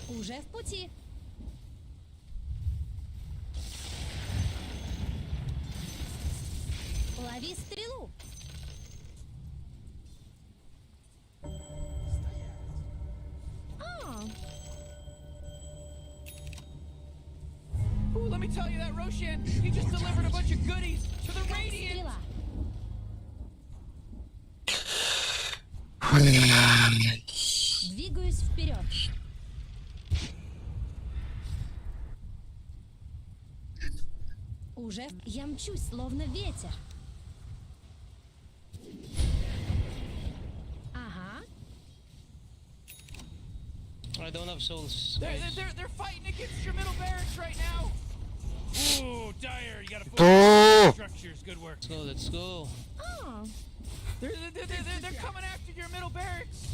Уже в пути. Лови стрелу. А, Ooh, let me tell you that Roshan, he just delivered a bunch of goodies to the Radiant. стрела. Двигаюсь вперед. Уже я мчусь, словно ветер. Ага. I don't have souls. They're fighting against your middle barracks right now. Ooh, Dyer, you gotta Dur. structures. Good work. Let's go, let's go. А, They're coming after your middle barracks.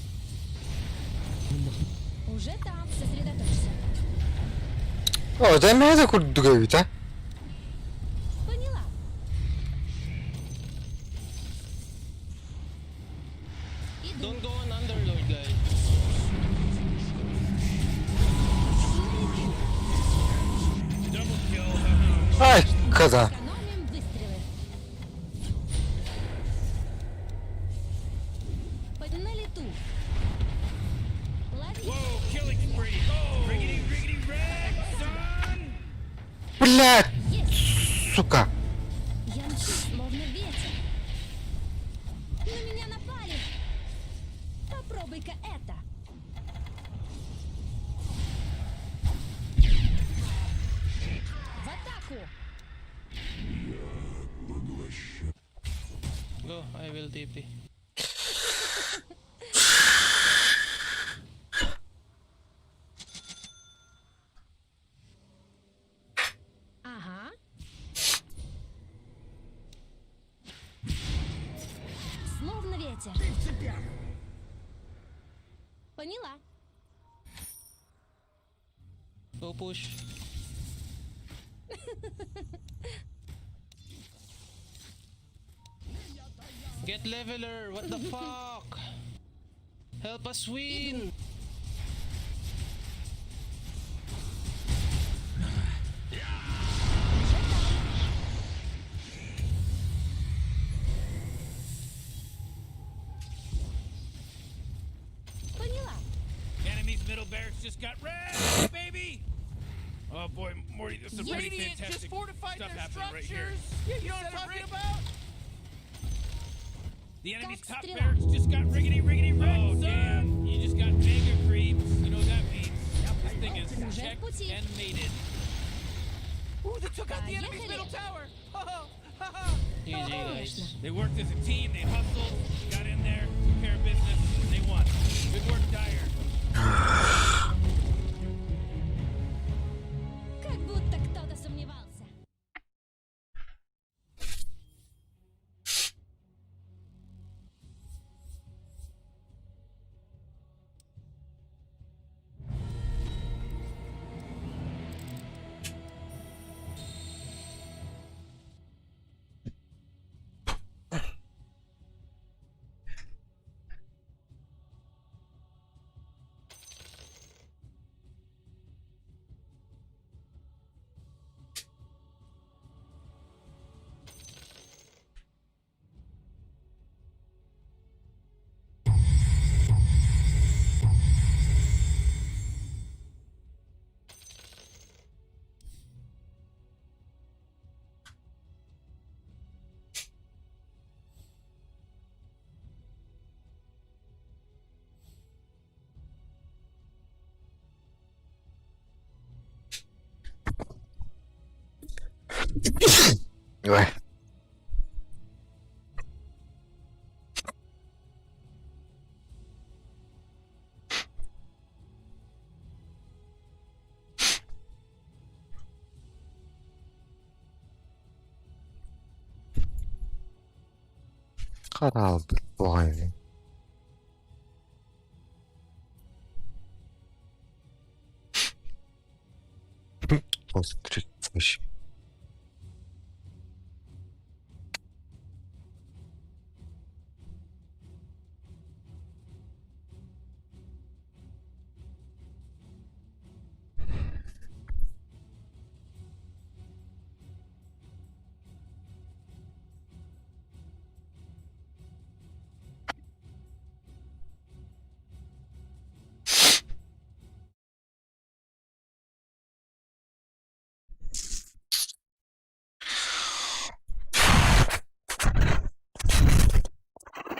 уже там. Сосредоточься. О, дай мене таку дурить, а? Поняла. Иду. Don't go on Underlord, guys. Double kill. Ай, коза. Экономим выстрелы. На лету. Лови. Whoa, killing spree. Oh, riggedy wrecked, son! Блядь, Есть. сука. Я мчусь, словно ветер. На меня напали. Попробуй-ка это. В атаку. Go, I will TP. Ага. Словно ветер. Поняла. Go push. Get leveler, what the fuck? Help us win! Поняла. Enemy's middle barracks just got wrecked, baby! Oh boy, Morty, there's some pretty Radiant just fantastic fortified stuff their happening right here. structures. Yeah, you know what I'm talking about? The enemy's Как top стрела. barracks just got riggedy wrecked, oh, damn. You just got mega creeps. You know what that means. This thing is Уже в checked пути. and mated. Ooh, they took out the enemy's Поехали. middle tower. Ha GG, guys. They worked as a team, they hustled, got in there, took care of business, and they won. Good work, Dyer. Как будто кто-то сомневался. Ой. Karaldık bu hayvan. Ostrich.